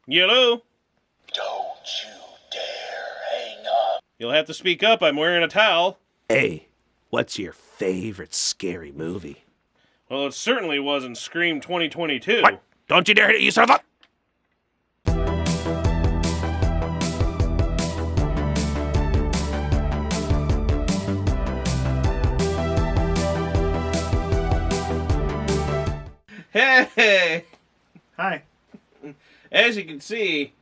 Hello? Don't you dare hang up. You'll have to speak up. I'm wearing a towel. Hey, what's your favorite scary movie? Well, it certainly wasn't Scream 2022. What? Don't you dare hit it, you son of a... Hey! Hi. As you can see,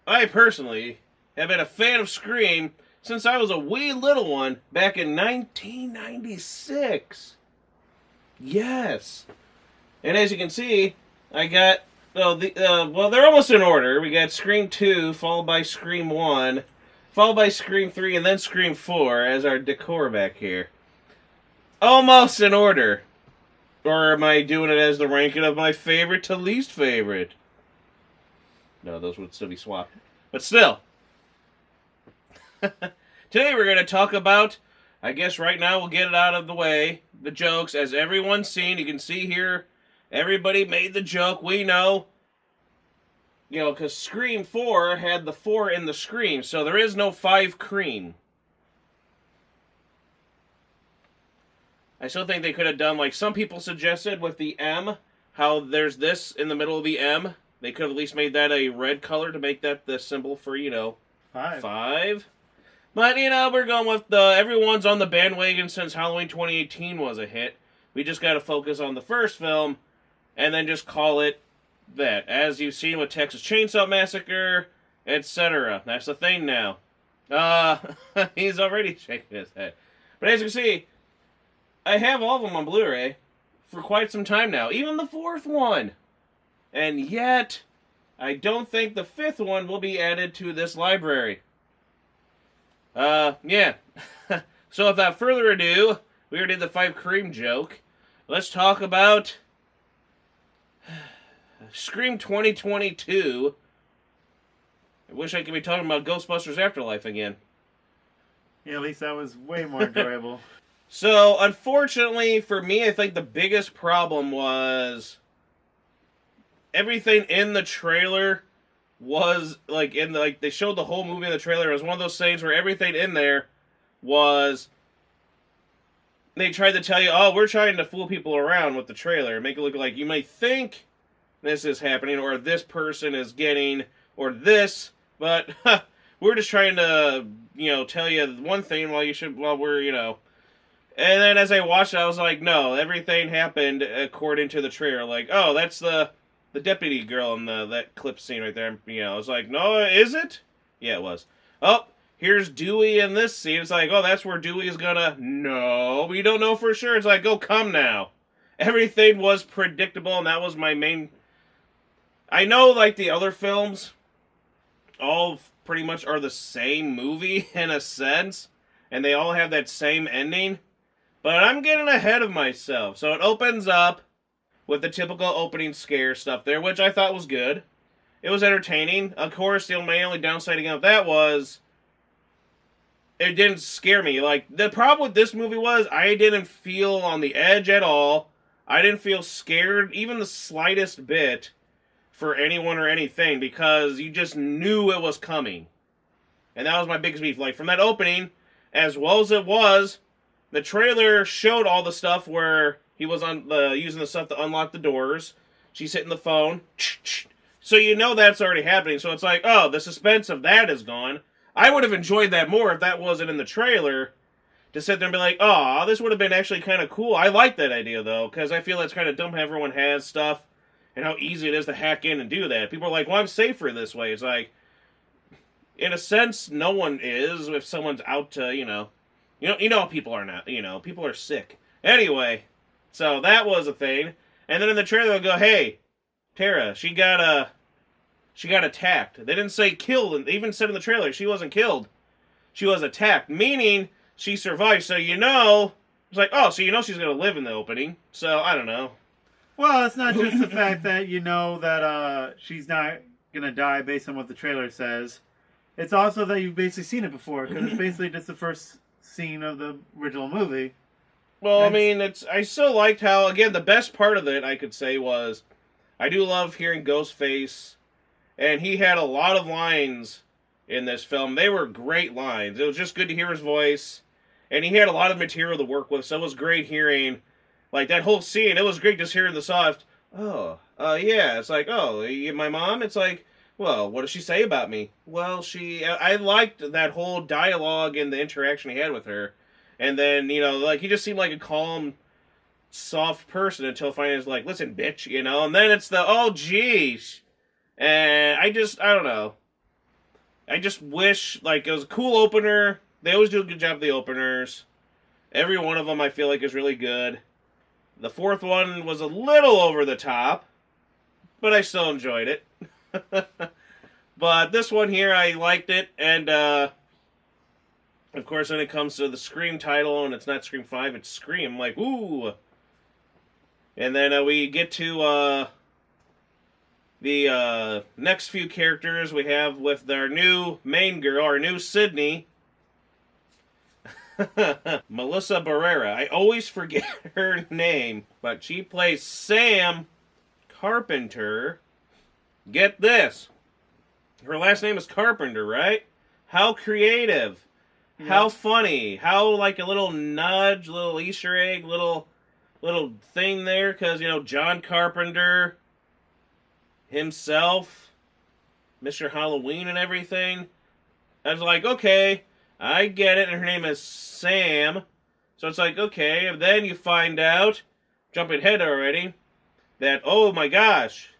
I personally have been a fan of Scream since I was a wee little one back in 1996. Yes. And as you can see, I got, well, they're almost in order. We got Scream 2, followed by Scream 1, followed by Scream 3, and then Scream 4 as our decor back here. Almost in order. Or am I doing it as the ranking of my favorite to least favorite? No, those would still be swapped. But still. Today we're going to talk about, I guess right now we'll get it out of the way, the jokes. As everyone's seen, you can see here, everybody made the joke. We know. You know, because Scream 4 had the 4 in the Scream, so there is no 5 cream. I still think they could have done, like some people suggested with the M, how there's this in the middle of the M. They could have at least made that a red color to make that the symbol for, you know, 5. But, you know, we're going with everyone's on the bandwagon since Halloween 2018 was a hit. We just got to focus on the first film and then just call it that. As you've seen with Texas Chainsaw Massacre, etc. That's the thing now. He's already shaking his head. But as you can see, I have all of them on Blu-ray for quite some time now. Even the 4th one. And yet, I don't think the 5th one will be added to this library. Yeah. So without further ado, we already did the 5 cream joke. Let's talk about Scream 2022. I wish I could be talking about Ghostbusters Afterlife again. Yeah, at least that was way more enjoyable. So, unfortunately for me, I think the biggest problem was everything in the trailer was they showed the whole movie in the trailer. It was one of those things where everything in there was, they tried to tell you, oh, we're trying to fool people around with the trailer, make it look like you might think this is happening, or this person is getting, or this, but we're just trying to, you know, tell you one thing while we're, you know. And then as I watched it, I was like, no, everything happened according to the trailer. Like, oh, that's the deputy girl in that clip scene right there. You know, I was like, no, is it? Yeah, it was. Oh, here's Dewey in this scene. It's like, oh, that's where Dewey is gonna... No, we don't know for sure. It's like, oh, come now. Everything was predictable, and that was my main... I know, like, the other films all pretty much are the same movie in a sense, and they all have that same ending. But I'm getting ahead of myself. So it opens up with the typical opening scare stuff there, which I thought was good. It was entertaining. Of course, my only downside again with that was it didn't scare me. Like, the problem with this movie was I didn't feel on the edge at all. I didn't feel scared even the slightest bit for anyone or anything because you just knew it was coming. And that was my biggest beef. Like, from that opening, as well as it was, the trailer showed all the stuff where he was using the stuff to unlock the doors. She's hitting the phone. So you know that's already happening. So it's like, oh, the suspense of that is gone. I would have enjoyed that more if that wasn't in the trailer. To sit there and be like, oh, this would have been actually kind of cool. I like that idea, though, because I feel it's kind of dumb how everyone has stuff and how easy it is to hack in and do that. People are like, well, I'm safer this way. It's like, in a sense, no one is if someone's out to, you know how people are now. You know, people are sick. Anyway, so that was a thing. And then in the trailer, they'll go, hey, Tara, she got attacked. They didn't say killed. They even said in the trailer she wasn't killed. She was attacked, meaning she survived. So you know, it's like, oh, so you know she's going to live in the opening. So, I don't know. Well, it's not just the fact that you know that she's not going to die based on what the trailer says. It's also that you've basically seen it before, because it's basically just the first scene of the original movie. Well, I mean, I still liked how, again, the best part of it, I could say, was I do love hearing Ghostface and he had a lot of lines in this film. They were great lines. It was just good to hear his voice, and he had a lot of material to work with, so it was great hearing, like, that whole scene. It was great just hearing the soft, oh, yeah, it's like, oh, my mom? It's like, well, what does she say about me? Well, I liked that whole dialogue and the interaction he had with her, and then, like, he just seemed like a calm, soft person until finally it's like, listen, bitch, and then it's the, oh, geez, and I don't know. I just wish, like, it was a cool opener. They always do a good job of the openers. Every one of them I feel like is really good. The fourth one was a little over the top, but I still enjoyed it. But this one here, I liked it, and, of course, when it comes to the Scream title, and it's not Scream 5, it's Scream, I'm like, ooh. And then we get to, the next few characters we have with our new main girl, our new Sydney, Melissa Barrera. I always forget her name, but she plays Sam Carpenter. Get this. Her last name is Carpenter, right? How creative. Yeah. How funny. How, like, a little nudge, little Easter egg, little thing there, because, John Carpenter himself, Mr. Halloween and everything. I was like, okay, I get it, and her name is Sam. So it's like, okay, and then you find out, jumping ahead already, that, oh my gosh,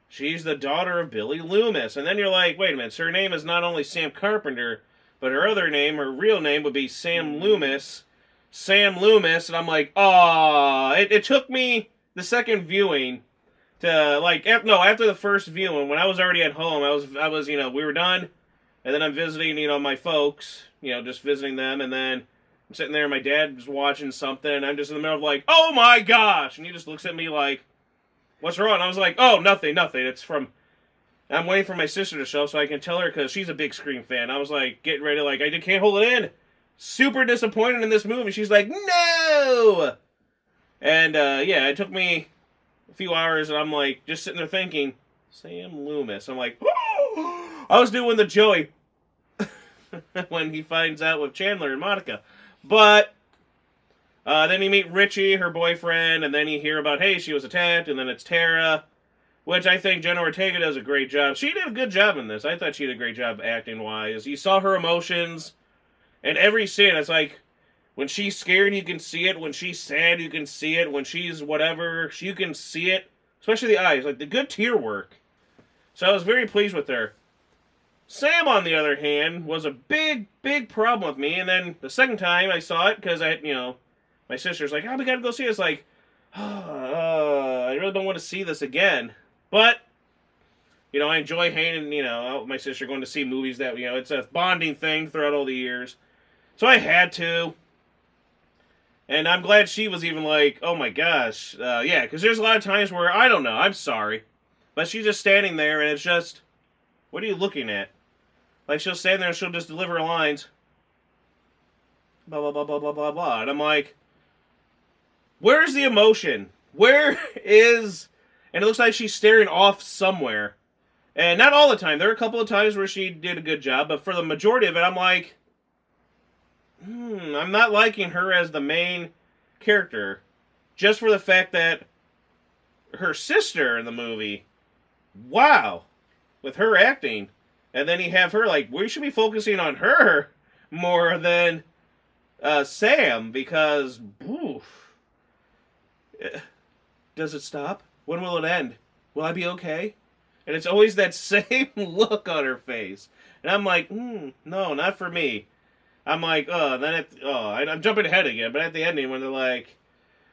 she's the daughter of Billy Loomis. And then you're like, wait a minute, so her name is not only Sam Carpenter, but her other name, her real name would be Sam Loomis. Sam Loomis, and I'm like, aw, it took me the second viewing to, like, after the first viewing, when I was already at home, I was, we were done, and then I'm visiting, my folks, just visiting them, and then I'm sitting there, and my dad was watching something, and I'm just in the middle of like, oh my gosh, and he just looks at me like, what's wrong? And I was like, oh, nothing, it's from, I'm waiting for my sister to show up so I can tell her, because she's a big Scream fan. I was like, getting ready, like, I can't hold it in. Super disappointed in this movie. She's like, no! And, yeah, it took me a few hours, and I'm like, just sitting there thinking, Sam Loomis. I'm like, oh! I was doing the Joey when he finds out with Chandler and Monica. But then you meet Richie, her boyfriend, and then you hear about, hey, she was attacked, and then it's Tara, which I think Jenna Ortega does a great job. She did a good job in this. I thought she did a great job acting-wise. You saw her emotions, and every scene, it's like, when she's scared, you can see it. When she's sad, you can see it. When she's whatever, you can see it. Especially the eyes, like the good tear work. So I was very pleased with her. Sam, on the other hand, was a big, big problem with me. And then the second time I saw it, because my sister's like, oh, we gotta go see it. It's like, I really don't want to see this again. But, I enjoy hanging, out with my sister, going to see movies that, it's a bonding thing throughout all the years. So I had to. And I'm glad she was even like, oh my gosh. Yeah, because there's a lot of times where, I don't know, I'm sorry. But she's just standing there, and it's just, what are you looking at? Like, she'll stand there and she'll just deliver lines. Blah, blah, blah, blah, blah, blah, blah. And I'm like, where's the emotion? Where is... And it looks like she's staring off somewhere. And not all the time. There are a couple of times where she did a good job, but for the majority of it, I'm like, I'm not liking her as the main character. Just for the fact that her sister in the movie, wow, with her acting. And then you have her, like, we should be focusing on her more than Sam, because, oof. Does it stop? When will it end? Will I be okay? And it's always that same look on her face. And I'm like, no, not for me. I'm like, I'm jumping ahead again, but at the ending when they're like,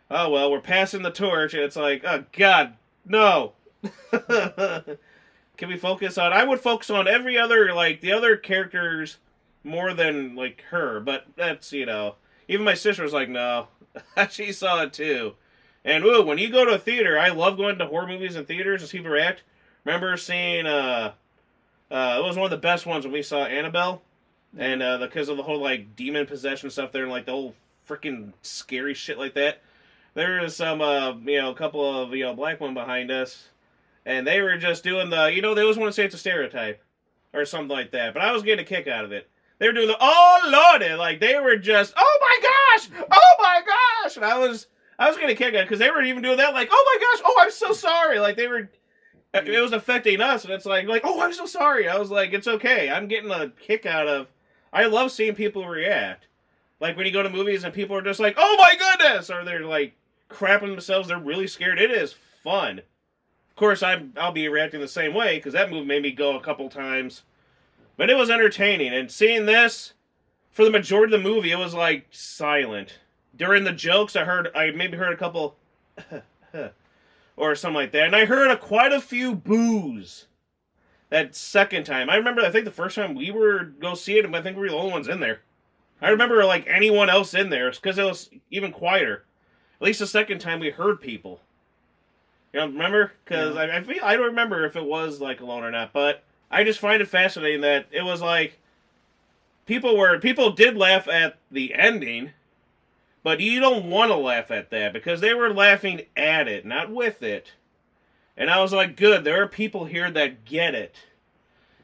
oh, well, we're passing the torch, and it's like, oh, God, no. Can we focus on... I would focus on every other, like, the other characters more than, like, her, but that's, even my sister was like, no. She saw it, too. And, ooh, when you go to a theater, I love going to horror movies in theaters and see people react. Remember seeing, it was one of the best ones when we saw Annabelle, and, because of the whole, like, demon possession stuff there, and, like, the whole freaking scary shit like that. There was some, a couple of, black women behind us, And they were just doing the, you know, they always want to say it's a stereotype or something like that. But I was getting a kick out of it. They were doing the, oh lordy, like they were just, oh my gosh, and I was getting a kick out of it because they were even doing that, like, oh my gosh, oh I'm so sorry, like they were, it was affecting us, and it's like, oh I'm so sorry. I was like, it's okay. I'm getting a kick out of, I love seeing people react, like when you go to movies and people are just like, oh my goodness, or they're like crapping themselves, they're really scared. It is fun. Of course, I'll be reacting the same way because that movie made me go a couple times. But it was entertaining, and seeing this, for the majority of the movie, it was like silent. During the jokes, I maybe heard a couple, or something like that, and I heard quite a few boos that second time. I remember, I think the first time we were go see it, I think we were the only ones in there. I remember like anyone else in there, because it was even quieter. At least the second time we heard people. You know, remember? Because yeah. I don't remember if it was like alone or not, but I just find it fascinating that it was like people did laugh at the ending, but you don't want to laugh at that because they were laughing at it, not with it. And I was like, good, there are people here that get it.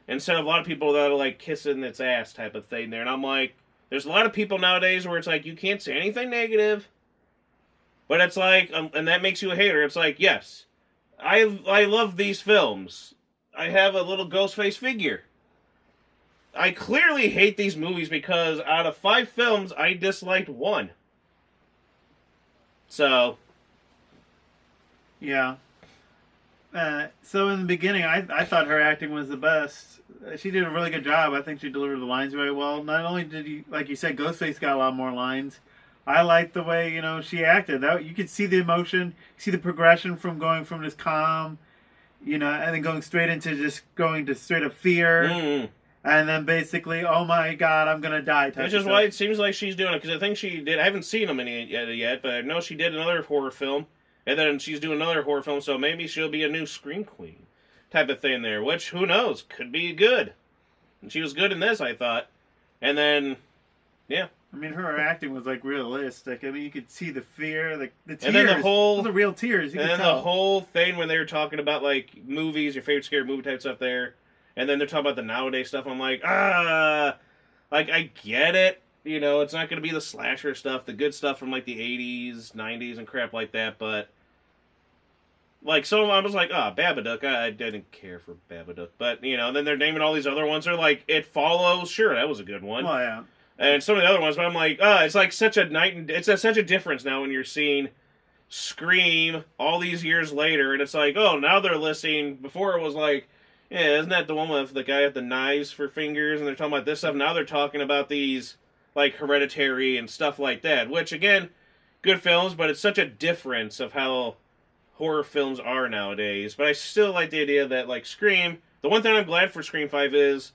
Instead of a lot of people that are like kissing its ass type of thing there. And I'm like, there's a lot of people nowadays where it's like, you can't say anything negative. But it's like, and that makes you a hater. It's like, yes, I love these films. I have a little Ghostface figure. I clearly hate these movies because out of 5 films, I disliked 1. So. Yeah. So in the beginning, I thought her acting was the best. She did a really good job. I think she delivered the lines very well. Not only did you, like you said, Ghostface got a lot more lines. I liked the way, you know, she acted. That you could see the emotion, see the progression from going from this calm, you know, and then going straight into just going to straight up fear. Mm. And then basically, oh my God, I'm going to die. Which is why it seems like she's doing it, because I think she did, I haven't seen them yet, but I know she did another horror film, and then she's doing another horror film, so maybe she'll be a new Scream Queen type of thing there, which, who knows, could be good. And she was good in this, I thought. And then, yeah. I mean, her acting was like realistic. I mean, you could see the fear, the tears. And then the real tears. You and then tell. the whole thing when they were talking about like movies, your favorite scary movie type stuff there, and then they're talking about the nowadays stuff. I'm like, like I get it. You know, it's not going to be the slasher stuff, the good stuff from like the 80s, 90s, and crap like that. But like, so I was like, Babadook. I didn't care for Babadook, but you know, then they're naming all these other ones. They're like, It Follows. Sure, that was a good one. Oh yeah. And some of the other ones, but I'm like, it's like such a such a difference now when you're seeing Scream all these years later, and it's like, oh, now they're listing. Before it was like, yeah, isn't that the one with the guy with the knives for fingers? And they're talking about this stuff. Now they're talking about these like Hereditary and stuff like that. Which again, good films, but it's such a difference of how horror films are nowadays. But I still like the idea that like Scream. The one thing I'm glad for Scream 5 is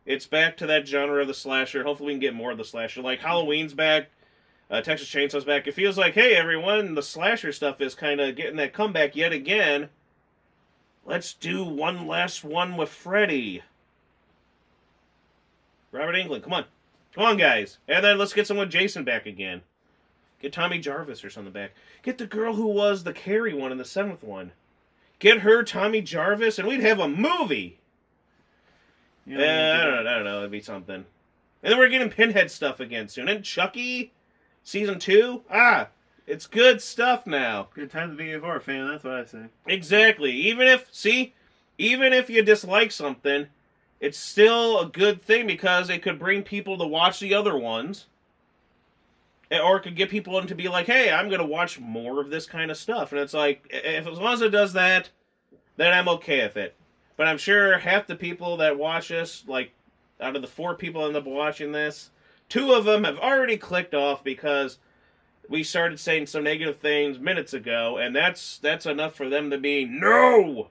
it's back to that genre of the slasher. Hopefully we can get more of the slasher. Like, Halloween's back. Texas Chainsaw's back. It feels like, hey, everyone, the slasher stuff is kind of getting that comeback yet again. Let's do one last one with Freddy. Robert Englund, come on. Come on, guys. And then let's get someone Jason back again. Get Tommy Jarvis or something back. Get the girl who was the Carrie one in the 7th one. Get her, Tommy Jarvis, and we'd have a movie. Yeah, I don't know. It'd be something. And then we're getting Pinhead stuff again soon. And Chucky, season 2. It's good stuff now. Good time to be a horror fan. That's what I say. Exactly. Even if you dislike something, it's still a good thing because it could bring people to watch the other ones, or it could get people in to be like, hey, I'm going to watch more of this kind of stuff. And it's like, as long as it does that, then I'm okay with it. But I'm sure half the people that watch this, like, out of the 4 people that end up watching this, 2 of them have already clicked off because we started saying some negative things minutes ago, and that's enough for them to be, no!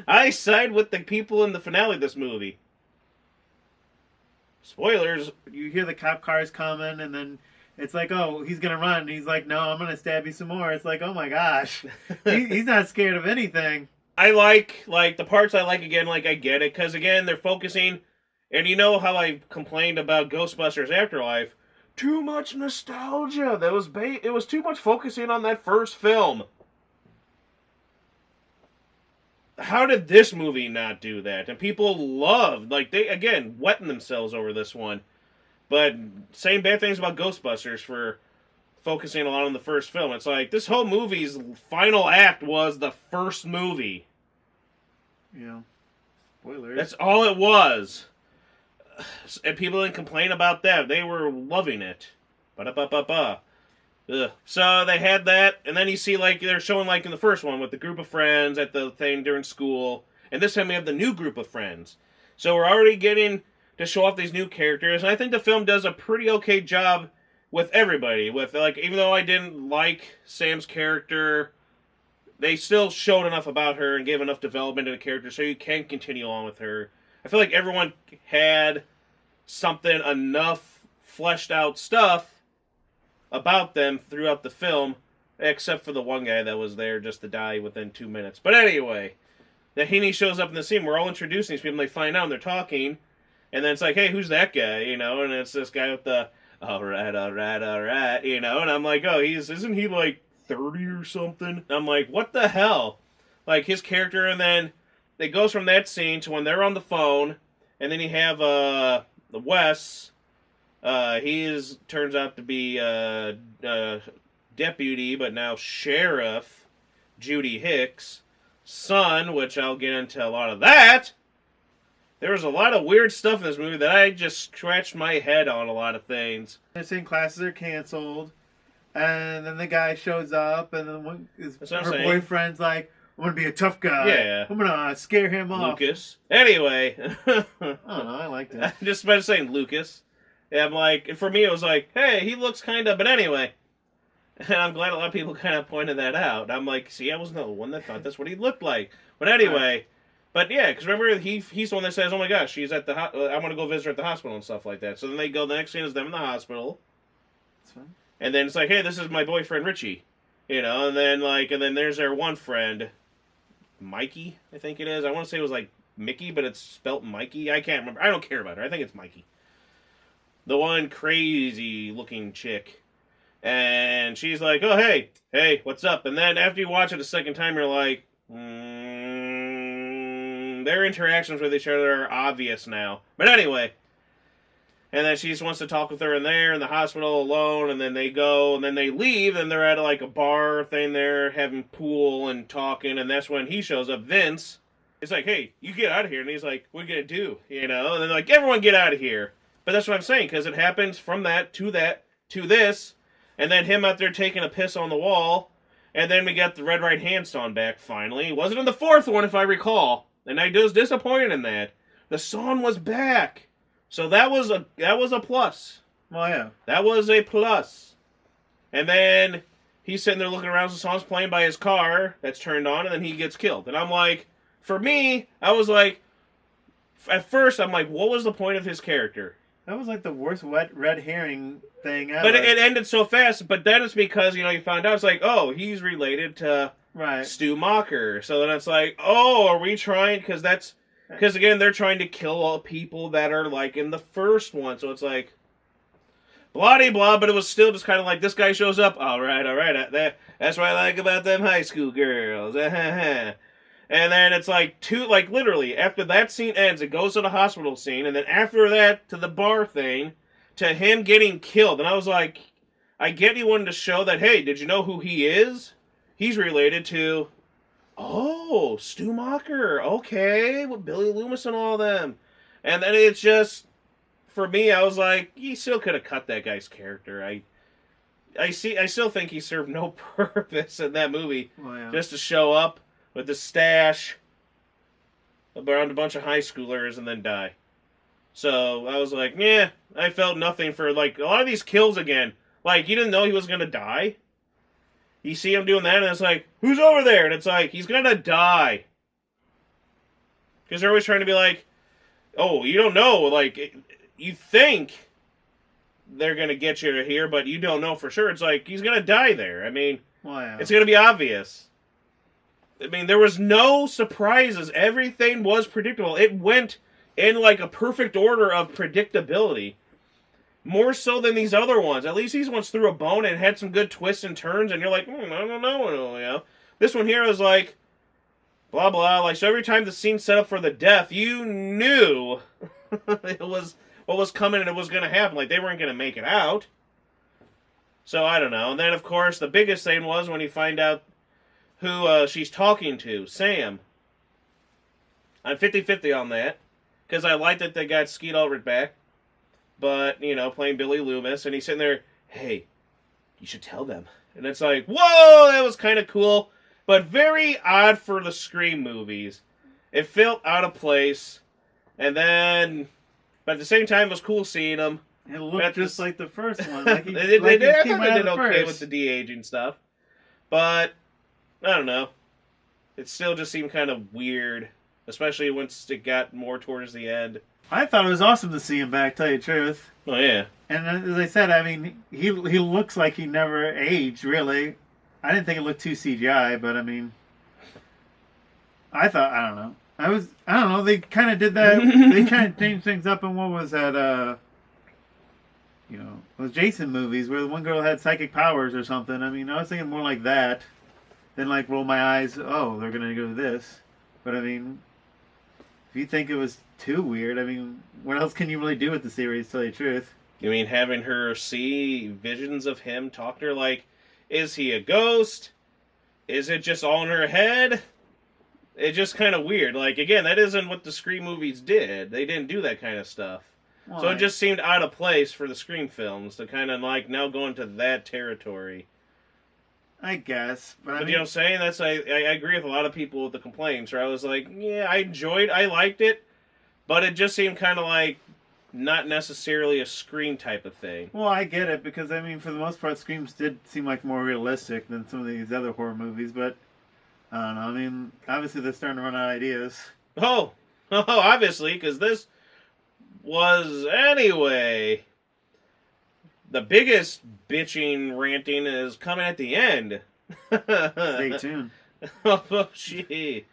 I side with the people in the finale of this movie. Spoilers. You hear the cop cars coming, and then it's like, oh, he's going to run. And he's like, no, I'm going to stab you some more. It's like, oh my gosh. He's not scared of anything. I like the parts I like, again, like, I get it, because, again, they're focusing, and you know how I complained about Ghostbusters Afterlife? Too much nostalgia. It was too much focusing on that first film. how did this movie not do that? And people loved, like, they, again, wetting themselves over this one. But saying bad things about Ghostbusters for focusing a lot on the first film. It's like, this whole movie's final act was the first movie. Yeah. Spoilers. That's all it was. And people didn't complain about that. They were loving it. Ba-da-ba-ba-ba. Ugh. So they had that, and then you see, like, they're showing, like, in the first one with the group of friends at the thing during school, and this time we have the new group of friends. So we're already getting to show off these new characters, and I think the film does a pretty okay job with everybody. With, like, even though I didn't like Sam's character, they still showed enough about her and gave enough development in the character so you can continue on with her. I feel like everyone had something, enough fleshed out stuff about them throughout the film, except for the one guy that was there just to die within 2 minutes. But anyway, the Heaney shows up in the scene. We're all introducing these people, and they find out, and they're talking, and then it's like, hey, who's that guy? You know, and it's this guy with the, all right, you know, and I'm like, oh, isn't he like 30 or something? And I'm like, what the hell? Like, his character, and then it goes from that scene to when they're on the phone, and then you have the Wes. He turns out to be deputy, but now sheriff, Judy Hicks' son, which I'll get into a lot of that. There was a lot of weird stuff in this movie that I just scratched my head on a lot of things. They're saying classes are canceled, and then the guy shows up, and then her boyfriend's like, I'm gonna be a tough guy. Yeah. I'm gonna scare him off. Lucas. Anyway. I don't know, I liked it. Just about saying Lucas. And I'm like, for me it was like, hey, he looks kind of, but anyway. And I'm glad a lot of people kind of pointed that out. I'm like, see, I wasn't the one that thought that's what he looked like. But anyway, but yeah, because remember, he's the one that says, oh my gosh, she's at the, I want to go visit her at the hospital and stuff like that. So then they go, the next scene is them in the hospital. That's fine. And then it's like, hey, this is my boyfriend Richie. You know, and then there's their one friend, Mikey, I think it is. I want to say it was like Mickey, but it's spelt Mikey. I can't remember. I don't care about her. I think it's Mikey. The one crazy looking chick. And she's like, oh, hey, what's up? And then after you watch it a second time, you're like, their interactions with each other are obvious now. But anyway. And then she just wants to talk with her in there in the hospital alone, and then they go, and then they leave, and they're at like a bar thing there, having pool and talking, and that's when he shows up, Vince. He's like, hey, you get out of here. And he's like, what are you going to do? You know? And then like, everyone get out of here. But that's what I'm saying, because it happens from that to this, and then him out there taking a piss on the wall, and then we got the Red Right Hand song back finally. It wasn't in the fourth one, if I recall, and I was disappointed in that. The song was back. So that was a plus. Oh, yeah. That was a plus. And then he's sitting there looking around, the song's playing by his car that's turned on, and then he gets killed. And I'm like, for me, I was like, at first, I'm like, what was the point of his character? That was like the worst red herring thing ever. But it ended so fast, but then it's because, you know, you found out, it's like, oh, he's related to Stu Macher. So then it's like, oh, are we trying, because, again, they're trying to kill all people that are, like, in the first one. So it's like, blah-de-blah, but it was still just kind of like, this guy shows up, all right, that's what I like about them high school girls. And then it's like, literally, after that scene ends, it goes to the hospital scene, and then after that, to the bar thing, to him getting killed. And I was like, I get you wanted to show that, hey, did you know who he is? He's related to... Oh, Stu Macher, okay, with Billy Loomis and all them. And then it's just, for me, I was like, you still could have cut that guy's character. I still think he served no purpose in that movie. Oh, yeah. Just to show up with the stash around a bunch of high schoolers and then die. So I was like, yeah, I felt nothing for, like, a lot of these kills again. Like, you didn't know he was going to die. You see him doing that, and it's like, who's over there? And it's like, he's gonna die. Because they're always trying to be like, oh, you don't know. Like, you think they're gonna get you here, but you don't know for sure. It's like, he's gonna die there. I mean, It's gonna be obvious. I mean, there was no surprises. Everything was predictable. It went in, like, a perfect order of predictability. More so than these other ones. At least these ones threw a bone and had some good twists and turns, and you're like, I don't know. You know? This one here was like, blah blah. Like, so every time the scene set up for the death, you knew it was what was coming and it was going to happen. Like, they weren't going to make it out. So I don't know. And then of course the biggest thing was when you find out who she's talking to, Sam. I'm 50-50 on that because I like that they got Skeet Ulrich back, but playing Billy Loomis, and he's sitting there, hey, you should tell them. And it's like, whoa, that was kind of cool, but very odd for the Scream movies. It felt out of place, but at the same time, it was cool seeing them. It looked just like the first one. Like they did okay with the de-aging stuff, but I don't know. It still just seemed kind of weird, especially once it got more towards the end. I thought it was awesome to see him back, tell you the truth. Oh, yeah. And as I said, I mean, he looks like he never aged, really. I didn't think it looked too CGI, but I mean, I don't know. I don't know, they kind of did that, they kind of changed things up in what was that, those Jason movies where the one girl had psychic powers or something. I mean, I was thinking more like that than like roll my eyes, oh, they're going to go to this. But I mean, if you think it was too weird, I mean, what else can you really do with the series, to tell you the truth? You mean having her see visions of him, talk to her, like, is he a ghost? Is it just all in her head? It's just kind of weird. Like, again, that isn't what the Scream movies did. They didn't do that kind of stuff. Why? So it just seemed out of place for the Scream films to kind of, like, now go into that territory. I guess. But I mean, you know what I'm saying? I agree with a lot of people with the complaints, where I was like, yeah, I liked it, but it just seemed kind of like not necessarily a Scream type of thing. Well, I get it, because, I mean, for the most part, Screams did seem like more realistic than some of these other horror movies, but I don't know. I mean, obviously they're starting to run out of ideas. Oh, obviously, because this was, anyway, the biggest bitching, ranting is coming at the end. Stay tuned. Oh, gee.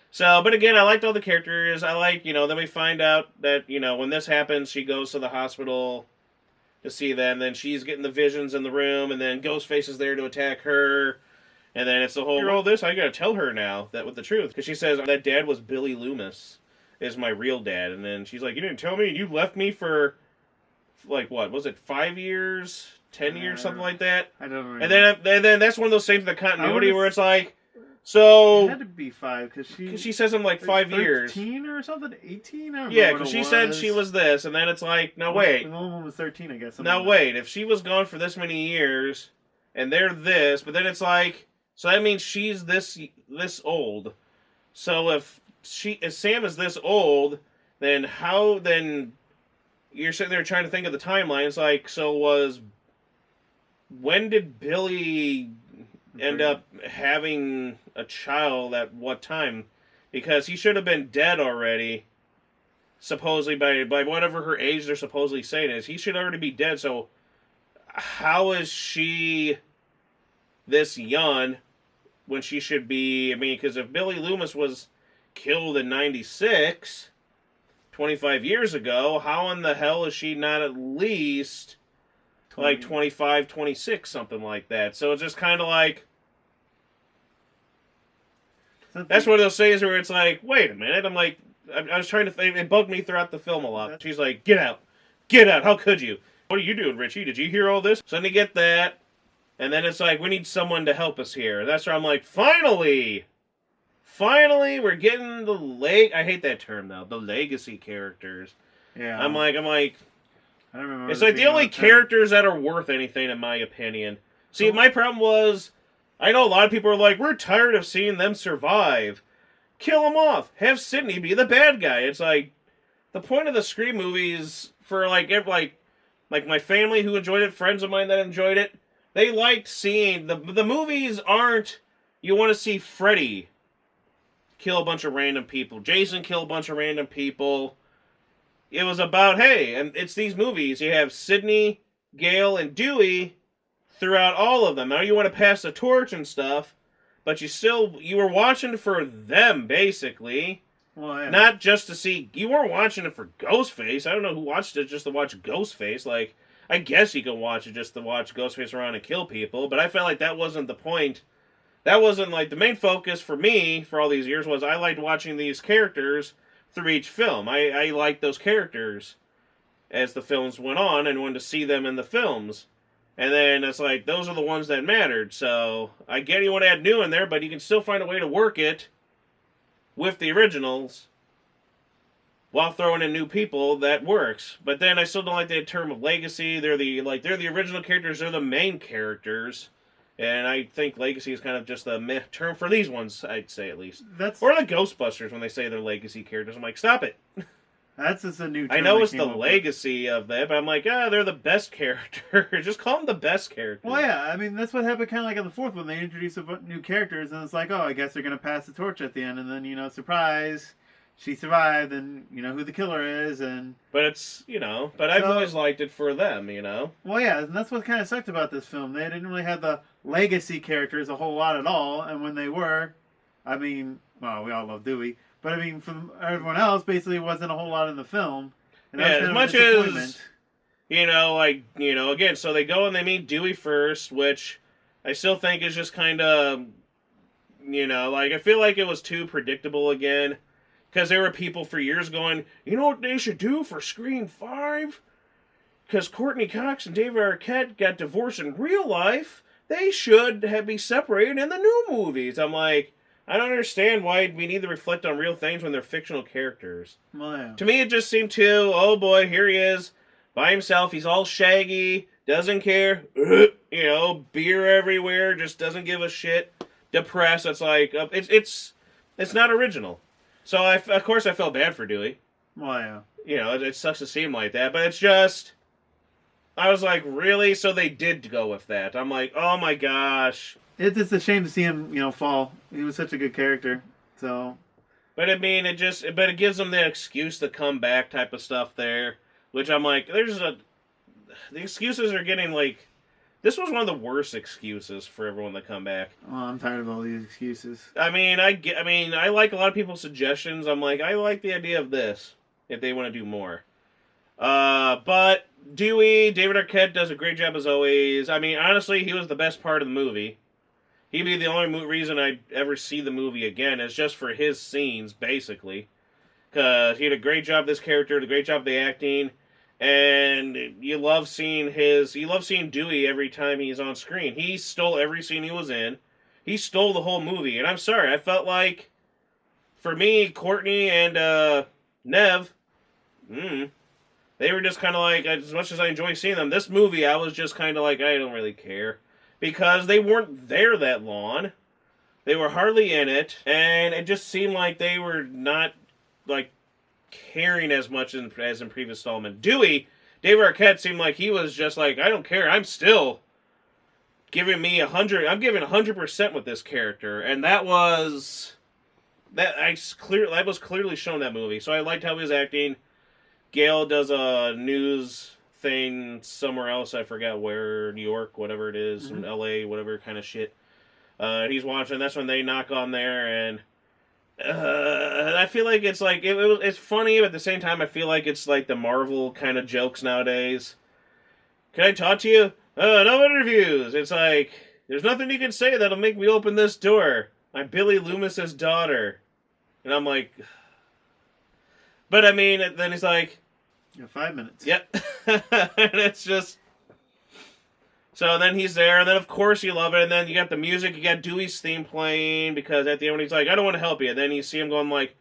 So, but again, I liked all the characters. I like, then we find out that, when this happens, she goes to the hospital to see them. Then she's getting the visions in the room, and then Ghostface is there to attack her. And then it's the whole, all this, I gotta tell her now that with the truth. Because she says, that dad was Billy Loomis, is my real dad. And then she's like, you didn't tell me, you left me for, like, what, was it 5 years? 10 years, something like that? I don't remember. And then that's one of those things with the continuity where it's like, so... It had to be 5, because she says in like 5 years. 13 or something? 18? Yeah, because she said she was this, and then it's like, no, wait. The only one was 13, I guess. Now, wait, if she was gone for this many years, and they're this, but then it's like, so that means she's this old. So if Sam is this old, then you're sitting there trying to think of the timeline. It's like, when did Billy end up having a child at what time? Because he should have been dead already, supposedly by whatever her age they're supposedly saying is. He should already be dead, so how is she this young when she should be... I mean, because if Billy Loomis was killed in 96, 25 years ago, how in the hell is she not at least... 20. Like 25, 26, something like that. So it's just kind of like... That's one of those things where it's like, wait a minute. I'm like, I was trying to think. It bugged me throughout the film a lot. She's like, get out. Get out. How could you? What are you doing, Richie? Did you hear all this? So then you get that. And then it's like, we need someone to help us here. That's where I'm like, finally, we're getting the I hate that term, though. The legacy characters. Yeah. I'm like, I don't remember. It's like the only characters that are worth anything, in my opinion. See, my problem was, I know a lot of people are like, we're tired of seeing them survive. Kill them off. Have Sidney be the bad guy. It's like, the point of the Scream movies for like my family who enjoyed it, friends of mine that enjoyed it, they liked seeing the movies aren't, you want to see Freddy kill a bunch of random people, Jason kill a bunch of random people. It was about, hey, and it's these movies, you have Sidney, Gale, and Dewey throughout all of them. Now you want to pass the torch and stuff, but you were watching for them, basically. Well, yeah. Not just to see, you weren't watching it for Ghostface. I don't know who watched it just to watch Ghostface. Like, I guess you can watch it just to watch Ghostface around and kill people, but I felt like that wasn't the point that wasn't like the main focus for me for all these years. Was I liked watching these characters through each film. I liked those characters as the films went on and wanted to see them in the films. And then it's like, those are the ones that mattered. So I get you want to add new in there, but you can still find a way to work it with the originals while throwing in new people. That works. But then I still don't like the term of legacy. They're the original characters. They're the main characters. And I think legacy is kind of just the meh term for these ones, I'd say at least. Or the Ghostbusters when they say they're legacy characters. I'm like, stop it. That's just a new term. I know it's the legacy of that, but I'm like, they're the best character. Just call them the best character. Well, yeah, I mean, that's what happened kind of like in the fourth one. They introduced new characters, and it's like, oh, I guess they're going to pass the torch at the end, and then, surprise, she survived, and you know who the killer is, and... But it's, but I've always liked it for them, Well, yeah, and that's what kind of sucked about this film. They didn't really have the legacy characters a whole lot at all, and when they were, I mean, well, we all love Dewey, but I mean, from everyone else, basically wasn't a whole lot in the film. And yeah, as much as, again, so they go and they meet Dewey first, which I still think is just kind of, I feel like it was too predictable again. Because there were people for years going, you know what they should do for Scream 5? Because Courtney Cox and David Arquette got divorced in real life. They should be separated in the new movies. I'm like, I don't understand why we need to reflect on real things when they're fictional characters. Well, yeah. To me, it just seemed too, oh boy, here he is, by himself. He's all shaggy, doesn't care, beer everywhere, just doesn't give a shit, depressed. It's like, it's not original. So, of course, I felt bad for Dewey. Well, yeah. It sucks to see him like that, but it's just, I was like, really? So they did go with that. I'm like, oh my gosh. It's just a shame to see him, fall. He was such a good character, so... But I mean, it gives them the excuse to come back type of stuff there, which I'm like, the excuses are getting, like, this was one of the worst excuses for everyone to come back. Oh, I'm tired of all these excuses. I mean, I like a lot of people's suggestions. I'm like, I like the idea of this, if they want to do more. But Dewey, David Arquette does a great job as always. I mean, honestly, he was the best part of the movie. He'd be the only reason I'd ever see the movie again, is just for his scenes, basically. Because he had a great job, this character, did a great job of the acting, and you love seeing Dewey every time he's on screen. He stole every scene he was in. He stole the whole movie, and I'm sorry, I felt like, for me, Courtney and Nev, they were just kind of like, as much as I enjoy seeing them, this movie, I was just kind of like, I don't really care. Because they weren't there that long. They were hardly in it. And it just seemed like they were not, like, caring as much as in previous installment. Dewey, David Arquette seemed like he was just like, I don't care. I'm still giving me 100. I'm giving 100% with this character. And that was clearly shown in that movie. So I liked how he was acting. Gail does a news thing somewhere else, I forgot where, New York, whatever it is, in LA, whatever kind of shit. He's watching, that's when they knock on there, and I feel like it's like, it's funny, but at the same time, I feel like it's like the Marvel kind of jokes nowadays. Can I talk to you? No interviews. It's like, there's nothing you can say that'll make me open this door. I'm Billy Loomis's daughter. And I'm like, but I mean, then he's like, 5 minutes. Yep. And it's just... So then he's there, and then of course you love it, and then you got the music, you got Dewey's theme playing, because at the end he's like, I don't want to help you. And then you see him going like...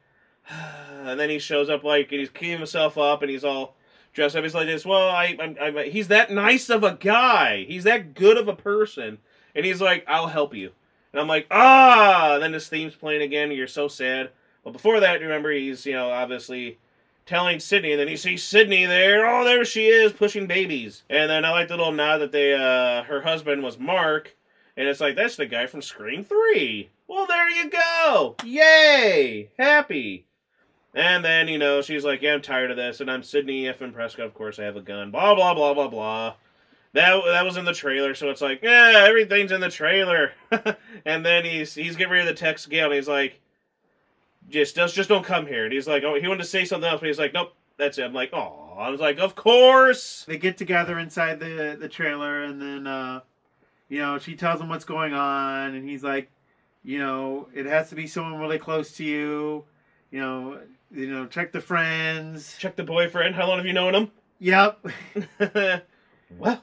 And then he shows up like, and he's cleaning himself up, and he's all dressed up. He's like this, well, he's that nice of a guy. He's that good of a person. And he's like, I'll help you. And I'm like, And then his theme's playing again, and you're so sad. Well, before that, remember, he's, obviously... telling Sydney, and then you see Sydney there. Oh, there she is, pushing babies. And then I like the little nod that her husband was Mark, and it's like, that's the guy from Scream 3. Well, there you go. Yay! Happy. And then, she's like, yeah, I'm tired of this, and I'm Sydney effing Prescott, of course I have a gun. Blah, blah, blah, blah, blah. That was in the trailer, so it's like, yeah, everything's in the trailer. And then he's getting ready to text Gail, and he's like, just don't come here. And he's like, oh, he wanted to say something else, but he's like, nope, that's it. I'm like, oh, I was like, of course. They get together inside the trailer, and then, she tells him what's going on, and he's like, it has to be someone really close to you. Check the friends. Check the boyfriend. How long have you known him? Yep. Well.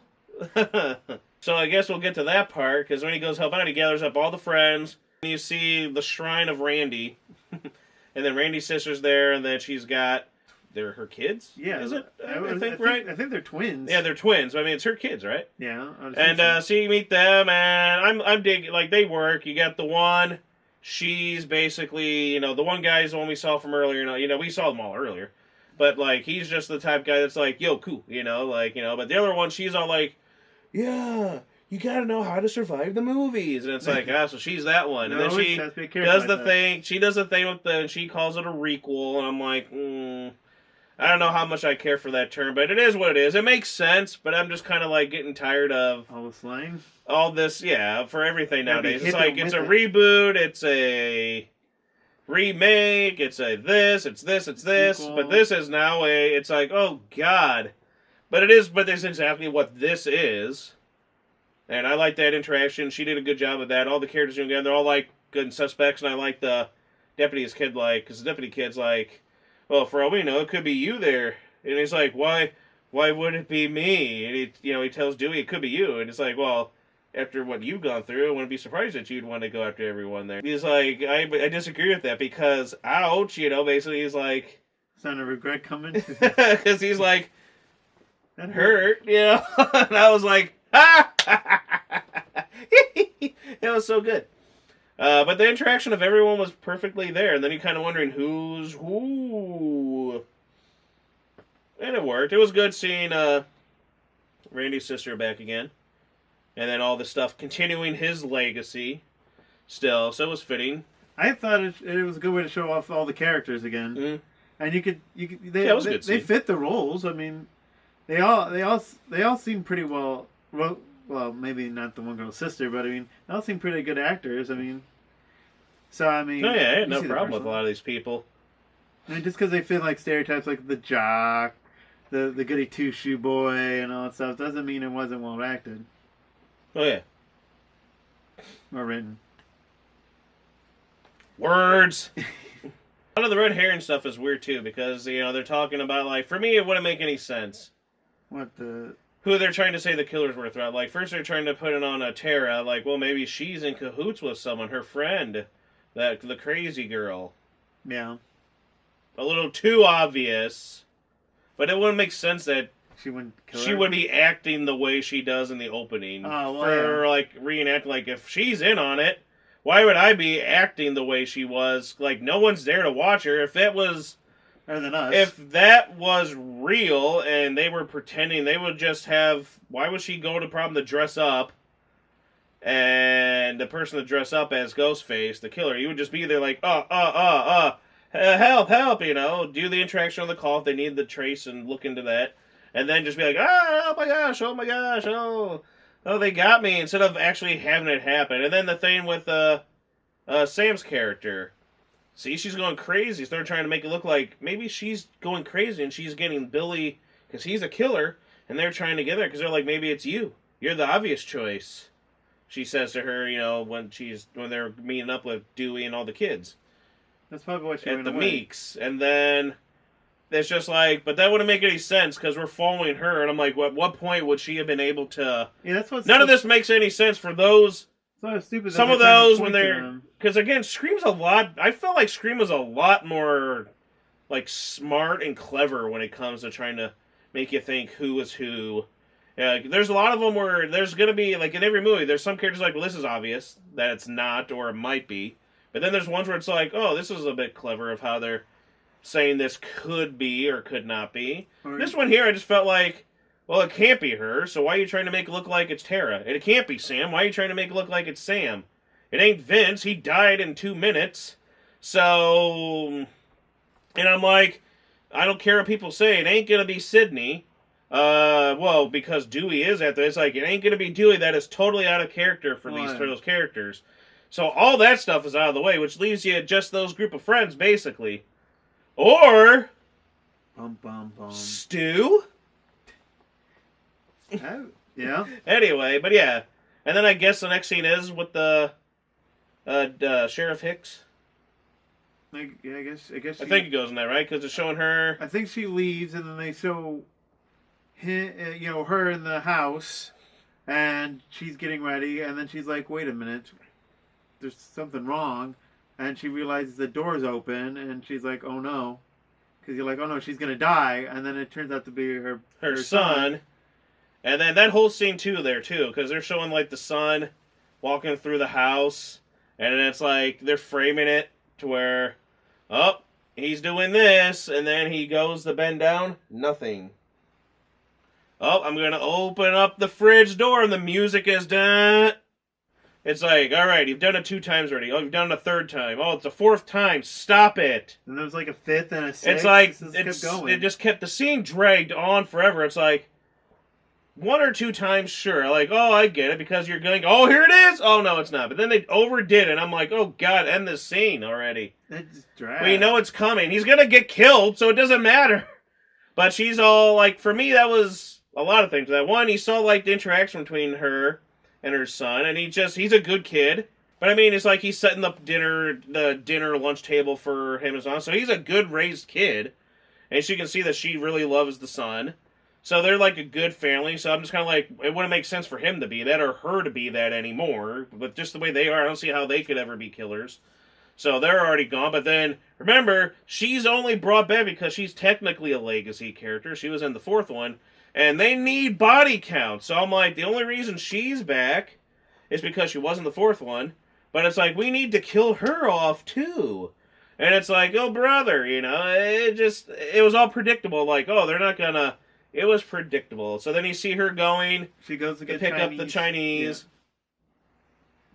So I guess we'll get to that part, because when he goes help out, he gathers up all the friends. And you see the shrine of Randy. And then Randy's sister's there, and then she's got... They're her kids? Yeah. Is it? I think right? I think they're twins. Yeah, they're twins. I mean, it's her kids, right? Yeah. And so you meet them, and I'm digging... Like, they work. You got the one... She's basically, the one guy is the one we saw from earlier. We saw them all earlier. But, like, he's just the type of guy that's like, yo, cool, But the other one, she's all like, yeah, you gotta know how to survive the movies. And it's like, so she's that one. And then she does the thing. She does the thing and she calls it a requel. And I'm like, I don't know how much I care for that term, but it is what it is. It makes sense, but I'm just kind of like getting tired of all the slang. All this, for everything nowadays. It's like, it's a reboot, it's a remake, it's a this, it's this, it's this, sequel. But this is now it's like, oh god. But it's exactly what this is. And I like that interaction. She did a good job of that. All the characters doing together, they're all like good suspects, and I like the deputy's kid, because the deputy kid's like, well, for all we know, it could be you there. And he's like, why would it be me? And he tells Dewey it could be you. And it's like, well, after what you've gone through, I wouldn't be surprised that you'd want to go after everyone there. He's like, I disagree with that because, ouch, basically he's like... Sign of regret coming? Because he's like, that hurt, And I was like, it was so good. But the interaction of everyone was perfectly there, and then you're kind of wondering who's who. And it worked. It was good seeing Randy's sister back again. And then all the stuff continuing his legacy still, so it was fitting. I thought it was a good way to show off all the characters again. Mm-hmm. And it was a good scene. They fit the roles. I mean, they all seem pretty well. Well, maybe not the one girl's sister, but I mean, they all seem pretty good actors. I mean, I had no problem with a lot of these people. I mean, just because they fit like stereotypes, like the jock, the goody two shoe boy, and all that stuff, doesn't mean it wasn't well acted. Oh yeah. Or written. Words. A lot of the red herring stuff is weird too, because they're talking about, like, for me it wouldn't make any sense. Who they're trying to say the killers were throughout. Like, first they're trying to put it on Tara, like, well, maybe she's in cahoots with someone, her friend, the crazy girl. Yeah. A little too obvious, but it wouldn't make sense that she wouldn't kill her? She would be acting the way she does in the opening. Like, reenact, like, if she's in on it, why would I be acting the way she was? Like, no one's there to watch her. If that was... Better than us. If that was real and they were pretending, they would just have... Why would she go to problem to dress up? And the person to dress up as Ghostface, the killer, you would just be there like, help, do the interaction on the call if they need the trace and look into that. And then just be like, oh my gosh, oh, they got me, instead of actually having it happen. And then the thing with Sam's character. See, she's going crazy, so they're trying to make it look like maybe she's going crazy and she's getting Billy, because he's a killer, and they're trying to get her, because they're like, maybe it's you. You're the obvious choice. She says to her, when they're meeting up with Dewey and all the kids. That's probably what she at the Meeks. And then... It's just like, but that wouldn't make any sense because we're following her, and I'm like, what point would she have been able to? Yeah, that's what. None of this makes any sense for those. So stupid. Some of those when they're, because again, Scream's a lot. I felt like Scream was a lot more, like, smart and clever when it comes to trying to make you think who is who. There's a lot of them where there's gonna be, like, in every movie, there's some characters like, well, this is obvious that it's not, or it might be, but then there's ones where it's like, oh, this is a bit clever of how they're saying this could be or could not be. This one here, I just felt like, well, it can't be her, so why are you trying to make it look like it's Tara? And it can't be Sam, why are you trying to make it look like it's Sam? It ain't Vince, he died in 2 minutes. So, and I'm like, I don't care what people say, it ain't gonna be Sydney. Well, because Dewey is at there, it's like, it ain't gonna be Dewey, that is totally out of character for those characters. So all that stuff is out of the way, which leaves you just those group of friends, basically. Or Stu. Yeah. Anyway, but yeah, and then I guess the next scene is with the Sheriff Hicks. Yeah, I guess. I think it goes in that, right? Because it's showing her. I think she leaves, and then they show her in the house, and she's getting ready, and then she's like, "Wait a minute, there's something wrong," and she realizes the door's open, and she's like, "Oh no," because you're like, "Oh no, she's gonna die," and then it turns out to be her son. And then that whole scene too, because they're showing like the son walking through the house, and then it's like they're framing it to where, oh, he's doing this, and then he goes to bend down, nothing. Oh, I'm gonna open up the fridge door, and the music is done. It's like, all right, you've done it 2 times already. Oh, you've done it a 3rd time. Oh, it's a 4th time. Stop it. And there was like a 5th and a 6th. It's like It just kept the scene dragged on forever. It's like 1 or 2 times, sure. Like, oh, I get it because you're going, oh, here it is. Oh no, it's not. But then they overdid it. I'm like, oh God, end this scene already. It just dragged. Well, you know it's coming. He's gonna get killed, so it doesn't matter. But she's all like, for me, that was a lot of things. That one, he saw like the interaction between her and her son, and he's a good kid. But I mean, it's like he's setting up the dinner lunch table for him and his son, so he's a good raised kid. And she can see that she really loves the son. So they're like a good family, so I'm just kind of like, it wouldn't make sense for him to be that or her to be that anymore. But just the way they are, I don't see how they could ever be killers. So they're already gone, but then, remember, she's only brought back because she's technically a legacy character. She was in the 4th one. And they need body count. So I'm like, the only reason she's back is because she wasn't the 4th one. But it's like, we need to kill her off too. And it's like, oh brother, it was all predictable. Like, oh, they're not gonna, it was predictable. So then you see her going. She goes to pick up the Chinese.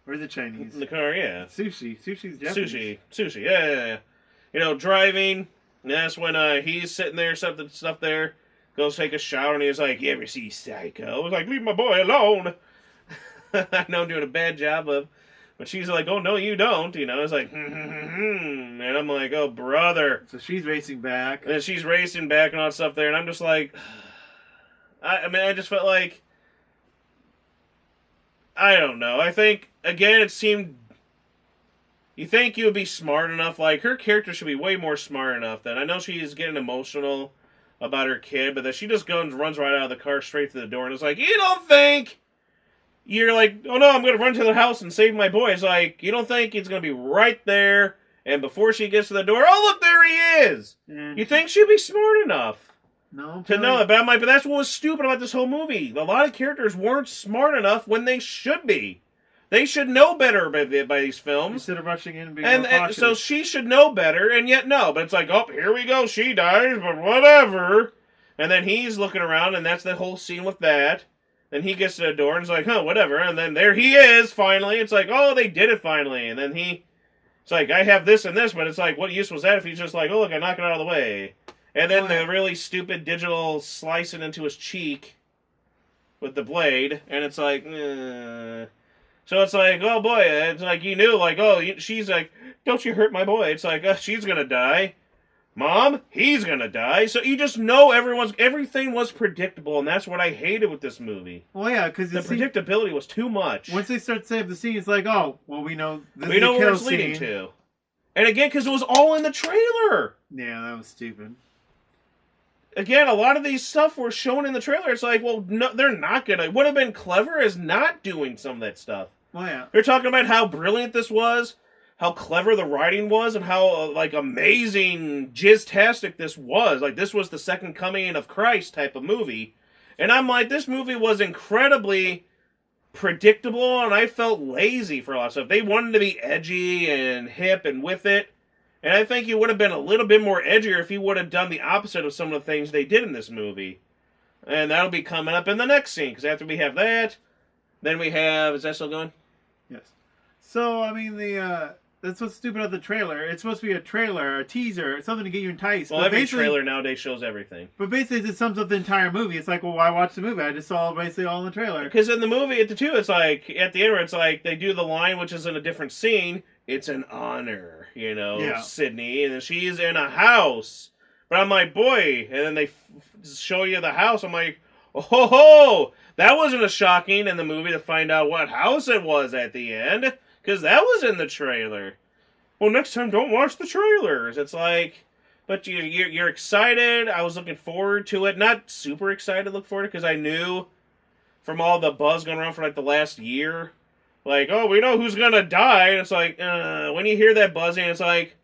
Yeah. Or the Chinese. In the car, yeah. Sushi's Japanese. Sushi, yeah. Driving. And that's when he's sitting there, stuff there. Goes take a shower, and he's like, you ever see Psycho? I was like, leave my boy alone. I know I'm doing a bad job of, but she's like, oh, no, you don't. It's like, and I'm like, oh, brother. So she's racing back. And she's racing back and all that stuff there, and I'm just like, I just felt like, I don't know. I think, again, it seemed, you think you would be smart enough, like, her character should be way more smart enough than, I know she's getting emotional about her kid, but then she just goes and runs right out of the car straight to the door, and it's like, you don't think you're like, oh no, I'm going to run to the house and save my boy. It's like, you don't think it's going to be right there, and before she gets to the door, oh look, there he is. You think she'd be smart enough to know it, but I'm like, but that's what was stupid about this whole movie. A lot of characters weren't smart enough when they should be. They should know better by these films. Instead of rushing in and being and so she should know better, and yet no. But it's like, oh, here we go, she dies, but whatever. And then he's looking around, and that's the whole scene with that. Then he gets to the door, and it's like, huh, whatever. And then there he is, finally. It's like, oh, they did it finally. And then it's like, I have this and this, but it's like, what use was that if he's just like, oh, look, I knocked it out of the way. And then the really stupid digital slicing into his cheek with the blade, and it's like, So it's like, oh boy, it's like you knew, like, oh, she's like, don't you hurt my boy. It's like, she's gonna die. Mom, he's gonna die. So you just know everything was predictable, and that's what I hated with this movie. Well, yeah, because the predictability was too much. Once they start saving the scene, it's like, oh, well, we know this we know where it's leading to. And again, because it was all in the trailer. Yeah, that was stupid. Again, a lot of these stuff were shown in the trailer. It's like, well, no, they're not gonna. It would have been clever as not doing some of that stuff. Well, yeah. They're talking about how brilliant this was, how clever the writing was, and how, amazing, jizz-tastic this was. Like, this was the second coming of Christ type of movie. And I'm like, this movie was incredibly predictable, and I felt lazy for a lot of stuff. They wanted to be edgy and hip and with it. And I think he would have been a little bit more edgier if he would have done the opposite of some of the things they did in this movie. And that'll be coming up in the next scene, because after we have that, then we have... Is that still going? Yes. So, I mean, that's what's stupid about the trailer. It's supposed to be a trailer, a teaser, something to get you enticed. Well, every trailer nowadays shows everything. But basically, it sums up the entire movie. It's like, well, why watch the movie? I just saw basically all in the trailer. Because in the movie, at the two, it's like, at the end where it's like, they do the line, which is in a different scene. It's an honor, Sydney. And then she's in a house. But I'm like, boy. And then they show you the house. I'm like, oh, ho. That wasn't as shocking in the movie to find out what house it was at the end. Because that was in the trailer. Well, next time don't watch the trailers. It's like, but you're excited. I was looking forward to it. Not super excited to look forward to because I knew from all the buzz going around for like the last year, like, oh, we know who's gonna die. And it's like, when you hear that buzzing, it's like,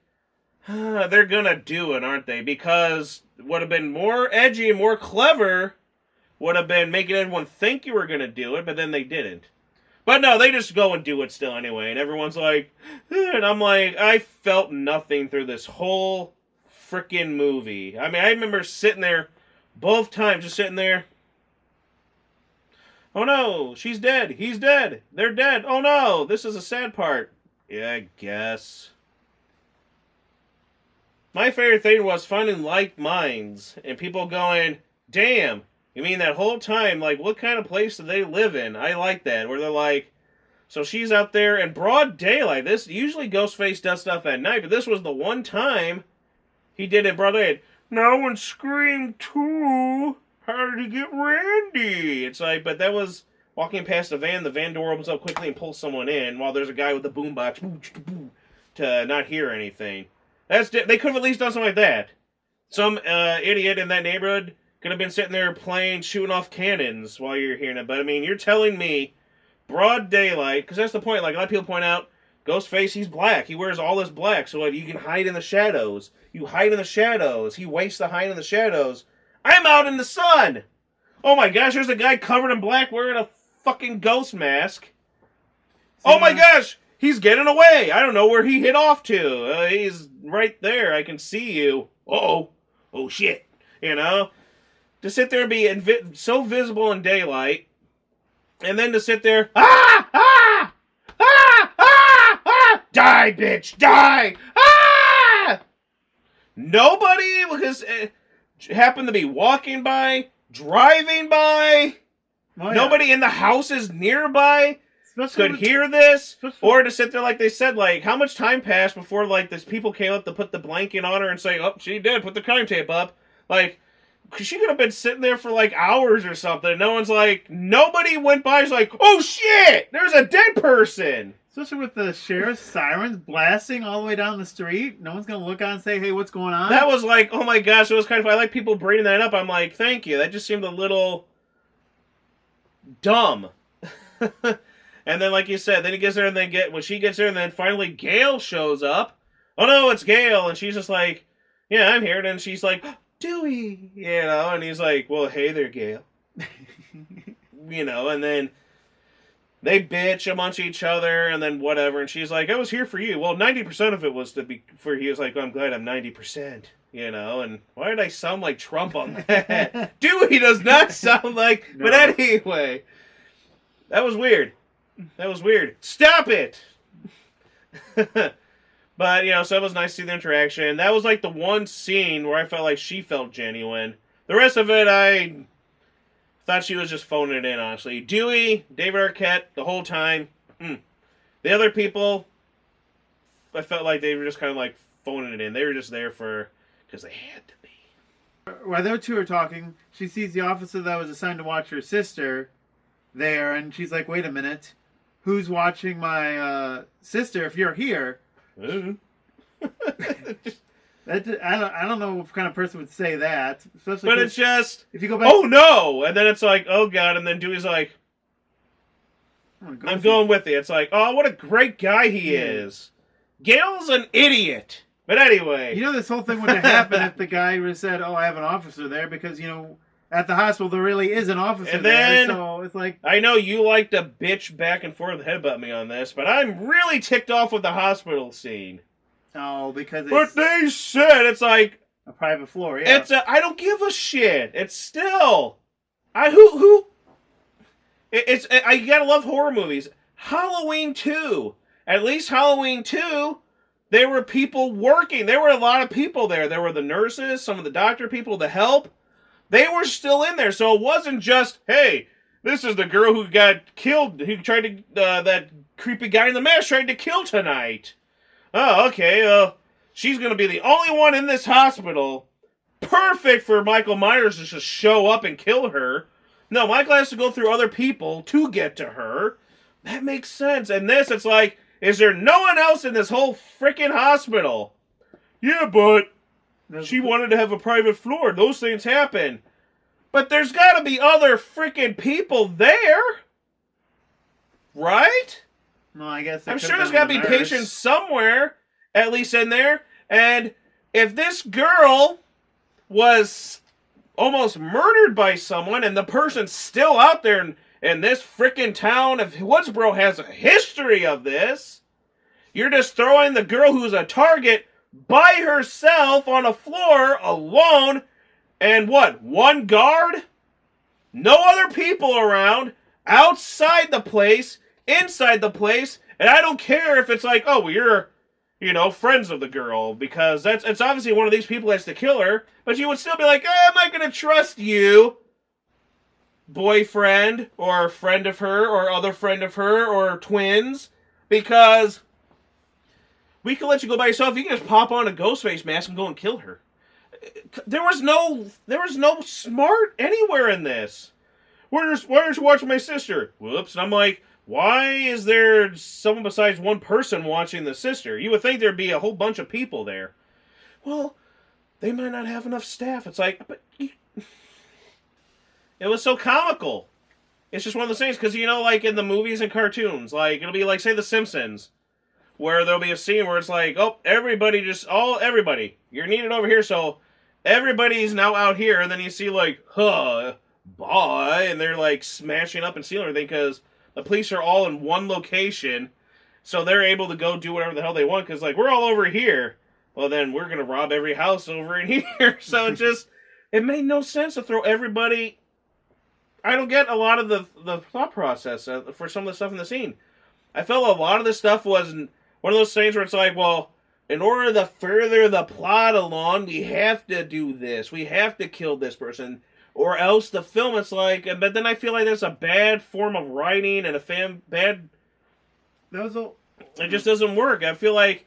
they're gonna do it, aren't they? Because would have been more edgy and more clever would have been making everyone think you were gonna do it, but then they didn't. But no, they just go and do it still anyway, and everyone's like, and I'm like, I felt nothing through this whole freaking movie. I mean, I remember sitting there both times, just sitting there. Oh no, she's dead. He's dead. They're dead. Oh no, this is a sad part. Yeah, I guess. My favorite thing was finding like minds and people going, damn, you mean that whole time, like, what kind of place do they live in? I like that, where they're like, so she's out there in broad daylight. This, usually Ghostface does stuff at night, but this was the one time he did it broad daylight. No one screamed too. How did he get Randy? It's like, but that was walking past the van door opens up quickly and pulls someone in while there's a guy with a boombox to not hear anything. They could have at least done something like that. Some idiot in that neighborhood could have been sitting there playing, shooting off cannons while you're hearing it. But I mean, you're telling me broad daylight, because that's the point. Like a lot of people point out, Ghostface, he's black. He wears all this black, so you can hide in the shadows. You hide in the shadows. He waits to hide in the shadows. I'm out in the sun. Oh my gosh, there's a guy covered in black wearing a fucking ghost mask. Oh my gosh, he's getting away. I don't know where he hit off to. He's right there. I can see you. Uh-oh. Oh shit. You know? To sit there and be so visible in daylight, and then to sit there, die, bitch, die, Nobody happened to be walking by, driving by. Oh, yeah. Nobody in the houses nearby could hear this, or to sit there like they said, like, how much time passed before, like, these people came up to put the blanket on her and say, oh, she did, put the crime tape up. Like, she could have been sitting there for, like, hours or something. No one's like, nobody went by. It's like, oh, shit, there's a dead person. Especially with the sheriff's sirens blasting all the way down the street. No one's going to look on and say, hey, what's going on? That was like, oh, my gosh, it was kind of, I like people bringing that up. I'm like, thank you. That just seemed a little dumb. And then, like you said, then he gets there, and then when she gets there, and then finally Gail shows up. Oh no, it's Gail, and she's just like, yeah, I'm here. And then she's like, Dewey, you know, and he's like, well, hey there, Gail. You know, and then they bitch amongst each other, and then whatever, and she's like, I was here for you. Well, 90% of it was to be for you. He was like, I'm glad I'm 90%, you know, and why did I sound like Trump on that? Dewey does not sound like, no. But anyway, that was weird. That was weird. Stop it! But, you know, so it was nice to see the interaction. That was, like, the one scene where I felt like she felt genuine. The rest of it, I thought she was just phoning it in, honestly. Dewey, David Arquette, the whole time. The other people, I felt like they were just kind of, like, phoning it in. They were just there because they had to be. While those two are talking, she sees the officer that was assigned to watch her sister there, and she's like, wait a minute. Who's watching my sister if you're here? I don't know what kind of person would say that. Especially but it's just, if you go back, oh no! And then it's like, oh god, and then Dewey's like, I'm going with you. It's like, oh, what a great guy he is. Gail's an idiot. But anyway. You know, this whole thing wouldn't have happened if the guy would have said, oh, I have an officer there, because, you know, at the hospital, there really is an officer and then, there, so it's like... I know you like to bitch back and forth headbutt me on this, but I'm really ticked off with the hospital scene. Oh, because it's... But they said it's like... a private floor, yeah. I don't give a shit. It's still... I gotta love horror movies. Halloween 2. At least Halloween 2, there were people working. There were a lot of people there. There were the nurses, some of the doctor people, the help. They were still in there, so it wasn't just, hey, this is the girl who got killed, who tried to, that creepy guy in the mask tried to kill tonight. Oh, okay, she's gonna be the only one in this hospital. Perfect for Michael Myers to just show up and kill her. No, Michael has to go through other people to get to her. That makes sense. And this, it's like, Is there no one else in this whole freaking hospital? Yeah, but she wanted to have a private floor. Those things happen. But there's got to be other freaking people there. Right? No, I guess I'm sure there's got to be patients somewhere, at least in there. And if this girl was almost murdered by someone and the person's still out there in this freaking town of Woodsboro has a history of this, you're just throwing the girl who's a target by herself on a floor alone, and what, one guard? No other people around, outside the place, inside the place, and I don't care if it's like, oh, well, you're, friends of the girl, because it's obviously one of these people that's to kill her, but you would still be like, I'm not going to trust you, boyfriend, or friend of her, or other friend of her, or twins, because we can let you go by yourself. You can just pop on a Ghostface mask and go and kill her. There was no smart anywhere in this. Why aren't you watching my sister? Whoops. And I'm like, why is there someone besides one person watching the sister? You would think there'd be a whole bunch of people there. Well, they might not have enough staff. It's like, but it was so comical. It's just one of those things, because, like in the movies and cartoons, like, it'll be like, say, The Simpsons, where there'll be a scene where it's like, oh, everybody, you're needed over here, so everybody's now out here, and then you see, like, bye, and they're, like, smashing up and stealing everything, because the police are all in one location, so they're able to go do whatever the hell they want, because, like, we're all over here. Well, then we're going to rob every house over in here. So it made no sense to throw everybody. I don't get a lot of the thought process for some of the stuff in the scene. I felt a lot of this stuff was one of those things where it's like, well, in order to further the plot along, we have to do this. We have to kill this person. Or else the film, it's like, but then I feel like there's a bad form of writing and bad. It just doesn't work. I feel like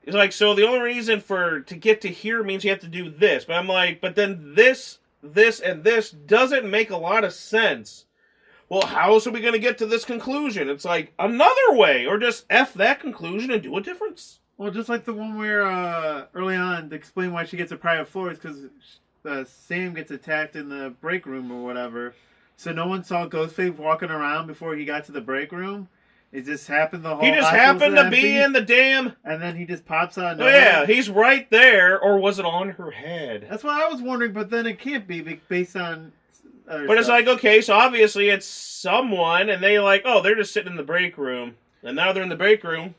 it's like, so the only reason to get to here means you have to do this. But I'm like, but then this, and this doesn't make a lot of sense. Well, how else are we going to get to this conclusion? It's like another way, or just F that conclusion and do a difference. Well, just like the one where early on to explain why she gets a private floor is because Sam gets attacked in the break room or whatever. So no one saw Ghostface walking around before he got to the break room. It just happened the whole. He just happened to be in the damn. And then he just pops out. Oh yeah, he's right there, or was it on her head? That's what I was wondering, but then it can't be based on. But stuff. It's like, okay, so obviously it's someone, and they like, oh, they're just sitting in the break room, and now they're in the break room.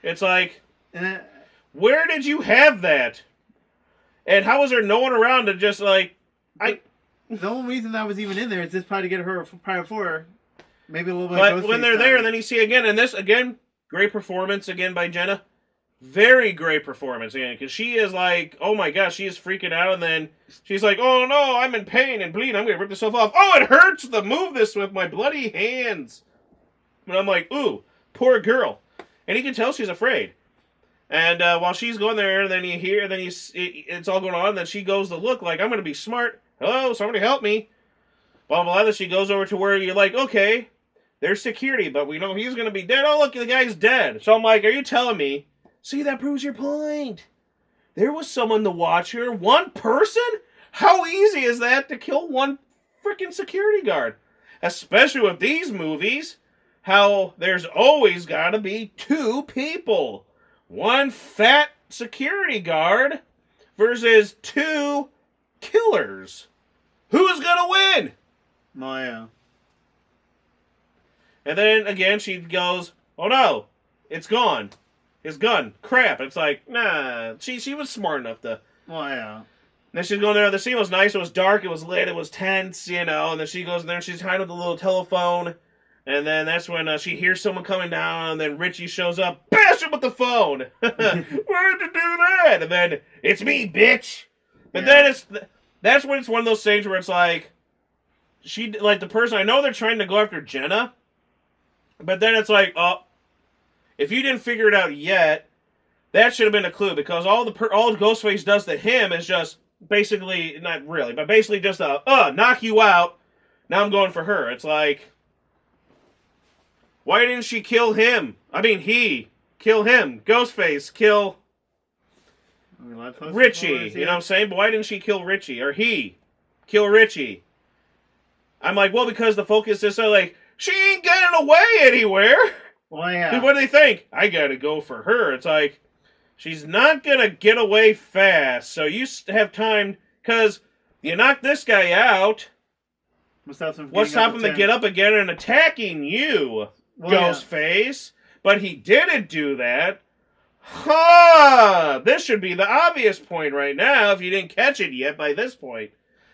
It's like, where did you have that? And how was there no one around to just like, The only reason that was even in there is just probably to get her a private floor. Maybe a little bit. But when they're there, and then you see again, and this again, great performance again by Jenna. Very great performance again, because she is like, oh my gosh, she is freaking out, and then she's like, oh no, I'm in pain and bleeding, I'm going to rip myself off. Oh, it hurts to move this with my bloody hands. And I'm like, ooh, poor girl. And you can tell she's afraid. And while she's going there, then you hear, then it's all going on, then she goes to look like, I'm going to be smart. Hello, somebody help me. Blah, blah, blah. Then she goes over to where you're like, okay, there's security, but we know he's going to be dead. Oh, look, the guy's dead. So I'm like, are you telling me? See, that proves your point. There was someone to watch her. One person? How easy is that to kill one freaking security guard? Especially with these movies, how there's always got to be two people. One fat security guard versus two killers. Who's gonna win? Oh, yeah. And then again, she goes, oh no, it's gone. His gun. Crap. It's like, nah. She was smart enough to. Oh, yeah. Then she's going there. The scene was nice. It was dark. It was lit. It was tense, And then she goes in there and she's hiding with the little telephone. And then that's when she hears someone coming down. And then Richie shows up. Bash him with the phone. Why'd you do that? And then, it's me, bitch. But then that's when it's one of those things where it's like, the person, I know they're trying to go after Jenna. But then it's like, oh, if you didn't figure it out yet, that should have been a clue, because all Ghostface does to him is just basically, not really, but basically just knock you out. Now I'm going for her. It's like, Why didn't she kill him? I mean, he. Kill him. Ghostface. Kill Richie. You know what I'm saying? But why didn't she kill Richie? Or he. Kill Richie. I'm like, well, because the focus is so like, she ain't getting away anywhere. Well, yeah. What do they think? I gotta go for her. It's like, she's not gonna get away fast, so you have time, because you knock this guy out. What's stopping him to get up again and attacking you, Ghostface? Yeah. But he didn't do that. This should be the obvious point right now if you didn't catch it yet by this point.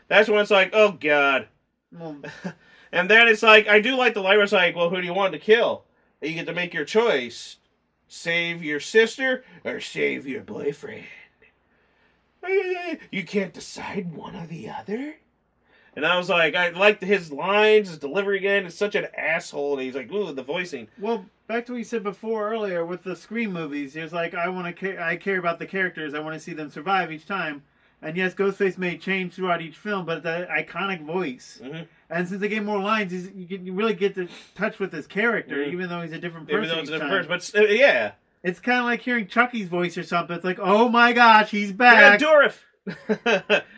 That's when it's like, oh, God. And then it's like, I do like the line where it's like, well, who do you want to kill? And you get to make your choice. Save your sister or save your boyfriend. You can't decide one or the other? And I was like, I liked his lines, his delivery again. It's such an asshole. And he's like, ooh, the voicing. Well, back to what you said before earlier with the Scream movies. He was like, I care about the characters. I want to see them survive each time. And yes, Ghostface may change throughout each film, but the iconic voice. Mm-hmm. And since they get more lines, you really get to touch with his character, even though he's a different person. Even though it's a different person, but yeah. It's kind of like hearing Chucky's voice or something. It's like, oh my gosh, he's back. Dorif.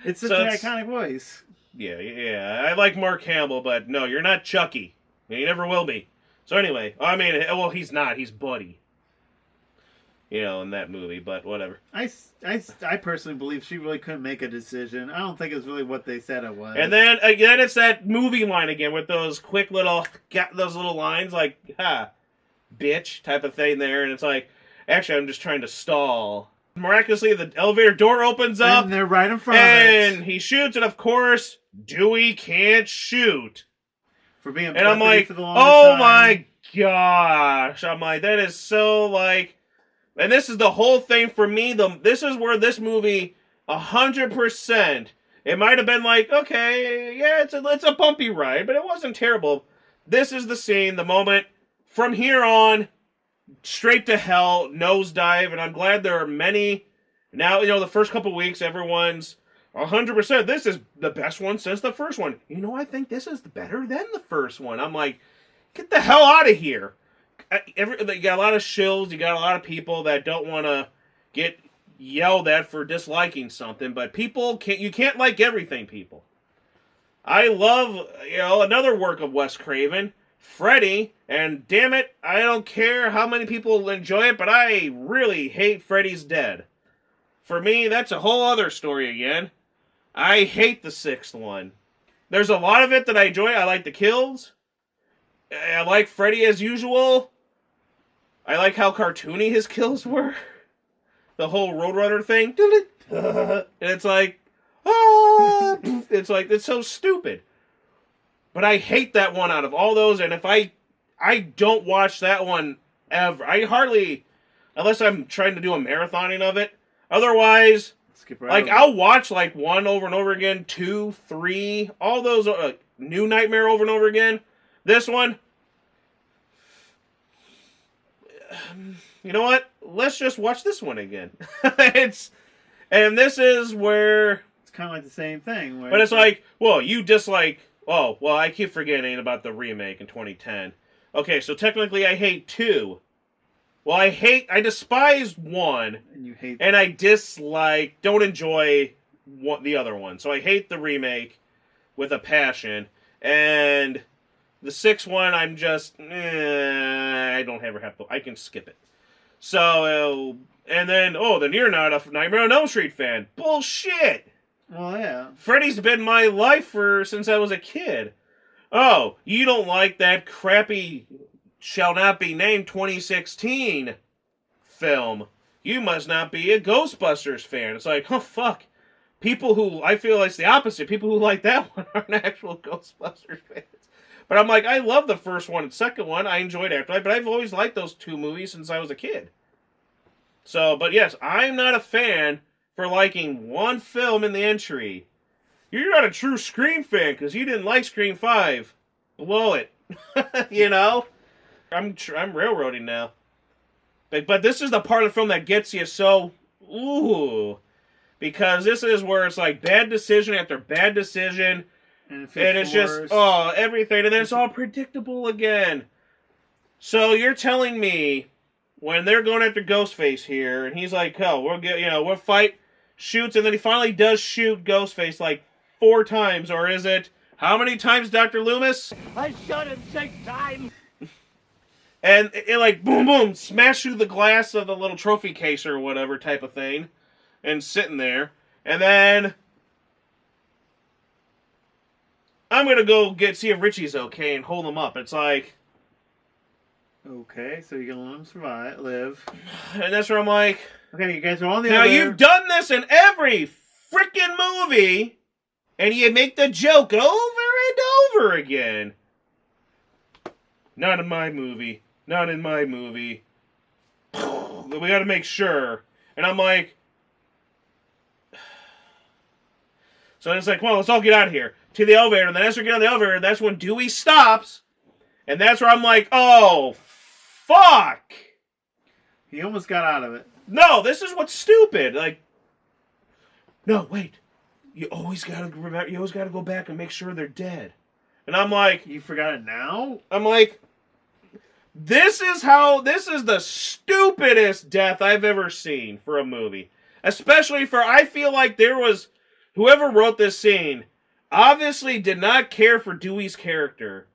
It's such an iconic voice. Yeah. I like Mark Hamill, but no, you're not Chucky. You never will be. So anyway, I mean, well, he's not. He's Buddy. You know, in that movie, but whatever. I personally believe she really couldn't make a decision. I don't think it was really what they said it was. And then again, it's that movie line again with those quick little lines like "ha, bitch" type of thing there, and it's like, actually, I'm just trying to stall. Miraculously, the elevator door opens up, and they're right in front of it, and he shoots, and of course, Dewey can't shoot for being. And I'm like, oh my gosh! I'm like, that is so like. And this is the whole thing for me. This is where this movie, 100%. It might have been like, okay, yeah, it's a bumpy ride, but it wasn't terrible. This is the scene, the moment. From here on, straight to hell, nosedive, and I'm glad there are many. Now, you know, the first couple weeks, everyone's 100%. This is the best one since the first one. You know, I think this is better than the first one. I'm like, get the hell out of here. You got a lot of shills, you got a lot of people that don't want to get yelled at for disliking something, but you can't like everything, people. I love, another work of Wes Craven, Freddy, and damn it, I don't care how many people enjoy it, but I really hate Freddy's Dead. For me, that's a whole other story again. I hate the sixth one. There's a lot of it that I enjoy. I like the kills. I like Freddy as usual. I like how cartoony his kills were. The whole Roadrunner thing. And it's like, it's so stupid. But I hate that one out of all those, and if I don't watch that one ever. I hardly, unless I'm trying to do a marathoning of it. Otherwise, skip right over. I'll watch like one over and over again, 2, 3, all those, New Nightmare over and over again. This one, you know what? Let's just watch this one again. And this is where it's kind of like the same thing. But it's like, well, you dislike. Oh, well, I keep forgetting about the remake in 2010. Okay, so technically, I hate 2. Well, I despise 1, and I don't enjoy the other one. So I hate the remake with a passion, and the 6th one, I'm just, I don't ever have to, I can skip it. So, and then you're not a Nightmare on Elm Street fan. Bullshit! Well, yeah. Freddy's been my life since I was a kid. Oh, you don't like that crappy Shall Not Be Named 2016 film. You must not be a Ghostbusters fan. It's like, oh, fuck. People who, I feel like it's the opposite. People who like that one aren't actual Ghostbusters fans. But I'm like, I love the first one and second one. I enjoyed Afterlife, but I've always liked those 2 movies since I was a kid. So, but yes, I'm not a fan for liking one film in the entry. You're not a true Scream fan because you didn't like Scream 5. Blow it. You know? I'm railroading now. But this is the part of the film that gets you so, ooh. Because this is where it's like bad decision after bad decision. And it's just, everything. And then it's all predictable again. So you're telling me when they're going after Ghostface here, and he's like, "Oh, we'll fight," shoots, and then he finally does shoot Ghostface like 4 times, or is it how many times, Dr. Loomis? I shot him 6 times. And it like boom, boom, smash through the glass of the little trophy case or whatever type of thing, and sitting there, and then I'm gonna go see if Richie's okay and hold him up. It's like, Okay, so you're gonna let him live. and that's where I'm like, Okay, you guys are on the now other. you've done this in every freaking movie, and you make the joke over and over again. Not in my movie. Not in my movie. We got to make sure. And I'm like, so it's like, well, let's all get out of here to the elevator. And then as we get on the elevator, that's when Dewey stops, and that's where I'm like, oh, fuck. He almost got out of it. No, this is what's stupid. Like, no, wait. You always gotta remember. You always gotta go back and make sure they're dead. And I'm like, You forgot it now? I'm like, this is the stupidest death I've ever seen for a movie. Especially I feel like whoever wrote this scene obviously did not care for Dewey's character.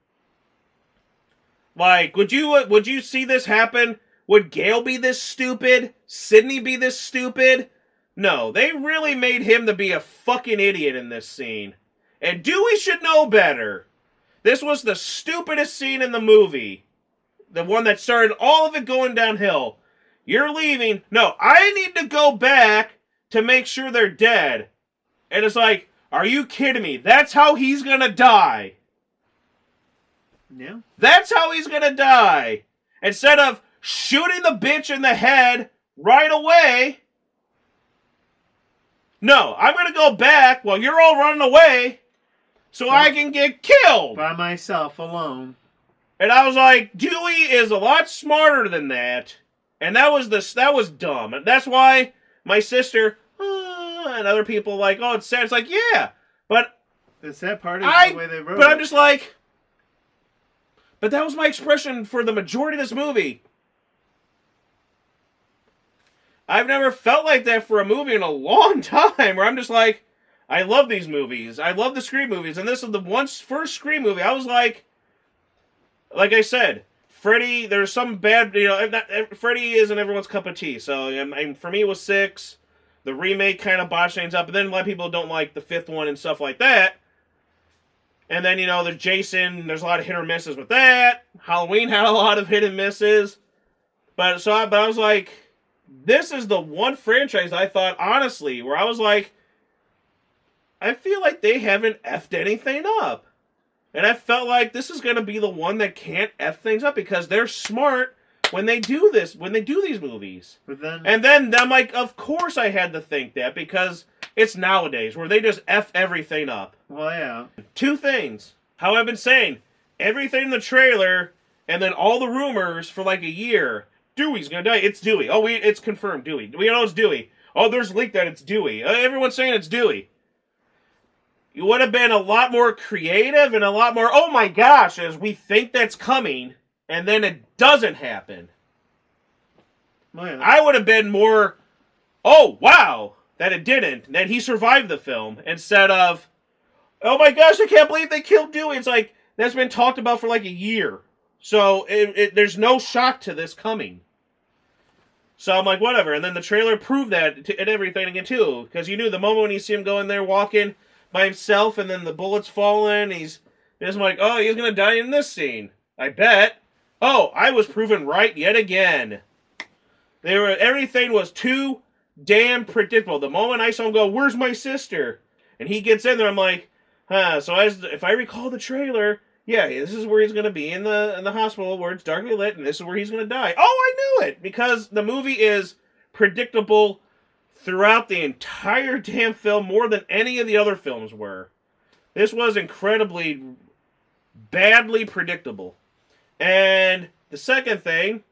Like, would you see this happen? Would Gale be this stupid? Sydney be this stupid? No, they really made him to be a fucking idiot in this scene. And Dewey should know better. This was the stupidest scene in the movie. The one that started all of it going downhill. You're leaving. No, I need to go back to make sure they're dead. And it's like, are you kidding me? That's how he's gonna die. Yeah. That's how he's gonna die. Instead of shooting the bitch in the head right away. No, I'm gonna go back while you're all running away so I can get killed. By myself, alone. And I was like, Dewey is a lot smarter than that. And that was dumb. And that's why my sister and other people like, oh, it's sad. It's like, yeah, but The sad part is the way they wrote it. but I'm just like, but that was my expression for the majority of this movie. I've never felt like that for a movie in a long time, where I'm just like, I love these movies. I love the Scream movies. And this is the first Scream movie. I was like I said, Freddy, there's some bad, Freddy isn't everyone's cup of tea. So, for me, it was 6. The remake kind of botched things up. And then a lot of people don't like the 5th one and stuff like that. And then, there's Jason. There's a lot of hit or misses with that. Halloween had a lot of hit and misses. But I was like, this is the one franchise I thought, honestly, where I was like, I feel like they haven't effed anything up. And I felt like this is going to be the one that can't F things up, because they're smart when they do this, when they do these movies. And then I'm like, of course I had to think that, because it's nowadays where they just F everything up. Well, yeah. 2 things. How I've been saying, everything in the trailer, and then all the rumors for like a year. Dewey's going to die. It's Dewey. Oh, it's confirmed, Dewey. We know it's Dewey. Oh, there's leaked that it's Dewey. Everyone's saying it's Dewey. You would have been a lot more creative and a lot more, oh my gosh, as we think that's coming, and then it doesn't happen. Well, yeah. I would have been more, oh wow, that it didn't, that he survived the film, instead of, oh my gosh, I can't believe they killed Dewey. It's like, that's been talked about for like a year. So there's no shock to this coming. So I'm like, whatever. And then the trailer proved that and everything again too, because you knew the moment when you see him go in there walking by himself, and then the bullets falling, he's just like, oh, he's gonna die in this scene. I bet. Oh, I was proven right yet again. Everything was too damn predictable. The moment I saw him go, where's my sister? And he gets in there, I'm like, huh. So if I recall the trailer, yeah, this is where he's gonna be in the hospital where it's darkly lit, and this is where he's gonna die. Oh, I knew it, because the movie is predictable throughout the entire damn film, more than any of the other films were. This was incredibly badly predictable. And the second thing,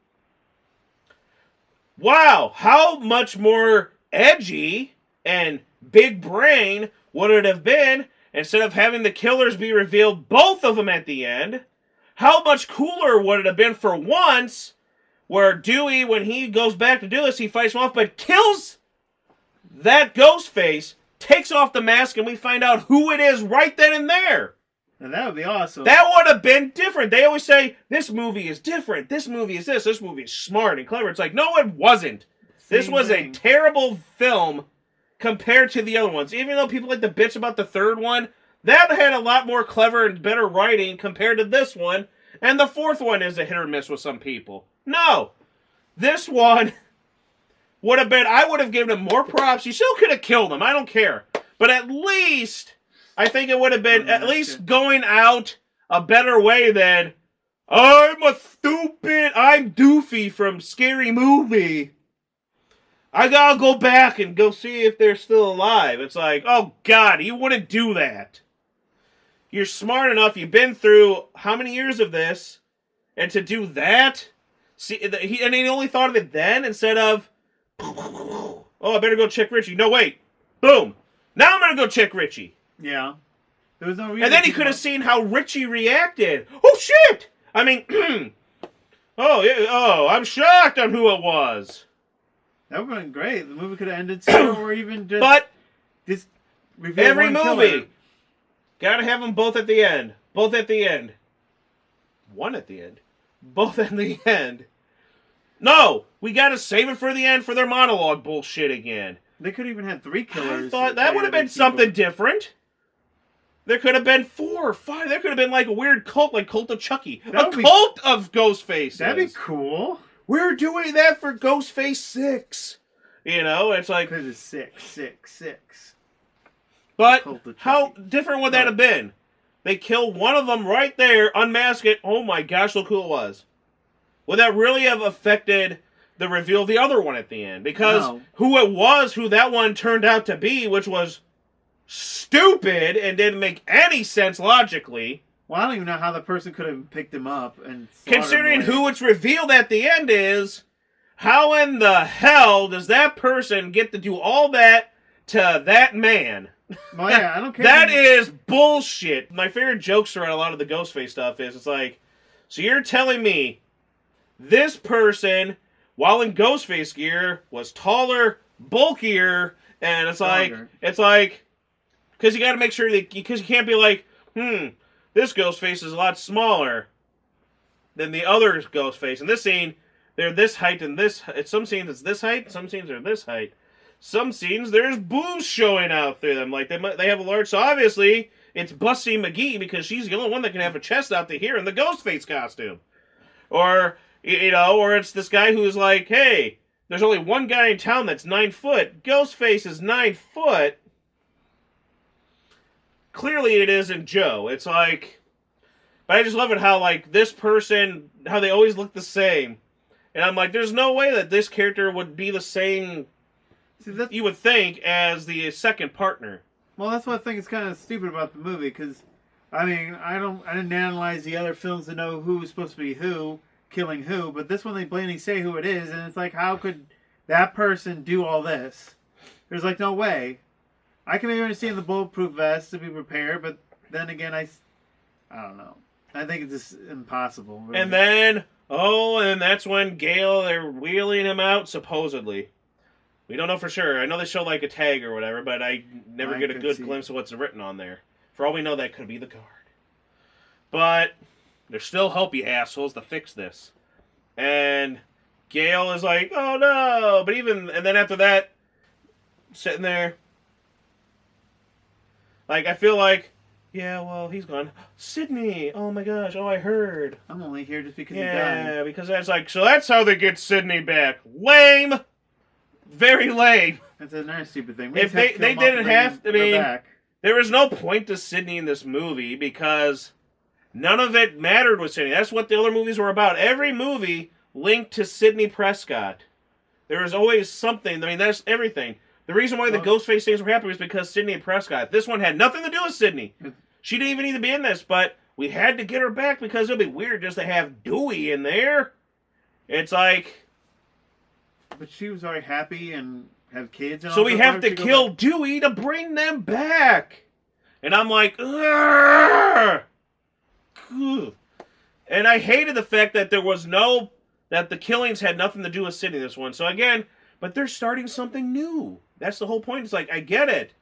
wow, how much more edgy and big brain would it have been, instead of having the killers be revealed, both of them at the end? how much cooler would it have been for once where Dewey, when he goes back to do this, he fights him off, but kills that Ghostface, takes off the mask, and we find out who it is right then and there. And that would be awesome. That would have been different. They always say, this movie is different. This movie is this. This movie is smart and clever. It's like, no, it wasn't. This was a terrible film compared to the other ones. Even though people like to bitch about the third one, that had a lot more clever and better writing compared to this one. And the fourth one is a hit or miss with some people. No. This one would have been, I would have given him more props. You still could have killed him. I don't care. But at least, I think it would have been at least going out a better way than, I'm Doofy from Scary Movie. I gotta go back and go see if they're still alive. It's like, oh God, you wouldn't do that. You're smart enough, you've been through how many years of this, and to do that? See, he only thought of it then instead of, oh, I better go check Richie. No, wait. Boom. Now I'm gonna go check Richie. Yeah. There was no reason. And then he could have seen how Richie reacted. Oh, shit! I mean, I'm shocked on who it was. That would have been great. The movie could have ended sooner, or even just... But reveal every one movie, killer. gotta have them both at the end. Both at the end. One at the end. Both at the end. No! We gotta save it for the end for their monologue bullshit again. They could even have 3 killers. I thought that would have been something different. There could have been 4 or 5. There could have been like a weird cult, like Cult of Chucky. A cult of Ghostface. That'd be cool. We're doing that for Ghostface 6. You know, it's like... Because it's 666. But how different would that have been? They kill one of them right there, unmask it. Oh my gosh, look who it was. Would that really have affected the reveal of the other one at the end? Because who it was, who that one turned out to be, which was stupid and didn't make any sense logically. Well, I don't even know how the person could have picked him up and... Considering who it's revealed at the end is, how in the hell does that person get to do all that to that man? Well, yeah, I don't care. That is bullshit. My favorite jokes around a lot of the Ghostface stuff is, it's like, so you're telling me this person, while in Ghostface gear, was taller, bulkier, and it's like, because you got to make sure that, because you can't be like, this Ghostface is a lot smaller than the other Ghostface. In this scene, they're this height and this. Some scenes it's this height. Some scenes are this height. Some scenes there's boobs showing out through them. Like they have a large. So obviously it's Busty McGee because she's the only one that can have a chest out to here in the Ghostface costume. Or or it's this guy who's like, hey, there's only one guy in town that's 9 foot. Ghostface is 9 foot. Clearly it isn't Joe. It's like... But I just love it how, like, this person... How they always look the same. And I'm like, there's no way that this character would be the same... you would think, as the second partner. Well, that's what I think is kind of stupid about the movie, because... I mean, I didn't analyze the other films to know who was supposed to be who, killing who, but this one they blatantly say who it is, and it's like, how could that person do all this? There's like, no way. I can maybe understand the bulletproof vest to be prepared, but then again, I don't know. I think it's just impossible. Really. And then, and that's when Gale, they're wheeling him out, supposedly. We don't know for sure. I know they show like a tag or whatever, but I never get a good glimpse of what's written on there. For all we know, that could be the guard. But there's still hope, you assholes, to fix this. And Gale is like, oh no! But and then after that, sitting there, like, I feel like, yeah, well, he's gone. Sydney! Oh my gosh, I heard. I'm only here just because he died. Yeah, because that's like, so that's how they get Sydney back. Lame! Very lame. That's another stupid thing. If they didn't have to, there was no point to Sydney in this movie because none of it mattered with Sydney. That's what the other movies were about. Every movie linked to Sydney Prescott. There was always something. I mean, that's everything. The reason why the Ghostface things were happening was because Sydney and Prescott. This one had nothing to do with Sydney. She didn't even need to be in this, but we had to get her back because it would be weird just to have Dewey in there. It's like... But she was already happy and have kids and all. So we have to kill Dewey to bring them back. And I'm like, ugh. And I hated the fact that that the killings had nothing to do with Sydney this one. So again, but they're starting something new. That's the whole point. It's like, I get it.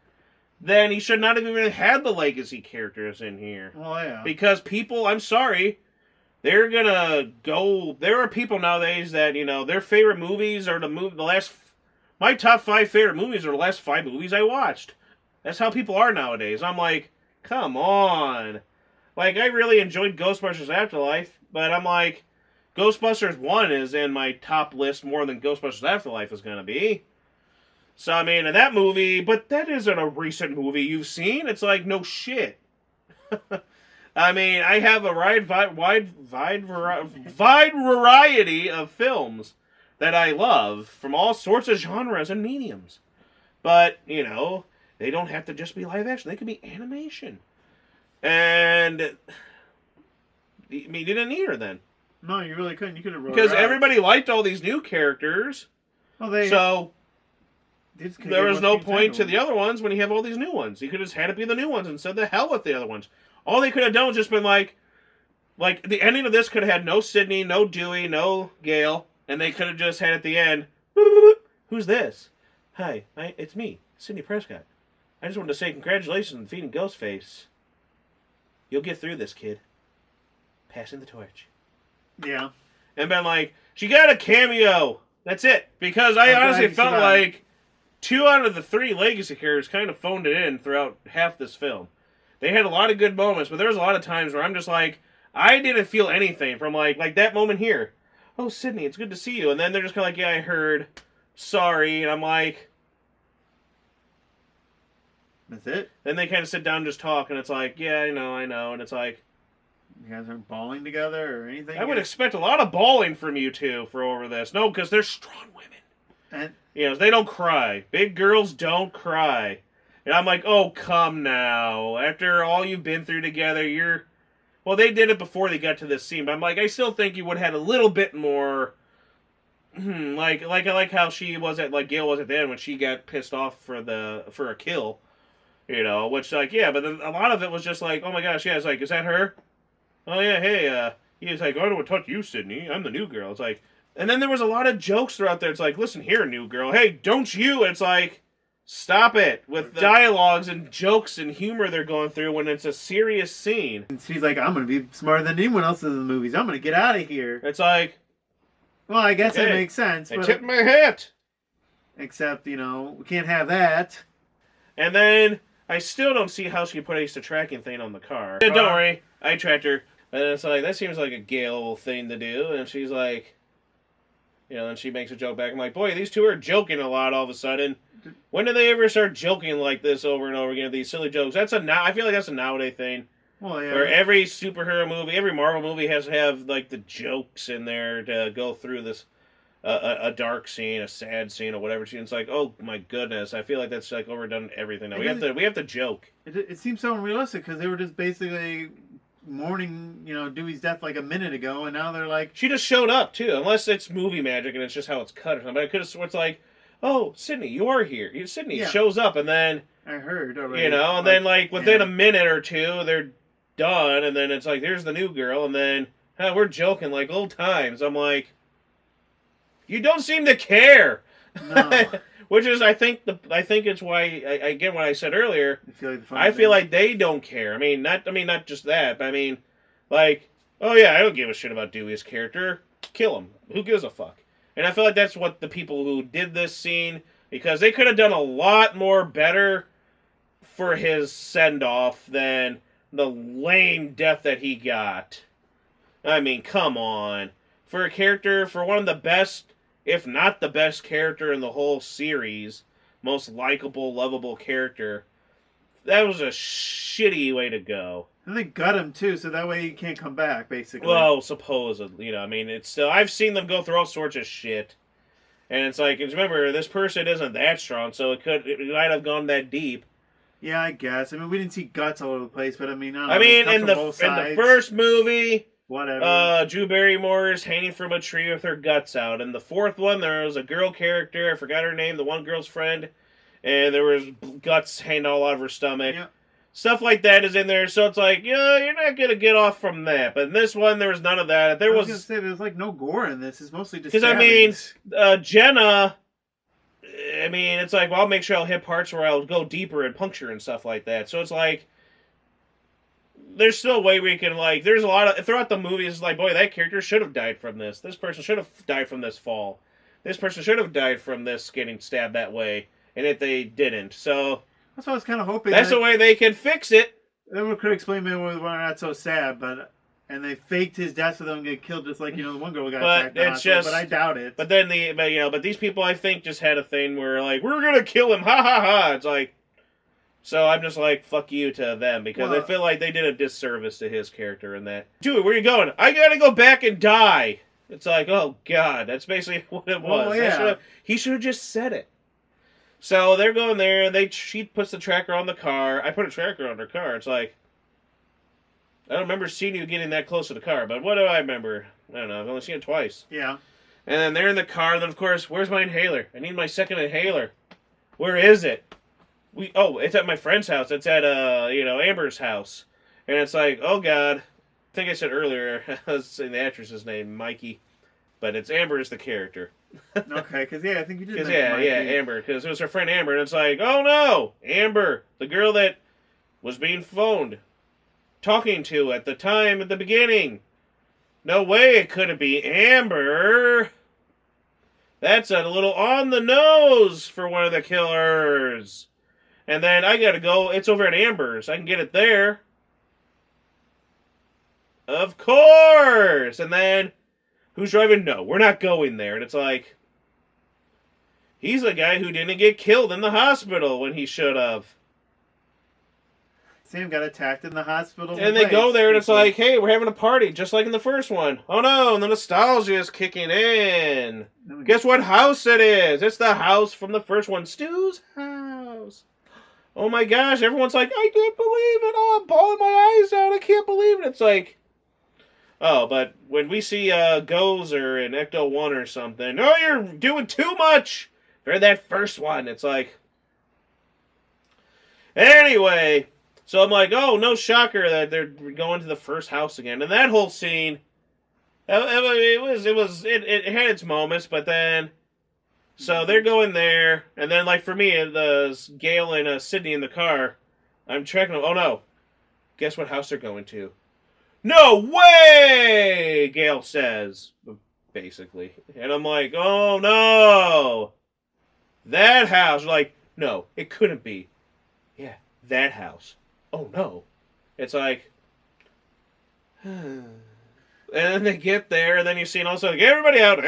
Then he should not have even had the legacy characters in here. Well, yeah. Because people, I'm sorry, they're gonna go. There are people nowadays that, their favorite movies are my top 5 favorite movies are the last 5 movies I watched. That's how people are nowadays. I'm like, come on. Like, I really enjoyed Ghostbusters Afterlife, but I'm like, Ghostbusters 1 is in my top list more than Ghostbusters Afterlife is going to be. So, I mean, in that movie, but that isn't a recent movie you've seen. It's like, no shit. I mean, I have a wide variety of films that I love from all sorts of genres and mediums. But, they don't have to just be live action. They could be animation. And, I mean, you didn't need her then. No, you really couldn't. You could have wrote Because her out. everybody liked all these new characters. Well, so there was no point to the other ones when you have all these new ones. You could have just had it be the new ones and said the hell with the other ones. All they could have done was just been like the ending of this could have had no Sydney, no Dewey, no Gale, and they could have just had at the end, who's this? Hi, it's me, Sidney Prescott. I just wanted to say congratulations on defeating Ghostface. You'll get through this, kid. Passing the torch. Yeah. And been like, she got a cameo. That's it. Because I honestly felt like 2 out of the 3 legacy characters kind of phoned it in throughout half this film. They had a lot of good moments, but there was a lot of times where I'm just like, I didn't feel anything from like that moment here. Oh, Sydney, it's good to see you. And then they're just kind of like, yeah, I heard. Sorry. And I'm like... That's it? Then they kind of sit down and just talk, and it's like, yeah, I know. And it's like... You guys aren't bawling together or anything? I would expect a lot of bawling from you two for over this. No, because they're strong women. And they don't cry. Big girls don't cry. And I'm like, oh, come now. After all you've been through together, you're... Well, they did it before they got to this scene, but I'm like, I still think you would have had a little bit more... like I like how she was at, like Gail was at the end when she got pissed off for a kill. Which, like, yeah, but then a lot of it was just like, oh my gosh, yeah, it's like, is that her? Oh yeah, hey, he's like, I don't want to touch you, Sydney. I'm the new girl. It's like, and then there was a lot of jokes throughout there. It's like, listen here, new girl. Hey, don't you? It's like, stop it with the dialogues and jokes and humor they're going through when it's a serious scene. And she's like, I'm going to be smarter than anyone else in the movies. I'm going to get out of here. It's like, well, I guess okay, it makes sense. I tipped my hat. Except, we can't have that. And then I still don't see how she put the tracking thing on the car. Don't worry, I tracked her. And it's like, that seems like a Gale thing to do. And she's like, and she makes a joke back. I'm like, boy, these two are joking a lot all of a sudden. When do they ever start joking like this over and over again? These silly jokes. I feel like that's a nowadays thing. Well, yeah. Where every superhero movie, every Marvel movie has to have, like, the jokes in there to go through this, a dark scene, a sad scene, or whatever. It's like, oh my goodness, I feel like that's, like, overdone everything now. We have to joke. It seems so unrealistic because they were just basically mourning, Dewey's death like a minute ago, and now they're like... She just showed up, too, unless it's movie magic and it's just how it's cut or something. But I could have sworn it's like, oh, Sydney, you are here. Sydney shows up, and then... I heard already. And then, like, within a minute or two, they're done, and then it's like, there's the new girl, and then, we're joking like old times. I'm like, you don't seem to care. No. Which is, I think it's why, again, what I said earlier, I feel like they don't care. I mean, not just that, but I mean, like, oh yeah, I don't give a shit about Dewey's character. Kill him. Who gives a fuck? And I feel like that's what the people who did this scene, because they could have done a lot more better for his send-off than the lame death that he got. I mean, come on. For a character, for one of the best, if not the best character in the whole series, most likable, lovable character, that was a shitty way to go. And they gut him, too, so that way he can't come back, basically. Well, supposedly, I mean, it's still, I've seen them go through all sorts of shit. And it's like, remember, this person isn't that strong, so it might have gone that deep. Yeah, I guess. I mean, we didn't see guts all over the place, but I mean, in the first movie, whatever. Drew Barrymore is hanging from a tree with her guts out. In the fourth one, there was a girl character, I forgot her name, the one girl's friend, and there was guts hanging all out of her stomach. Yeah. Stuff like that is in there, so it's like, yeah, you're not gonna get off from that. But in this one, there was none of that. There I was gonna say there's like no gore in this. It's mostly just because I mean, stabbings. Jenna. I mean, it's like, well, I'll make sure I'll hit parts where I'll go deeper and puncture and stuff like that. So it's like, there's still a way we can, like, there's a lot of, throughout the movie, it's like, boy, that character should have died from this. This person should have died from this fall. This person should have died from this getting stabbed that way. And if they didn't. So, that's what I was kind of hoping. That's the way they can fix it. They could explain maybe why they're not so sad, but and they faked his death so they don't get killed, just like the one girl got attacked. But it's just, but I doubt it. But then but these people I think just had a thing where like we're gonna kill him, ha ha ha. It's like, so I'm just like fuck you to them because I feel like they did a disservice to his character in that. Dude, where you going? I gotta go back and die. It's like, oh god, that's basically what it was. Well, yeah. He should have just said it. So they're going there, and she puts the tracker on the car. I put a tracker on her car. It's like, I don't remember seeing you getting that close to the ar, but what do I remember? I don't know. I've only seen it twice. Yeah. And then they're in the car, and then, of course, where's my inhaler? I need my second inhaler. Where is it? It's at my friend's house. It's at, Amber's house. And it's like, oh, God. I think I said earlier, I was saying the actress's name, Mikey. But it's Amber is the character. Okay, because, I think you did mention Mikey. Amber. Because it was her friend Amber, and it's like, oh, no! Amber, the girl that was being phoned, talking to at the time at the beginning. No way it couldn't be Amber. That's a little on the nose for one of the killers. And then I gotta go. It's over at Amber's. I can get it there. Of course. And then, who's driving? No, we're not going there. And it's like, he's the guy who didn't get killed in the hospital when he should have. Sam got attacked in the hospital. And they go there and it's like, hey, we're having a party, just like in the first one. Oh no, and the nostalgia is kicking in. Guess what house it is? It's the house from the first one, Stu's house. Oh my gosh, everyone's like, I can't believe it. Oh, I'm bawling my eyes out. I can't believe it. It's like, oh, but when we see Gozer in Ecto 1 or something, oh, you're doing too much for that first one. It's like, anyway. So I'm like, oh, no shocker that they're going to the first house again. And that whole scene, it had its moments, but then, so they're going there, and then, like, for me, the Gail and Sydney in the car, I'm checking them. Oh, no. Guess what house they're going to? No way, Gail says, basically. And I'm like, oh, no. That house. Like, no, it couldn't be. Yeah, that house. Oh no. It's like, and then they get there, and then you see it also like, everybody out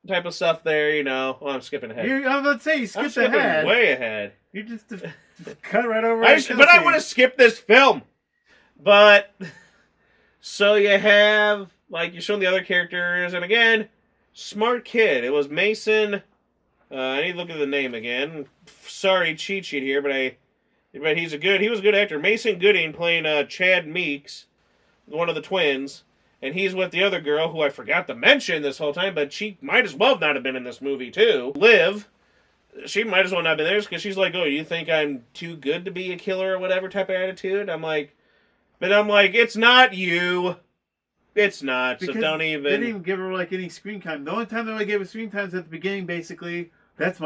type of stuff there, Well, I'm skipping ahead. I was about to say, you skipped ahead. Way ahead. You just cut right over But I would have skipped this film. But, so you have, like, you're showing the other characters, and again, smart kid. It was Mason, I need to look at the name again. Sorry, cheat sheet here, but he was a good actor. Mason Gooding playing Chad Meeks, one of the twins, and he's with the other girl who I forgot to mention this whole time, but she might as well not have been in this movie too. Liv, she might as well not have been there because she's like, oh, you think I'm too good to be a killer or whatever type of attitude? I'm like, it's not you. It's not, because so don't even. They didn't even give her like any screen time. The only time they really gave her screen time is at the beginning, basically. Was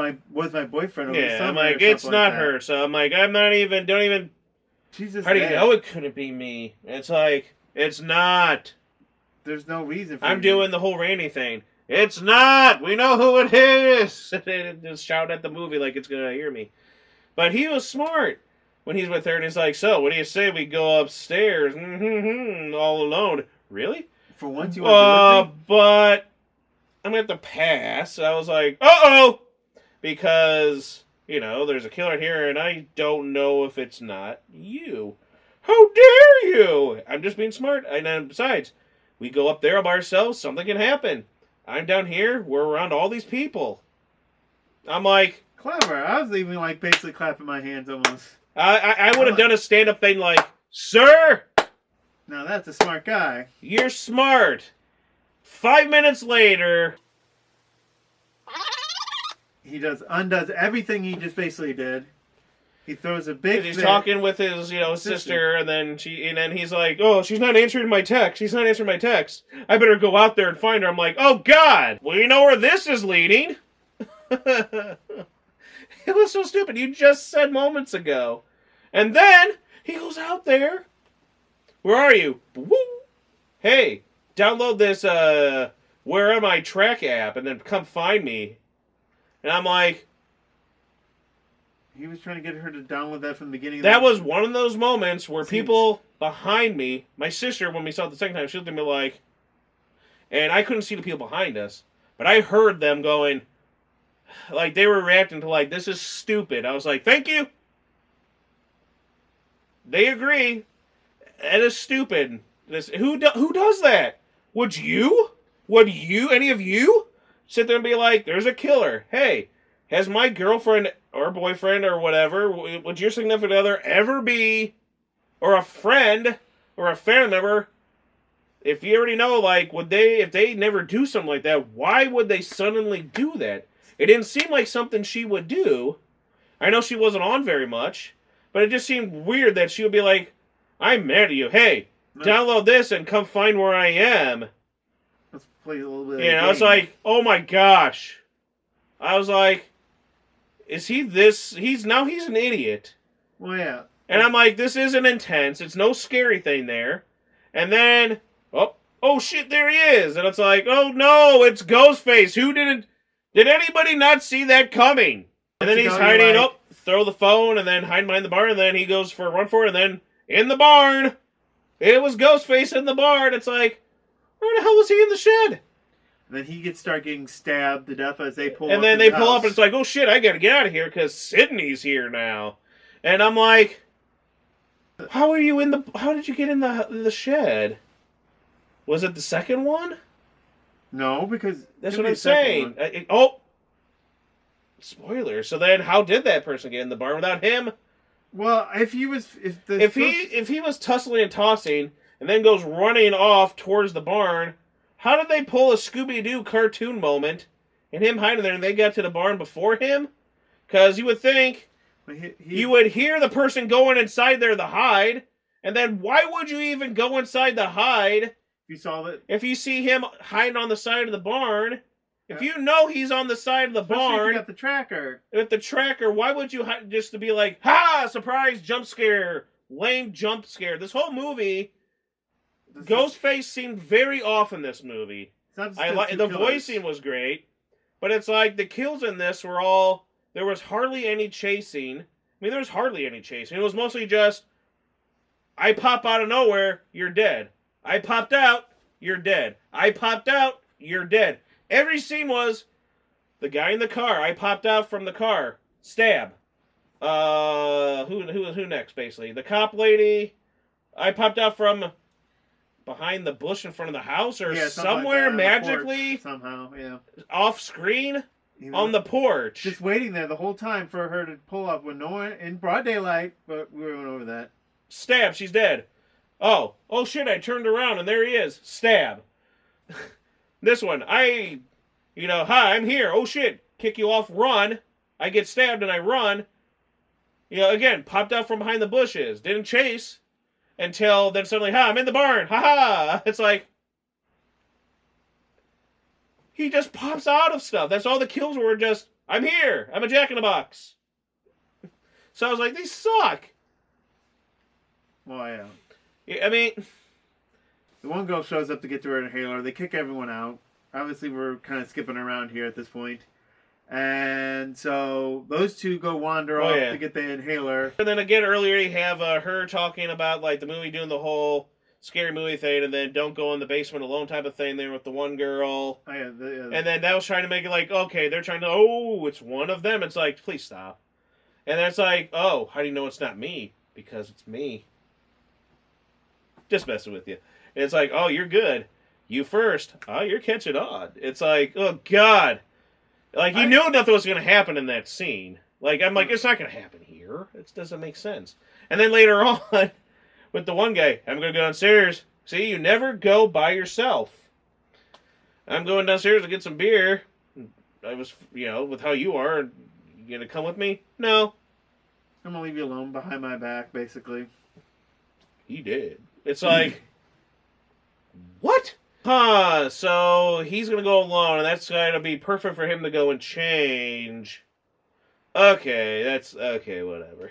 my boyfriend over the summer. I'm like, it's not her. So I'm like, don't even. Jesus. How do you know it couldn't be me? It's like, it's not. There's no reason for I'm doing the whole Randy thing. It's not. We know who it is. They just shout at the movie like it's going to hear me. But he was smart when he's with her and he's like, so what do you say we go upstairs all alone? Really? For once you want to do it? But I'm going to have to pass. I was like, uh-oh. Because, there's a killer here, and I don't know if it's not you. How dare you? I'm just being smart. And then, besides, we go up there by ourselves, something can happen. I'm down here, we're around all these people. I'm like... Clever. I was even, like, basically clapping my hands almost. I would have done a stand-up thing like, sir! Now that's a smart guy. You're smart. 5 minutes later... He undoes everything he just basically did. He throws a big. He's talking with his, sister, and then he's like, "Oh, she's not answering my text. She's not answering my text. I better go out there and find her." I'm like, "Oh God! Well, you know where this is leading." It was so stupid. You just said moments ago, and then he goes out there. Where are you? Woo! Hey, download this Where Am I track app, and then come find me. And I'm like. He was trying to get her to download that from the beginning. That was one of those moments where people behind me, my sister, when we saw it the second time, she looked at me like, and I couldn't see the people behind us, but I heard them going, like they were reacting to like, this is stupid. I was like, thank you. They agree. That is stupid. Who does that? Would you, any of you, sit there and be like, there's a killer. Hey, has my girlfriend or boyfriend or whatever, would your significant other ever be, or a friend or a family member, if you already know, like, if they never do something like that, why would they suddenly do that? It didn't seem like something she would do. I know she wasn't on very much, but it just seemed weird that she would be like, I'm mad at you. Hey, download this and come find where I am. Let's play a little bit. I was like, oh my gosh. I was like, is he this? He's an idiot. Well, yeah. And I'm like, this isn't intense. It's no scary thing there. And then, oh shit, there he is. And it's like, oh no, it's Ghostface. Did anybody not see that coming? And then he's hiding, throw the phone, and then hide behind the barn, and then he goes for a run for it, and then in the barn, it was Ghostface in the barn. It's like, where the hell was he in the shed? And then he start getting stabbed to death as they pull up. And then they pull up and it's like, oh shit, I gotta get out of here because Sydney's here now. And I'm like, how did you get in the shed? Was it the second one? No, because... That's what I'm saying. Spoiler. So then how did that person get in the barn without him? Well, if he was tussling and tossing and then goes running off towards the barn... How did they pull a Scooby-Doo cartoon moment and him hiding there and they got to the barn before him? Because you would think you would hear the person going inside there to hide, and then why would you even go inside the hide if you see him hiding on the side of the barn? If you know he's on the side of the barn... If you got the tracker. With the tracker, why would you just to be like, ha, surprise, jump scare, lame jump scare. This whole movie... Ghostface seemed very off in this movie. The voicing was great, but it's like the kills in this were all... There was hardly any chasing. I mean, there was hardly any chasing. It was mostly just, I pop out of nowhere, you're dead. I popped out, you're dead. I popped out, you're dead. Every scene was the guy in the car. I popped out from the car. Stab. Who next, basically? The cop lady. I popped out from... behind the bush in front of the house or somewhere like magically somehow, yeah, off screen on the porch, just waiting there the whole time for her to pull up when no one in broad daylight. But we went over that. Stab, she's dead. Oh shit! I turned around and there he is. Stab. This one, hi, I'm here. Oh shit! Kick you off, run. I get stabbed and I run. Again, popped out from behind the bushes, didn't chase. Until then suddenly, I'm in the barn. Ha! It's like... He just pops out of stuff. That's all the kills were just, I'm here. I'm a jack-in-the-box. So I was like, these suck. Well, yeah. I mean... The one girl shows up to get to her inhaler. They kick everyone out. Obviously, we're kind of skipping around here at this point. And so those two go wander off to get the inhaler. And then again, earlier you have her talking about like the movie doing the whole scary movie thing, and then don't go in the basement alone type of thing there with the one girl. Oh, yeah, and then that was trying to make it like, okay, they're trying to, it's one of them. It's like, please stop. And then it's like, how do you know it's not me? Because it's me. Just messing with you. And it's like, you're good. You first. You're catching on. It's like, oh God. Like, you knew nothing was going to happen in that scene. Like, I'm like, it's not going to happen here. It doesn't make sense. And then later on, with the one guy, I'm going to go downstairs. See, you never go by yourself. I'm going downstairs to get some beer. I was, with how you are, you going to come with me? No. I'm gonna leave you alone behind my back, basically. He did. It's like, what? So he's gonna go alone, and that's gonna be perfect for him to go and change. Okay, whatever.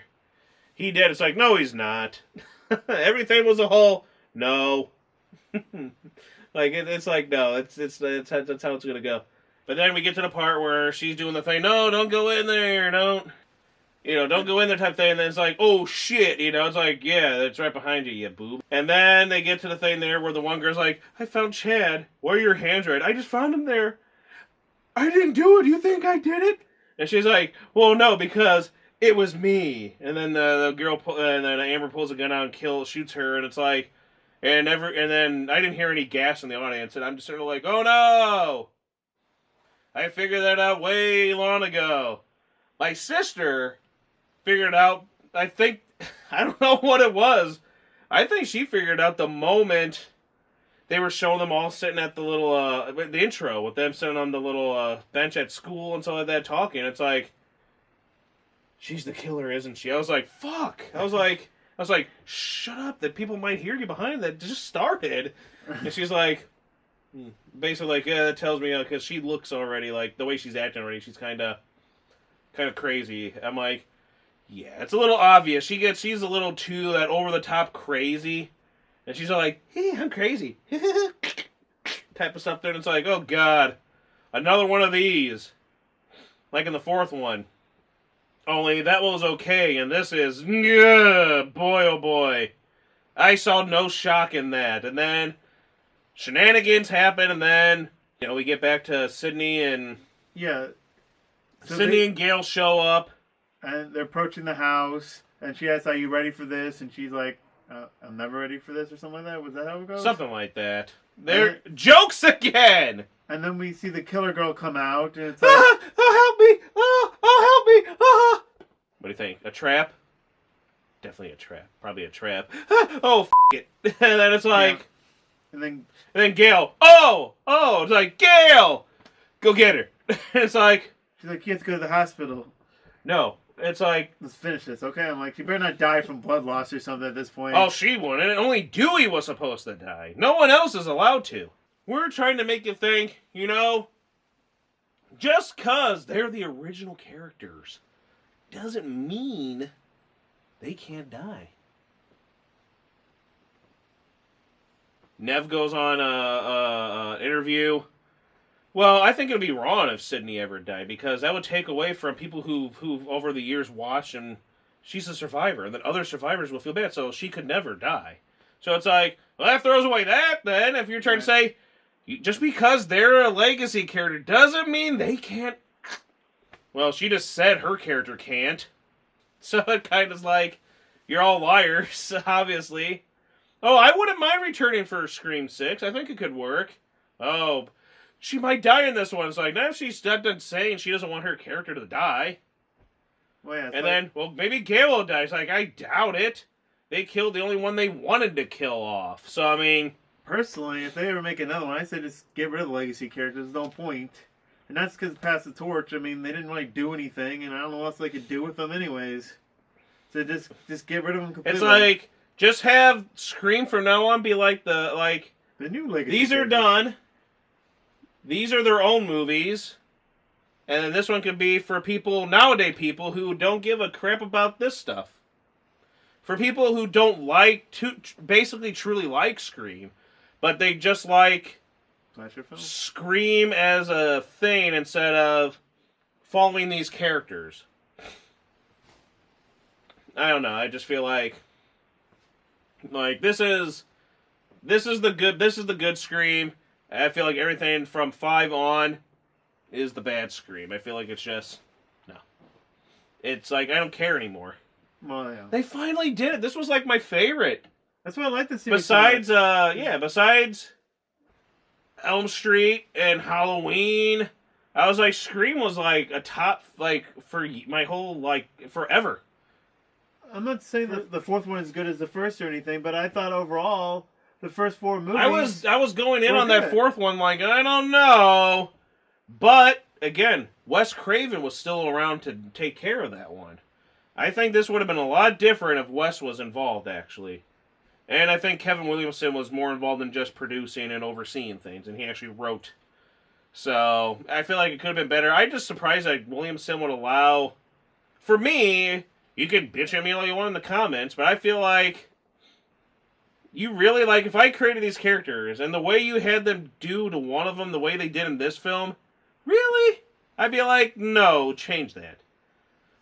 He did. It's like, no, he's not. Everything was a whole no. Like it's like no, that's how it's gonna go. But then we get to the part where she's doing the thing. No, don't go in there. Don't go in there type thing. And then it's like, oh shit, it's like, yeah, that's right behind you, you boob. And then they get to the thing there where the one girl's like, I found Chad. Where are your hands right? I just found him there. I didn't do it. You think I did it? And she's like, well, no, because it was me. And then the girl, and then Amber pulls a gun out and shoots her. And it's like, and then I didn't hear any gas in the audience. And I'm just sort of like, oh no. I figured that out way long ago. My sister figured out, I don't know what it was. I think she figured out the moment they were showing them all sitting at the little, the intro with them sitting on the little bench at school and stuff like that talking. It's like, she's the killer, isn't she? I was like, fuck. I was like, shut up, that people might hear you behind that just started. And she's like, basically like, yeah, that tells me, because she looks already, like, the way she's acting already, she's kind of crazy. I'm like, yeah, it's a little obvious. She's a little too that over-the-top crazy. And she's all like, hey, I'm crazy. Type of stuff there. And it's like, oh, God. Another one of these. Like in the fourth one. Only that was okay. And this is, yeah, boy, oh, boy. I saw no shock in that. And then shenanigans happen. And then, we get back to Sydney and... Yeah. So Sydney and Gail show up. And they're approaching the house. And she asks, are you ready for this? And she's like, I'm never ready for this or something like that. Was that how it goes? Something like that. They're jokes again! And then we see the killer girl come out. And it's like, oh, help me! Oh, help me! Ah. What do you think? A trap? Definitely a trap. Probably a trap. Oh, it. And then it's like... Yeah. And then Gail. Oh! It's like, Gail! Go get her. It's like... She's like, you have to go to the hospital. No. It's like... Let's finish this, okay? I'm like, she better not die from blood loss or something at this point. Oh, she wouldn't. Only Dewey was supposed to die. No one else is allowed to. We're trying to make you think, just because they're the original characters doesn't mean they can't die. Nev goes on an interview. Well, I think it would be wrong if Sydney ever died, because that would take away from people who've over the years watched, and she's a survivor, and then other survivors will feel bad, so she could never die. So it's like, well, that throws away that, then, if you're trying to say, just because they're a legacy character doesn't mean they can't... Well, she just said her character can't. So it kind of is like, you're all liars, obviously. Oh, I wouldn't mind returning for Scream 6. I think it could work. Oh, she might die in this one. It's like, now she's done saying she doesn't want her character to die. Well, yeah, and then, well, maybe Gail will die. It's like, I doubt it. They killed the only one they wanted to kill off. So, I mean... Personally, if they ever make another one, I say just get rid of the legacy characters. There's no point. And that's because Pass the Torch, I mean, they didn't really do anything, and I don't know what else they could do with them anyways. So just get rid of them completely. It's like, just have Scream from now on be like the new legacy these are characters. done. These are their own movies. And then this one could be for nowadays people who don't give a crap about this stuff. For people who don't basically truly like Scream, but they just like Scream as a thing instead of following these characters. I don't know. I just feel like this is the good Scream. I feel like everything from 5 on is the bad Scream. I feel like it's just no. It's like I don't care anymore. Well, yeah. They finally did it. This was like my favorite. That's what I like to see. Besides Elm Street and Halloween, I was like, Scream was like a top, like, for my whole, like, forever. I'm not saying that the fourth one is as good as the first or anything, but I thought overall the first 4 movies. I was going in on good. that fourth one like, I don't know. But again, Wes Craven was still around to take care of that one. I think this would have been a lot different if Wes was involved, actually. And I think Kevin Williamson was more involved in just producing and overseeing things, and he actually wrote. So, I feel like it could have been better. I'm just surprised that Williamson would allow... For me, you can bitch at me all you want in the comments, but I feel like... You really, like, if I created these characters, and the way you had them do to one of them the way they did in this film, really? I'd be like, no, change that.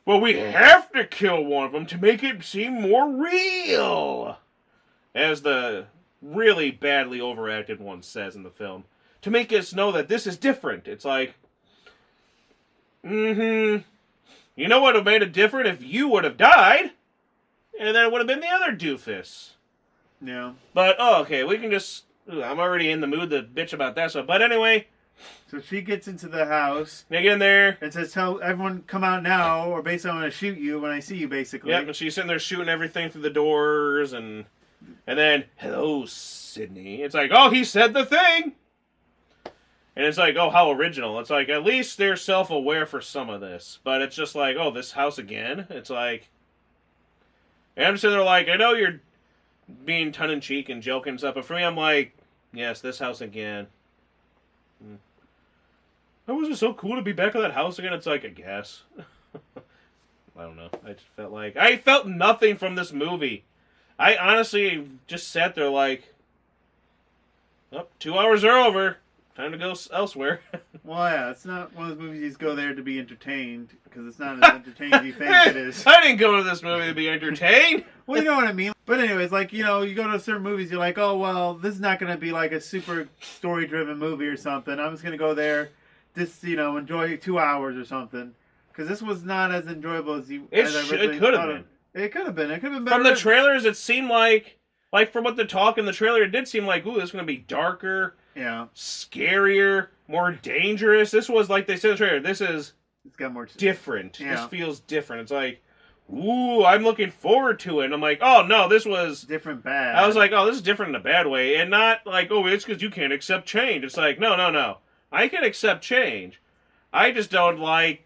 Well, we have to kill one of them to make it seem more real. As the really badly overacted one says in the film. To make us know that this is different. It's like, you know what would have made it different if you would have died? And then it would have been the other doofus. Yeah. But, okay, we can just... I'm already in the mood to bitch about that stuff. But anyway... So she gets into the house. They get in there. And says, tell everyone, come out now, or basically I'm going to shoot you when I see you, basically. Yep, and she's sitting there shooting everything through the doors, and then, hello, Sydney. It's like, oh, he said the thing! And it's like, oh, how original. It's like, at least they're self-aware for some of this. But it's just like, oh, this house again? It's like... And I'm sitting there like, I know you're being tongue-in-cheek and joking and stuff, but for me, I'm like, yes, this house again. How was it so cool to be back at that house again? It's like, I guess. I don't know. I just felt like... I felt nothing from this movie. I honestly just sat there like... Oh, 2 hours are over. Time to go elsewhere. Well, yeah, it's not one of those movies you just go there to be entertained, because it's not as entertaining as you think it is. I didn't go to this movie to be entertained. Well, you know what I mean. But anyways, like, you know, you go to certain movies, you're like, oh, well, this is not going to be like a super story-driven movie or something. I'm just going to go there, just, you know, enjoy 2 hours or something. Because this was not as enjoyable as you... It could have been. It could have been. It could have been better. From the trailers, it seemed like from what the talk in the trailer, it did seem like, ooh, this is going to be darker, scarier, more dangerous. This was, like they said in the trailer, it's got more different. Yeah. This feels different. It's like, ooh, I'm looking forward to it. And I'm like, oh, no, this was... different bad. I was like, oh, this is different in a bad way. And not like, oh, it's because you can't accept change. It's like, no. I can accept change. I just don't like...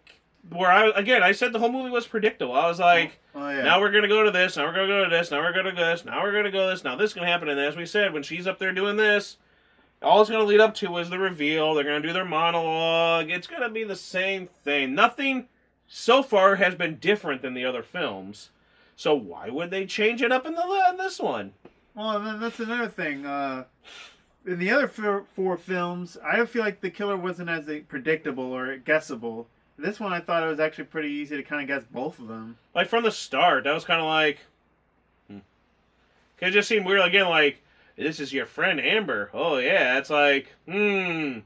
I said the whole movie was predictable. I was like, now we're going to go to this, now we're going to go to this, now we're going to go to this, now we're going to go to this, now this is going to happen. And as we said, when she's up there doing this, all it's going to lead up to is the reveal. They're going to do their monologue. It's going to be the same thing. Nothing so far has been different than the other films. So why would they change it up in this one? Well, then that's another thing. In the other four films, I feel like the killer wasn't as predictable or guessable. This one, I thought it was actually pretty easy to kind of guess both of them. Like, from the start, that was kind of like... It just seemed weird, again, like, this is your friend Amber. Oh, yeah, it's like, kind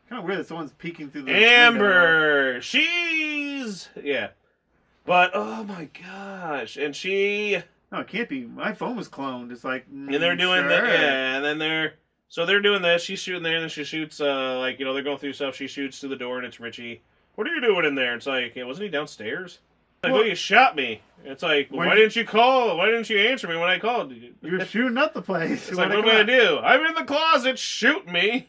of weird that someone's peeking through the Amber! Window. She's... Yeah. But, oh my gosh, and she... No, it can't be. My phone was cloned. It's like, and they're doing that, yeah, and then they're... So they're doing this, she's shooting there, and then she shoots, they're going through stuff, she shoots through the door, and it's Richie. What are you doing in there? It's like, wasn't he downstairs? Like, well, you shot me. It's like, why didn't you call? Why didn't you answer me when I called? You're shooting up the place. It's like, what am I going to do? I'm in the closet, shoot me.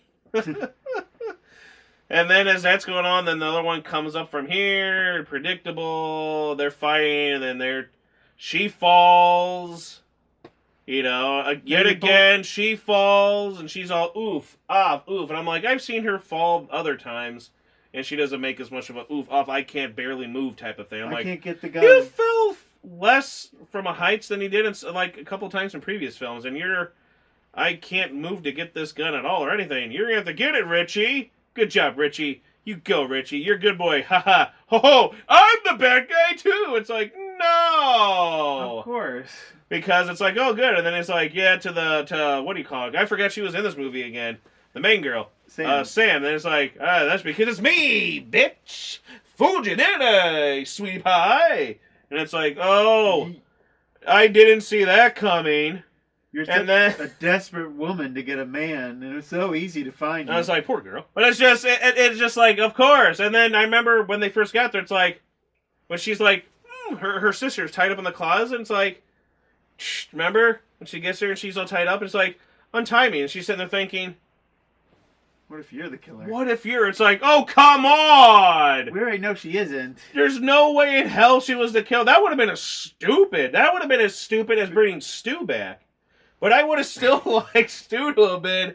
And then as that's going on, then the other one comes up from here, predictable, they're fighting, and then she falls, yet again, she falls, and she's all oof, oof, and I'm like, I've seen her fall other times. And she doesn't make as much of a oof off, I can't barely move type of thing. I'm like, can't get the gun. You fell less from a heights than he did like a couple times in previous films, and I can't move to get this gun at all or anything. You're gonna have to get it, Richie. Good job, Richie. You go, Richie. You're a good boy. Ha ha. Ho ho. I'm the bad guy too. It's like, no. Of course. Because it's like, oh good, and then it's like, yeah, to what do you call it? I forgot she was in this movie again. The main girl. Sam. Then it's like, that's because it's me, bitch. Fooled you, didn't I, sweetie pie? And it's like, oh, I didn't see that coming. You're such a desperate woman to get a man, and it was so easy to find you. I was like, poor girl. But it's just like, of course. And then I remember when they first got there, it's like, when she's like, her sister's tied up in the closet, and it's like, remember? When she gets there and she's all tied up, it's like, untie me. And she's sitting there thinking, what if you're the killer? What if you're... It's like, oh, come on! god. We already know she isn't. There's no way in hell she was the killer. That would have been stupid. That would have been as stupid as bringing Stu back. But I would have still liked Stu to have been,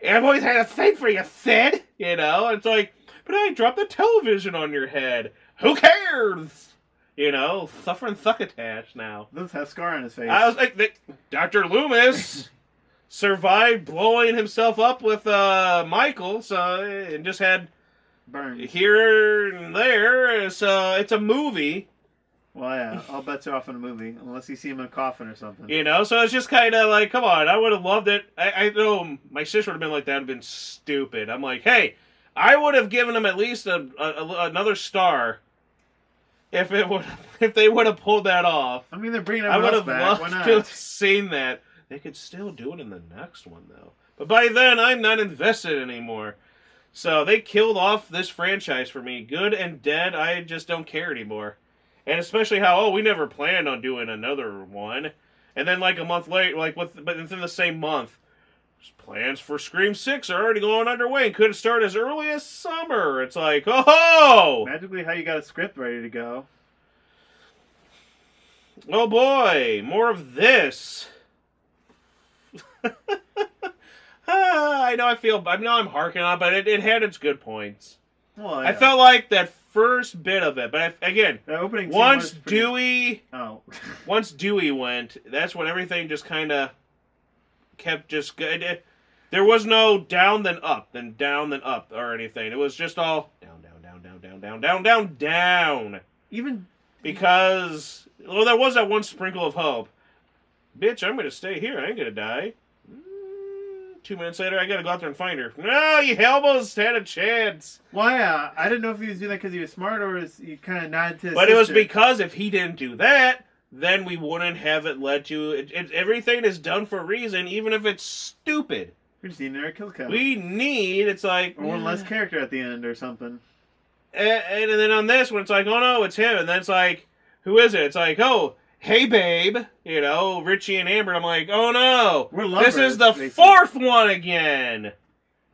I've always had a thing for you, Sid. You know? It's like, but I dropped the television on your head. Who cares? You know, suffering succotash now. Loomis has a scar on his face. I was like, Dr. Loomis survived blowing himself up with Michael, so and just had burns here and there. So it's a movie. Well, yeah, all bets are off in a movie, unless you see him in a coffin or something. You know, so it's just kind of like, come on, I would have loved it. I know my sister would have been like, that would have been stupid. I'm like, hey, I would have given him at least another star if they would have pulled that off. I mean, they're bringing I would everyone have else back. Why loved not? to have seen that. They could still do it in the next one, though. But by then, I'm not invested anymore. So they killed off this franchise for me. Good and dead, I just don't care anymore. And especially how, we never planned on doing another one. And then like a month later, but within the same month, plans for Scream 6 are already going underway and could start as early as summer. It's like, oh! Magically, how you got a script ready to go. Oh boy, more of this. I know I'm harking on, but it had its good points. Well, yeah. I felt like that first bit of it, but again, the opening scene once was pretty... Dewey, once Dewey went, that's when everything just kind of kept just good. There was no down then up, then down then up or anything. It was just all down, down, down, down, down, down, down, down, down. Even because there was that one sprinkle of hope. Bitch, I'm gonna stay here. I ain't gonna die. 2 minutes later, I gotta go out there and find her. No, you almost had a chance. Well, yeah, I didn't know if he was doing that because he was smart or he kind of nodded to his But sister. it was because if he didn't do that, then we wouldn't have it led to... everything is done for a reason, even if it's stupid. We just need another kill count. It's like... Or one less character at the end or something. And then on this one, it's like, oh no, it's him. And then it's like, who is it? It's like, oh... Hey, babe, Richie and Amber. I'm like, oh no, we're lovers, this is the fourth one again.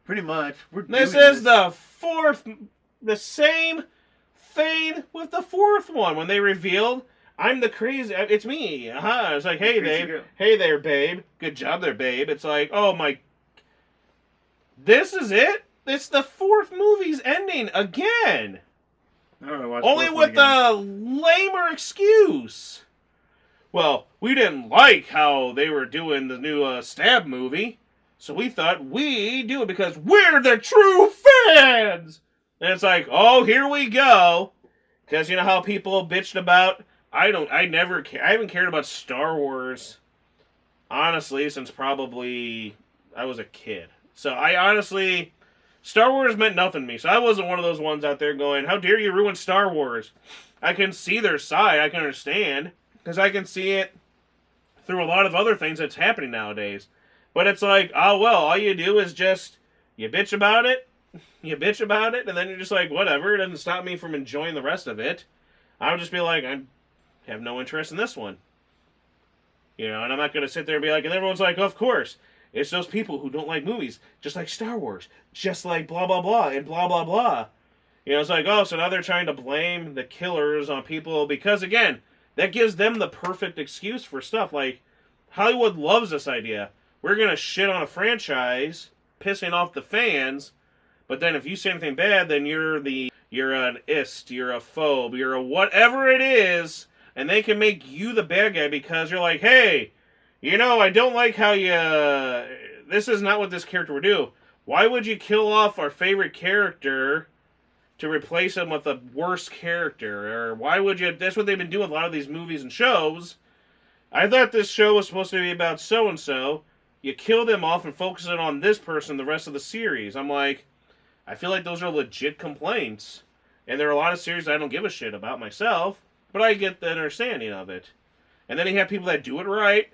Pretty much. This is the fourth, the same thing with the fourth one when they revealed I'm the crazy. It's me. It's like, hey, babe. Girl. Hey there, babe. Good job there, babe. It's like, oh my. This is it. It's the fourth movie's ending again. Only with a lamer excuse. Well, we didn't like how they were doing the new Stab movie, so we thought we'd do it because we're the true fans! And it's like, oh, here we go. Because you know how people bitched about... I haven't cared about Star Wars, honestly, since probably I was a kid. So Star Wars meant nothing to me, so I wasn't one of those ones out there going, how dare you ruin Star Wars? I can see their side, I can understand. Because I can see it through a lot of other things that's happening nowadays. But it's like, oh, well, all you do is just, you bitch about it, and then you're just like, whatever, it doesn't stop me from enjoying the rest of it. I would just be like, I have no interest in this one. And I'm not going to sit there and be like, and everyone's like, of course, it's those people who don't like movies, just like Star Wars, just like blah, blah, blah, and blah, blah, blah. It's like, oh, so now they're trying to blame the killers on people because, again, that gives them the perfect excuse for stuff. Like, Hollywood loves this idea. We're going to shit on a franchise, pissing off the fans, but then if you say anything bad, then you're an ist, you're a phobe, you're a whatever it is, and they can make you the bad guy because you're like, hey, I don't like how this is not what this character would do. Why would you kill off our favorite character to replace him with a worse character? Or why would you... That's what they've been doing with a lot of these movies and shows. I thought this show was supposed to be about so-and-so. You kill them off and focus it on this person the rest of the series. I'm like, I feel like those are legit complaints. And there are a lot of series I don't give a shit about myself, but I get the understanding of it. And then you have people that do it right.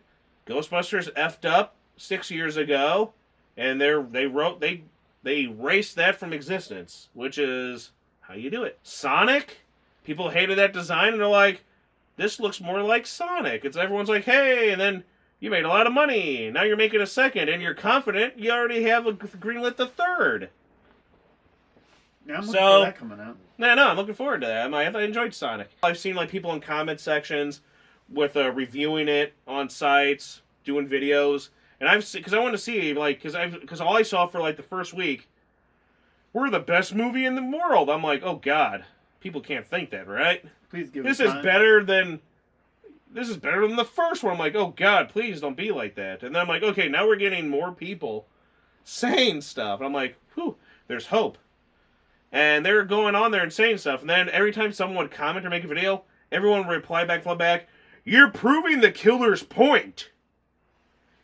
Ghostbusters effed up 6 years ago, and they erased that from existence, which is how you do it. Sonic, people hated that design, and they're like, this looks more like Sonic. Everyone's like, hey, and then you made a lot of money. Now you're making a second, and you're confident you already have greenlit the third. Yeah, I'm looking for that coming out. No, I'm looking forward to that. I enjoyed Sonic. I've seen like people in comment sections with reviewing it on sites, doing videos, and because I want to see like because all I saw for like the first week, we're the best movie in the world. I'm like, oh god, people can't think that, right? Please give This it is time. better than the first one. I'm like, oh god, please don't be like that. And then I'm like, okay, now we're getting more people saying stuff. And I'm like, whew, there's hope. And they're going on there and saying stuff. And then every time someone would comment or make a video, everyone would reply back, you're proving the killer's point.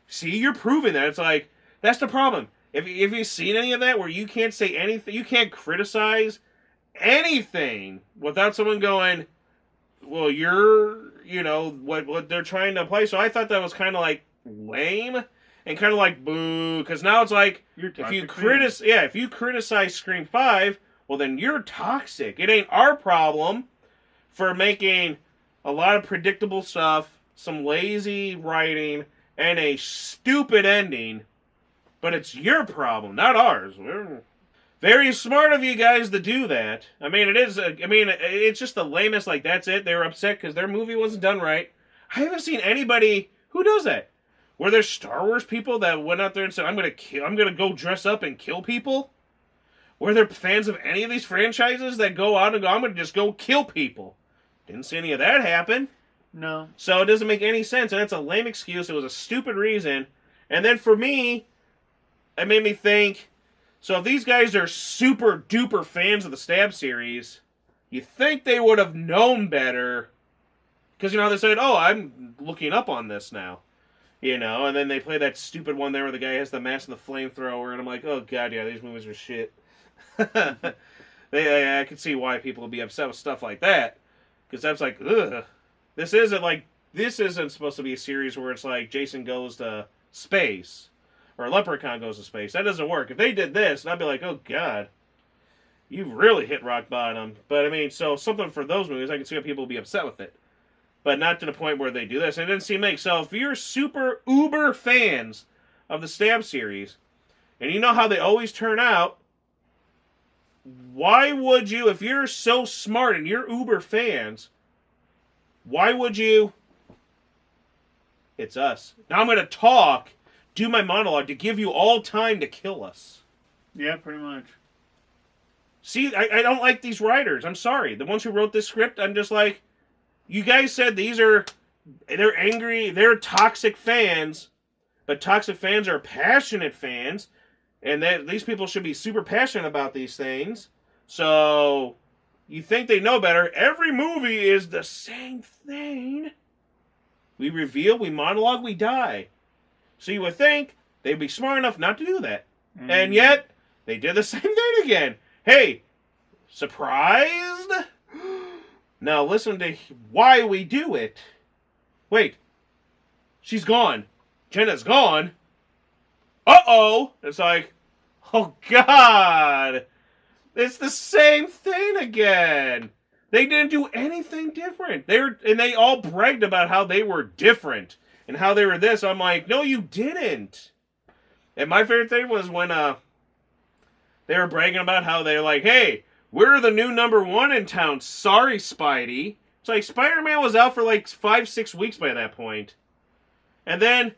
See, you're proving that. It's like, that's the problem. If you've seen any of that where you can't say anything, you can't criticize anything without someone going, well, what they're trying to play. So I thought that was kind of like lame and kind of like boo. Because now it's like, if you criticize Scream 5, well, then you're toxic. It ain't our problem for making a lot of predictable stuff, some lazy writing, and a stupid ending. But it's your problem, not ours. We're very smart of you guys to do that. I mean, it's just the lamest, like, that's it. They were upset because their movie wasn't done right. I haven't seen anybody who does that. Were there Star Wars people that went out there and said, I'm gonna go dress up and kill people? Were there fans of any of these franchises that go out and go, I'm gonna just go kill people? Didn't see any of that happen. No. So it doesn't make any sense, and it's a lame excuse. It was a stupid reason. And then for me, it made me think, so if these guys are super duper fans of the Stab series, you think they would have known better. Because, they said, oh, I'm looking up on this now. And then they play that stupid one there where the guy has the mask and the flamethrower, and I'm like, oh god, yeah, these movies are shit. I can see why people would be upset with stuff like that. Because that's like, ugh. This isn't supposed to be a series where it's like Jason goes to space. Or a Leprechaun goes to space. That doesn't work. If they did this, I'd be like, oh god, you've really hit rock bottom. But so something for those movies, I can see how people would be upset with it. But not to the point where they do this. And it didn't seem like, so if you're super uber fans of the Stab series, and you know how they always turn out, why would you, if you're so smart and you're uber fans, why would you, it's us. Now I'm going to do my monologue to give you all time to kill us. Yeah, pretty much. See, I don't like these writers. I'm sorry. The ones who wrote this script, I'm just like, you guys said they're angry, they're toxic fans, but toxic fans are passionate fans, and that these people should be super passionate about these things. So, you think they know better. Every movie is the same thing. We reveal, we monologue, we die. So you would think they'd be smart enough not to do that. And yet, they did the same thing again. Hey, surprised? Now listen to why we do it. Wait. She's gone. Jenna's gone. Uh-oh. It's like, oh god. It's the same thing again. They didn't do anything different. They all bragged about how they were different. And how they were this. I'm like, no, you didn't. And my favorite thing was when they were bragging about how they're like, hey, we're the new #1 in town. Sorry, Spidey. It's like, Spider-Man was out for like 5-6 weeks by that point. And then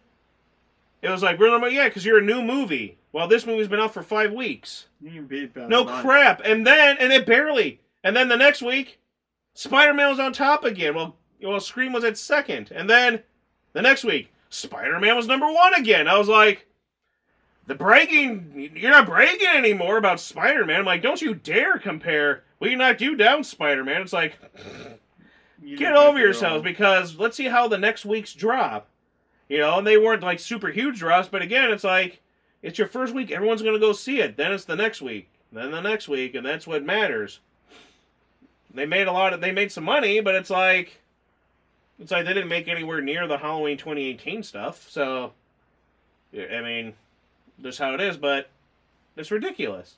it was like, yeah, because you're a new movie. Well, this movie's been out for 5 weeks. No crap. And it barely. And then the next week, Spider-Man was on top again. Well, Scream was at second. And then the next week, Spider-Man was #1 again. I was like, you're not bragging anymore about Spider-Man. I'm like, don't you dare compare. We knocked you down, Spider-Man. It's like, get over yourselves, because let's see how the next week's drop. And they weren't like super huge drops, but again, it's like, it's your first week, everyone's going to go see it. Then it's the next week, then the next week, and that's what matters. They made some money, but it's like they didn't make anywhere near the Halloween 2018 stuff. So, I mean, that's how it is, but it's ridiculous.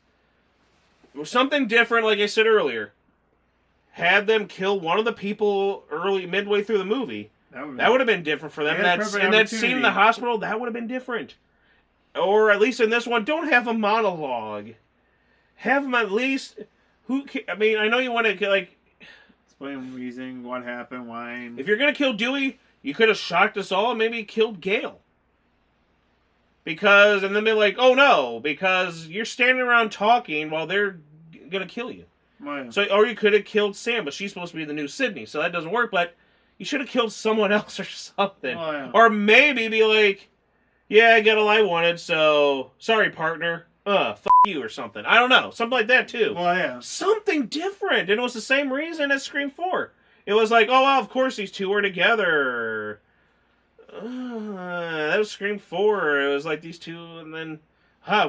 It was something different, like I said earlier. Had them kill one of the people midway through the movie. That would have been different for them. And that scene in the hospital, that would have been different. Or at least in this one, don't have a monologue. Have them at least, I mean, I know you want to, like... Explain reasoning, what happened, why... If you're going to kill Dewey, you could have shocked us all and maybe killed Gale. Because, and then they're like, oh no, because you're standing around talking while they're going to kill you. Right. So, or you could have killed Sam, but she's supposed to be the new Sydney, so that doesn't work, but you should have killed someone else or something. Oh, yeah. Or maybe be like, yeah, I got all I wanted, so sorry, partner. Fuck you or something. I don't know. Something like that, too. Well, yeah. Something different. And it was the same reason as Scream 4. It was like, oh, well, of course these two were together. That was Scream 4. It was like these two, and then,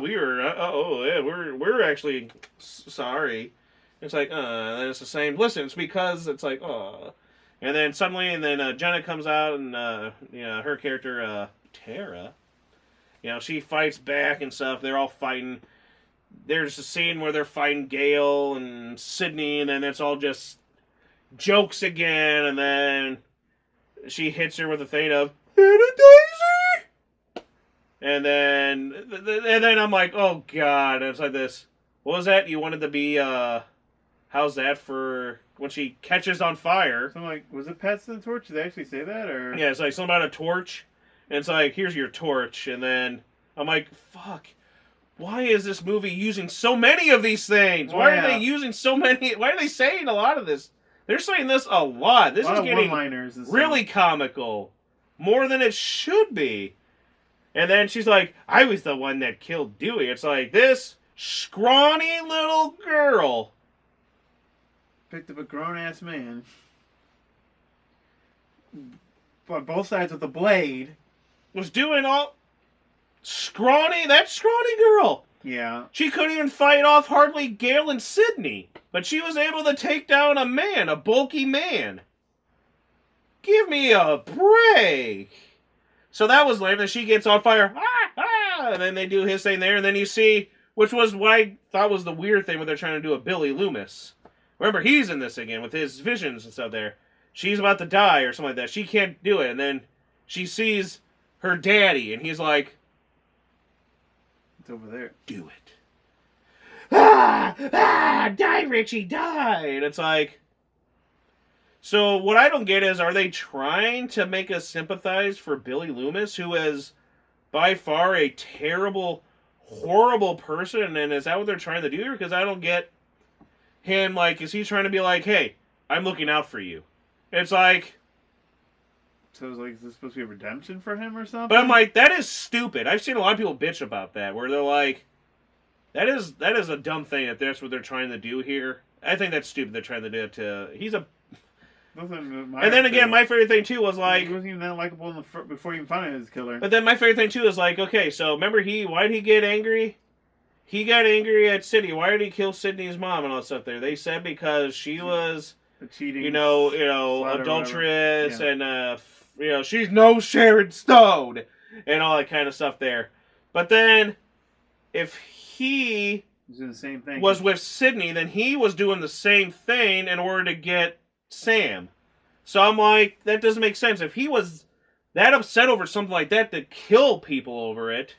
we were, yeah, we're actually sorry. It's like, then it's the same. Listen, it's because it's like, and then suddenly, Jenna comes out, and, her character, Tara, she fights back and stuff. They're all fighting. There's a scene where they're fighting Gale and Sydney, and then it's all just jokes again, and then she hits her with a thing of, Daisy! And then I'm like, oh god, and it's like this. What was that? You wanted to be, how's that for when she catches on fire? So I'm like, was it Pets and the Torch? Did they actually say that? Or Yeah, it's like something about a torch. And it's like, here's your torch. And then I'm like, fuck. Why is this movie using so many of these things? Why are they using so many? Why are they saying a lot of this? They're saying this a lot. This is getting really comical. More than it should be. And then she's like, I was the one that killed Dewey. It's like, this scrawny little girl picked up a grown-ass man on both sides with a blade. Was doing all that scrawny girl. Yeah. She couldn't even fight off hardly Gale and Sydney, but she was able to take down a bulky man. Give me a break. So that was lame. Then she gets on fire. And then they do his thing there, and then you see, which was what I thought was the weird thing when they're trying to do a Billy Loomis. Remember, he's in this again with his visions and stuff there. She's about to die or something like that. She can't do it, and then she sees her daddy, and he's like, it's over there. Do it. Die, Richie, die. And it's like, so what I don't get is, are they trying to make us sympathize for Billy Loomis, who is by far a terrible, horrible person, and is that what they're trying to do here? Because I don't get him, like, is he trying to be like, hey, I'm looking out for you? It's like, so it's like, is this supposed to be a redemption for him or something? but I'm like, that is stupid. I've seen a lot of people bitch about that, where they're like, that is a dumb thing if that's what they're trying to do here. I think that's stupid. They're trying to do it to, and then again, my favorite thing too was like, he wasn't even that likable before you even found out his killer. But then my favorite thing too is like, okay, so remember why did he get angry? He got angry at Sydney. Why did he kill Sydney's mom and all that stuff there? They said because she was a cheating, adulteress, and she's no Sharon Stone and all that kind of stuff there. But then if he was doing the same thing, was with Sydney, then he was doing the same thing in order to get Sam. So I'm like, that doesn't make sense. If he was that upset over something like that to kill people over it,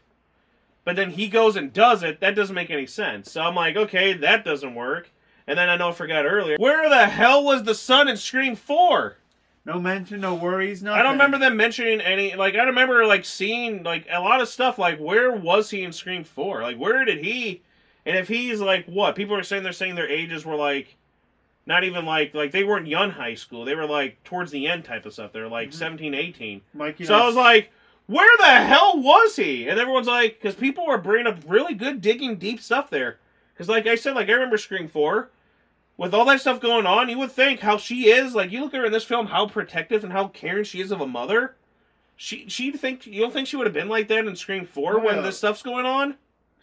but then he goes and does it, that doesn't make any sense. So I'm like, okay, that doesn't work. And then I forgot earlier, where the hell was the son in Scream 4? No mention, no worries, nothing. I don't remember them mentioning any, I remember, seeing, a lot of stuff, where was he in Scream 4? Where did he, and if he's, what? People are saying, they're saying their ages were, not even, they weren't young high school. They were, towards the end type of stuff. They were, 17, 18. So I was like, where the hell was he? And everyone's like, because people were bringing up really good digging deep stuff there. Because like I said, I remember Scream 4. With all that stuff going on, you would think how she is, you look at her in this film, how protective and how caring she is of a mother. You don't think she would have been like that in Scream 4 when this stuff's going on?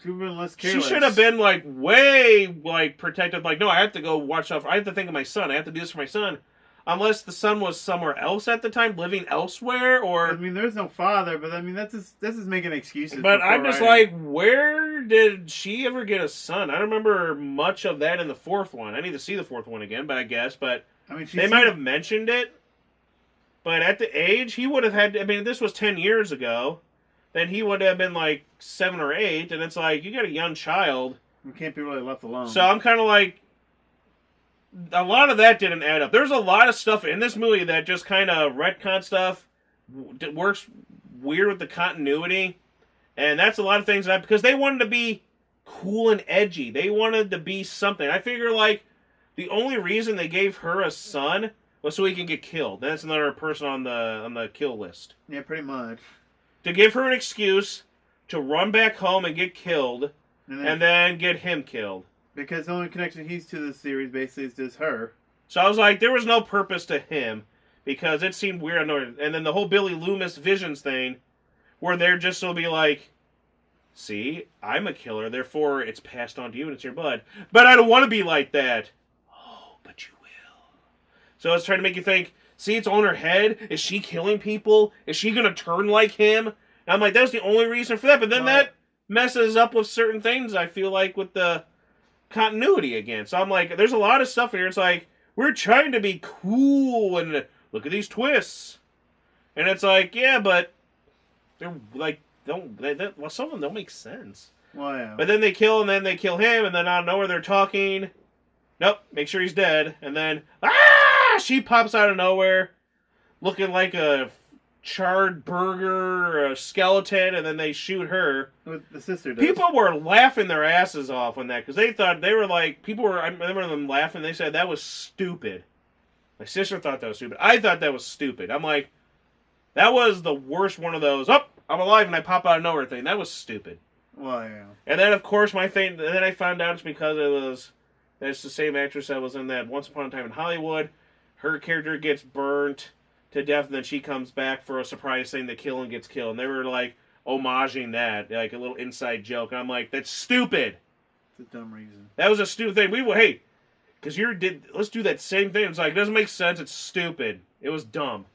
She would have been less careless. She should have been, way, protective. No, I have to go watch stuff. I have to think of my son. I have to do this for my son. Unless the son was somewhere else at the time, living elsewhere, or... I mean, there's no father, but I mean, that's just making excuses. But I'm just like, where did she ever get a son? I don't remember much of that in the fourth one. I need to see the fourth one again, but I guess. But I mean, they might have mentioned it. But at the age, he would have had... I mean, if this was 10 years ago, then he would have been 7 or 8, and it's you got a young child. You can't be really left alone. So I'm kind of like... a lot of that didn't add up. There's a lot of stuff in this movie that just kind of retcon stuff, works weird with the continuity, and that's a lot of things because they wanted to be cool and edgy. They wanted to be something. I figure like the only reason they gave her a son was so he can get killed. That's another person on the kill list. Yeah, pretty much. To give her an excuse to run back home and get killed, and then get him killed. Because the only connection he's to this series basically is just her. So I was like, there was no purpose to him because it seemed weird. And then the whole Billy Loomis Visions thing, where they're just so be like, see, I'm a killer, therefore it's passed on to you and it's your blood. But I don't want to be like that. Oh, but you will. So I was trying to make you think, see, it's on her head. Is she killing people? Is she going to turn like him? And I'm like, that was the only reason for that. But then that messes up with certain things, I feel like, with the continuity again. So I'm like, there's a lot of stuff here. It's like, we're trying to be cool and look at these twists. And it's like, yeah, but they're like, some of them don't make sense. Well, yeah. But then they kill, and then they kill him, and then out of nowhere they're talking. Nope, make sure he's dead. And then, she pops out of nowhere, looking like a charred burger or a skeleton, and then they shoot her. What the sister does. People were laughing their asses off on that, because they thought, they were like, I remember them laughing, they said that was stupid. My sister thought that was stupid. I thought that was stupid. I'm like, that was the worst one of those, I'm alive and I pop out of nowhere thing. That was stupid. Well, yeah. And then, of course, my thing, and then I found out it's because that's the same actress that was in that Once Upon a Time in Hollywood. Her character gets burnt to death, and then she comes back for a surprise thing to kill and gets killed. And they were, like, homaging that, like a little inside joke. And I'm like, that's stupid. It's a dumb reason. That was a stupid thing. Because let's do that same thing. It's like, it doesn't make sense. It's stupid. It was dumb.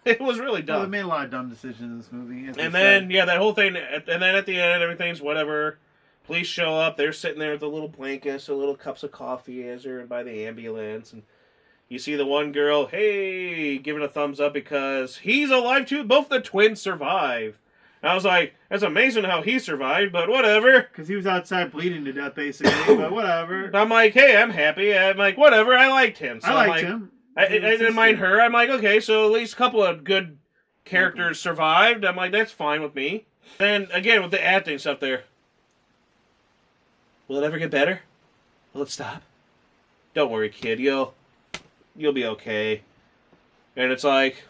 It was really dumb. Well, they made a lot of dumb decisions in this movie. And then, that whole thing, and then at the end, everything's whatever. Police show up. They're sitting there with the little blankets, or little cups of coffee as they're by the ambulance. And you see the one girl, hey, giving a thumbs up because he's alive too. Both the twins survive. And I was like, that's amazing how he survived, but whatever. Because he was outside bleeding to death, basically, but whatever. I'm like, hey, I'm happy. I'm like, whatever. I liked him. So I liked him. I didn't mind her. I'm like, okay, so at least a couple of good characters survived. I'm like, that's fine with me. Then, again, with the acting stuff there. Will it ever get better? Will it stop? Don't worry, kid. You'll be okay. And it's like,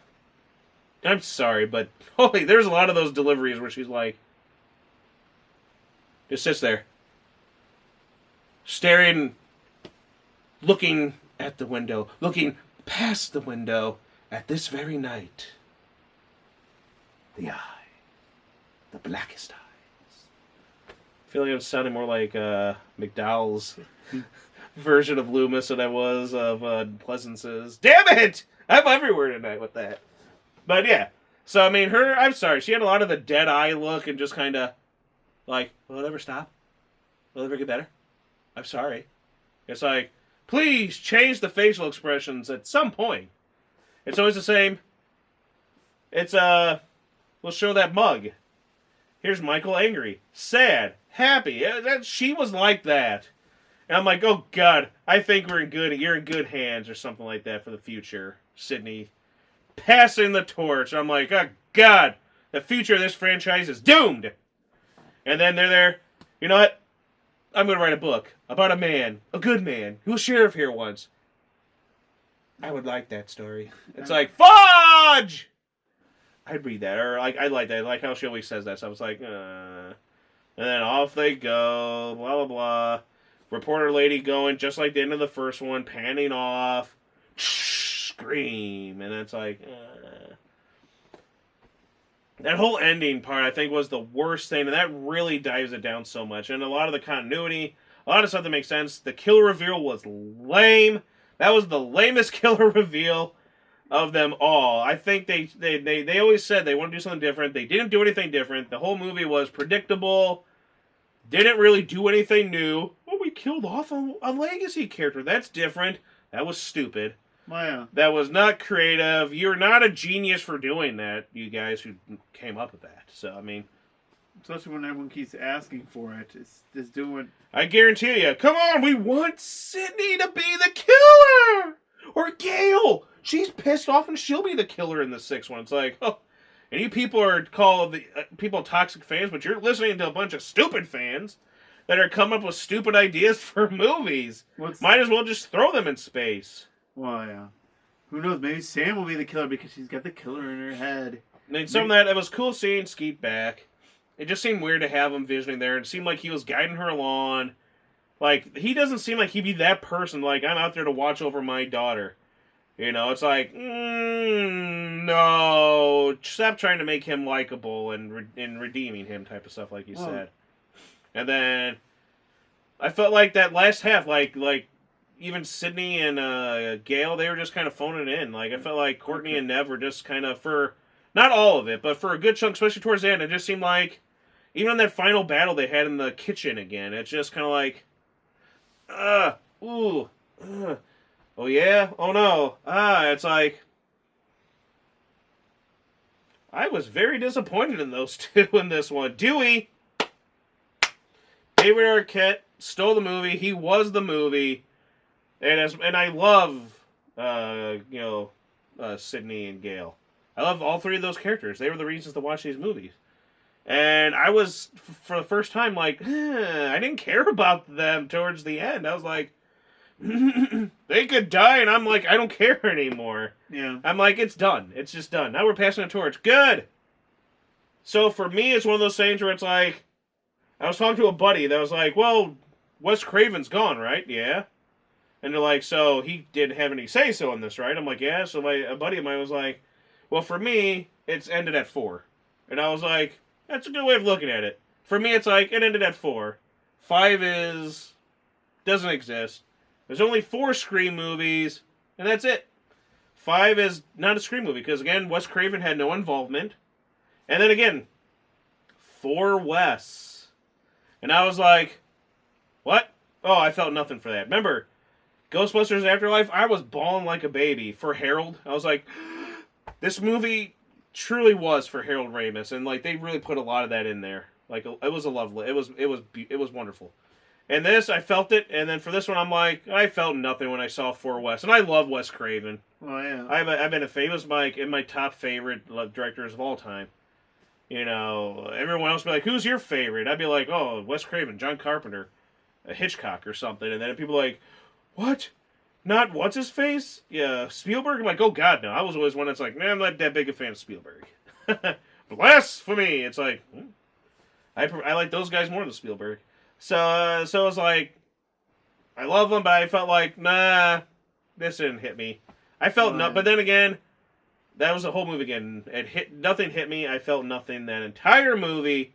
I'm sorry, but holy, there's a lot of those deliveries where she's like, just sits there. Staring, looking at the window, looking past the window at this very night. The eye. The blackest eyes. I feel like I'm sounding more like McDowell's version of Loomis than I was of Pleasance's. Damn it! I'm everywhere tonight with that. But yeah. So, I mean, I'm sorry, she had a lot of the dead eye look and just kind of like, will it ever stop? Will it ever get better? I'm sorry. It's like, please change the facial expressions at some point. It's always the same. It's, we'll show that mug. Here's Michael angry, sad, happy. She was like that. And I'm like, oh God, I think you're in good hands or something like that for the future, Sydney. Passing the torch. I'm like, oh God, the future of this franchise is doomed. And then they're there, you know what? I'm going to write a book about a man, a good man, who was sheriff here once. I would like that story. It's like, fudge! I'd read that, or like I like that. I like how she always says that. So I was like, And then off they go, blah, blah, blah. Reporter lady going, just like the end of the first one, panning off. Scream. And it's like, That whole ending part, I think, was the worst thing, and that really dives it down so much. And a lot of the continuity, a lot of stuff that makes sense. The killer reveal was lame. That was the lamest killer reveal of them all. I think they always said they want to do something different. They didn't do anything different. The whole movie was predictable. Didn't really do anything new. Well, we killed off a legacy character. That's different. That was stupid. Well, yeah. That was not creative. You're not a genius for doing that, you guys who came up with that. So, I mean, Especially when everyone keeps asking for it. It's just doing... I guarantee you, come on, we want Sydney to be the killer! Or Gail! She's pissed off and she'll be the killer in the sixth one. It's like, oh, and you people are called people toxic fans, but you're listening to a bunch of stupid fans that are coming up with stupid ideas for movies. Might as well just throw them in space. Well, yeah. Who knows? Maybe Sam will be the killer because she's got the killer in her head. I mean, some of that, it was cool seeing Skeet back. It just seemed weird to have him visioning there. It seemed like he was guiding her along. Like, he doesn't seem like he'd be that person, like, I'm out there to watch over my daughter. You know, it's like, no, stop trying to make him likable and redeeming him type of stuff, like you said. And then, I felt like that last half, like even Sydney and Gail, they were just kind of phoning it in. Like, I felt like Courtney and Nev were just kind of, for, not all of it, but for a good chunk, especially towards the end, it just seemed like, even in that final battle they had in the kitchen again, it's just kind of like, oh yeah, oh no, it's like, I was very disappointed in those two in this one. Dewey, David Arquette stole the movie. He was the movie, and I love, Sydney and Gail. I love all three of those characters. They were the reasons to watch these movies. And I was, for the first time, like, I didn't care about them towards the end. I was like, they could die, and I'm like, I don't care anymore. Yeah. I'm like, it's done. It's just done. Now we're passing a torch. Good! So for me, it's one of those things where it's like, I was talking to a buddy that was like, well, Wes Craven's gone, right? Yeah. And they're like, so he didn't have any say-so in this, right? I'm like, yeah. So a buddy of mine was like, well, for me, it's ended at 4. And I was like, that's a good way of looking at it. For me, it's like, it ended at 4. 5 doesn't exist. There's only 4 Scream movies, and that's it. 5 is not a Scream movie, because again, Wes Craven had no involvement. And then again, 4 Wes. And I was like, what? Oh, I felt nothing for that. Remember, Ghostbusters Afterlife, I was bawling like a baby for Harold. I was like, this movie truly was for Harold Ramis, and like they really put a lot of that in there. Like it was a lovely, it was wonderful. And this, I felt it, and then for this one, I'm like, I felt nothing when I saw 4 Wes, and I love Wes Craven. Oh yeah, I've been a famous Mike in my top favorite directors of all time. You know, everyone else would be like, who's your favorite? I'd be like, oh, Wes Craven, John Carpenter, Hitchcock or something, and then people are like, what? Not what's his face? Yeah, Spielberg. I'm like, oh god, no. I was always one that's like, man, I'm not that big a fan of Spielberg. Blasphemy! It's like, I like those guys more than Spielberg. So it was like, I love them, but I felt like, nah, this didn't hit me. I felt no, but then again, that was the whole movie again. Nothing hit me. I felt nothing that entire movie.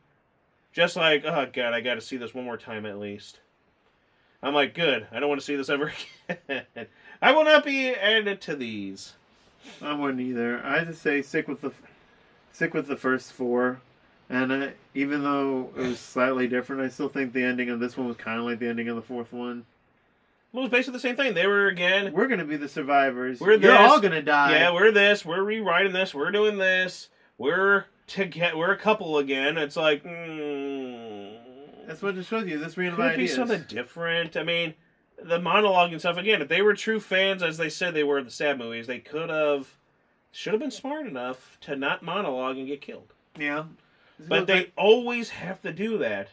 Just like, oh god, I got to see this one more time at least. I'm like, good. I don't want to see this ever again. I will not be added to these. I wouldn't either. I just say stick with the first 4, and even though it was slightly different, I still think the ending of this one was kind of like the ending of the 4th one. Well, it was basically the same thing. They were again. We're gonna be the survivors. You're all gonna die. Yeah, we're this. We're rewriting this. We're doing this. We're a couple again. It's like. That's what it shows you. This random Could ideas. be something different. I mean, the monologue and stuff. Again, if they were true fans, as they said they were of the sad movies, they should have been smart enough to not monologue and get killed. Yeah, but they always have to do that.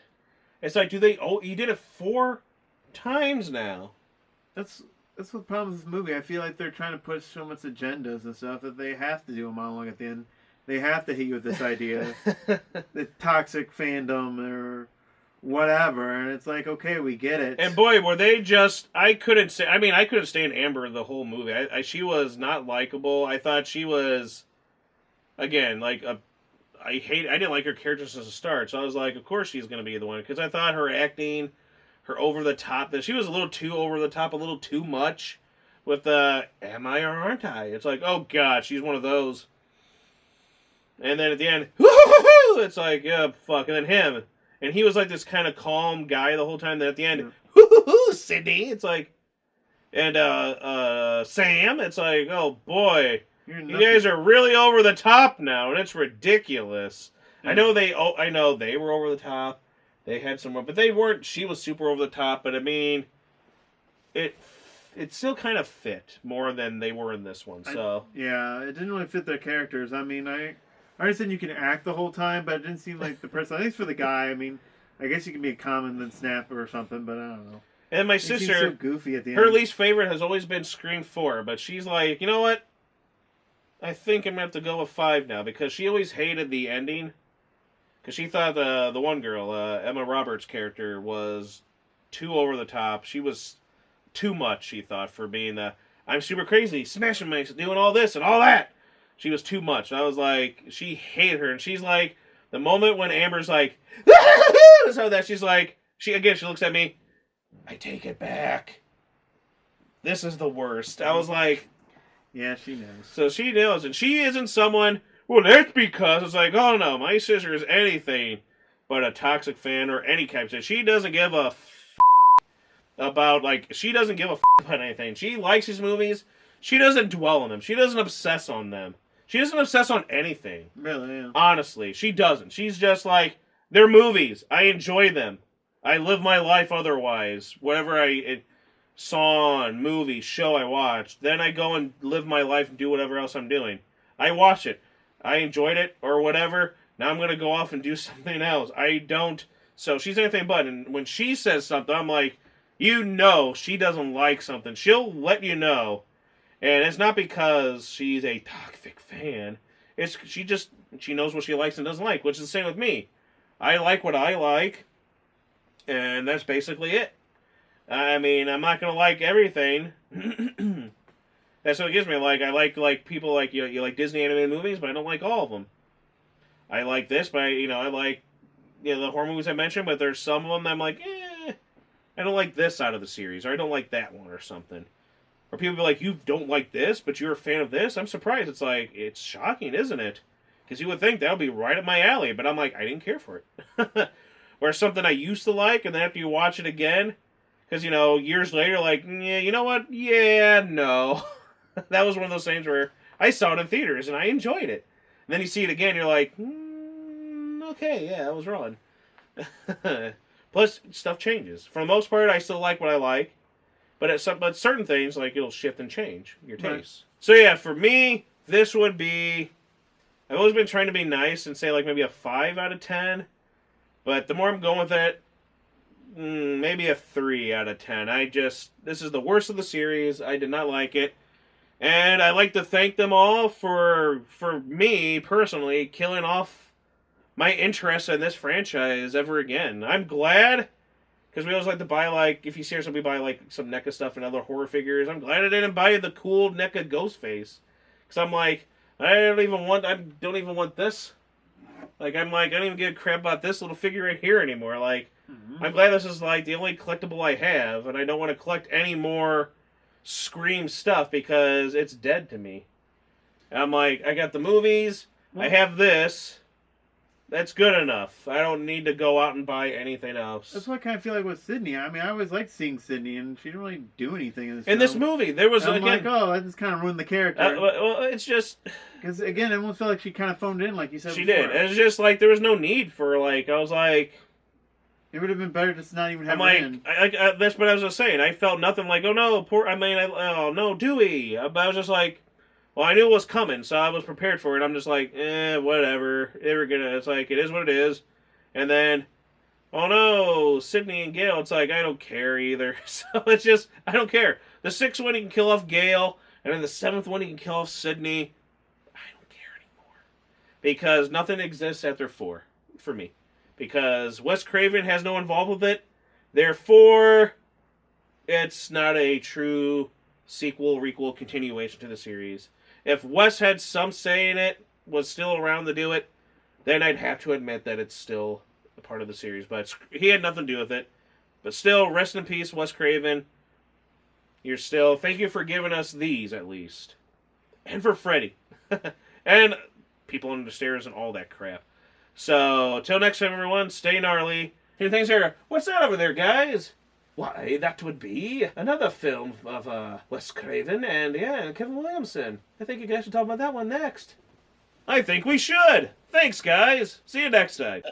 It's like, you did it 4 times now. That's what the problem with this movie. I feel like they're trying to push so much agendas and stuff that they have to do a monologue at the end. They have to hit you with this idea, the toxic fandom or whatever, and it's like, okay, we get it. And boy, were they just... I couldn't stand Amber the whole movie. She was not likable. I thought she was, again, like I didn't like her character since the start, so I was like, of course she's going to be the one, because I thought her acting, her over the top, that she was a little too over the top, a little too much with the am I or aren't I? It's like, oh god, she's one of those. And then at the end, it's like, yeah, fuck, and then him. And he was like this kind of calm guy the whole time. Then at the end, Sydney. It's like, and Sam. It's like, oh boy, you guys are really over the top now, and it's ridiculous. I know they were over the top. They had some, but they weren't. She was super over the top. But I mean, it still kind of fit more than they were in this one. So yeah, it didn't really fit their characters. I mean, I understand you can act the whole time, but it didn't seem like the person. At least for the guy, I mean, I guess you can be a common then snapper or something, but I don't know. And my He seems sister, so goofy at the her end. least favorite has always been Scream 4, but she's like, you know what? I think I'm gonna have to go with 5 now because she always hated the ending. Because she thought the one girl, Emma Roberts' character, was too over the top. She was too much, she thought, for being I'm super crazy, smashing mics, doing all this and all that. She was too much. And I was like, she hated her. And she's like, the moment when Amber's like, so that she's like, she looks at me, I take it back. This is the worst. I was like, Yeah, she knows. so she knows, and she isn't someone. Well, that's because it's like, oh no, my sister is anything but a toxic fan or any type of. She doesn't give a about she doesn't give a about anything. She likes these movies. She doesn't dwell on them. She doesn't obsess on them. She doesn't obsess on anything. Really? Yeah. Honestly, she doesn't. She's just like, they're movies. I enjoy them. I live my life otherwise. Whatever song, movie, show I watch, then I go and live my life and do whatever else I'm doing. I watch it. I enjoyed it or whatever. Now I'm going to go off and do something else. I don't. So she's anything but. And when she says something, I'm like, you know she doesn't like something. She'll let you know. And it's not because she's a toxic fan. It's she knows what she likes and doesn't like, which is the same with me. I like what I like. And that's basically it. I mean, I'm not gonna like everything. That's what it gives me. Like, I like people like you like Disney animated movies, but I don't like all of them. I like this, but I like the horror movies I mentioned, but there's some of them that I'm like, I don't like this out of the series, or I don't like that one, or something. Or people be like, you don't like this, but you're a fan of this. I'm surprised. It's like, it's shocking, isn't it? Because you would think that would be right up my alley, but I'm like, I didn't care for it. Or something I used to like, and then after you watch it again. Because, years later, like, yeah, you know what? Yeah, no. That was one of those things where I saw it in theaters, and I enjoyed it. And then you see it again, you're like, okay, yeah, I was wrong. Plus, stuff changes. For the most part, I still like what I like. But certain things, like, it'll shift and change your taste. Right. So, yeah, for me, this would be... I've always been trying to be nice and say, like, maybe a 5 out of 10. But the more I'm going with it, maybe a 3 out of 10. This is the worst of the series. I did not like it. And I'd like to thank them all for me, personally, killing off my interest in this franchise ever again. I'm glad, because we always like to buy, like, if you see us, we buy, like, some NECA stuff and other horror figures. I'm glad I didn't buy the cool NECA Ghostface. Because I'm like, I don't even want this. Like, I'm like, I don't even give a crap about this little figure right here anymore. Like, I'm glad this is, like, the only collectible I have, and I don't want to collect any more Scream stuff because it's dead to me. And I'm like, I got the movies, I have this, that's good enough. I don't need to go out and buy anything else. That's what I kind of feel like with Sydney. I mean, I always liked seeing Sydney, and she didn't really do anything in this film. This movie, there was, I'm again... like, oh, that just kind of ruined the character. Well, it's just... Because, again, it almost felt like she kind of phoned in, like you said She before. did. It's just, like, there was no need for, like, I was like... It would have been better just not even have I'm her like, in. that's what I was just saying. I felt nothing like, oh no, oh no, Dewey. But I was just like, well, I knew it was coming, so I was prepared for it. I'm just like, whatever. It's like, it is what it is. And then, oh no, Sydney and Gale. It's like, I don't care either. So it's just, I don't care. The 6th one, he can kill off Gale, and then the 7th one, he can kill off Sydney. I don't care anymore. Because nothing exists after 4, for me. Because Wes Craven has no involvement with it. Therefore, it's not a true sequel, requel, continuation to the series. If Wes had some say in it, was still around to do it, then I'd have to admit that it's still a part of the series. But he had nothing to do with it. But still, rest in peace, Wes Craven. Thank you for giving us these, at least. And for Freddy. And people under the stairs and all that crap. So, till next time, everyone, stay gnarly. Hey, thanks, Sarah. What's that over there, guys? Why, that would be another film of Wes Craven and, Kevin Williamson. I think you guys should talk about that one next. I think we should. Thanks, guys. See you next time.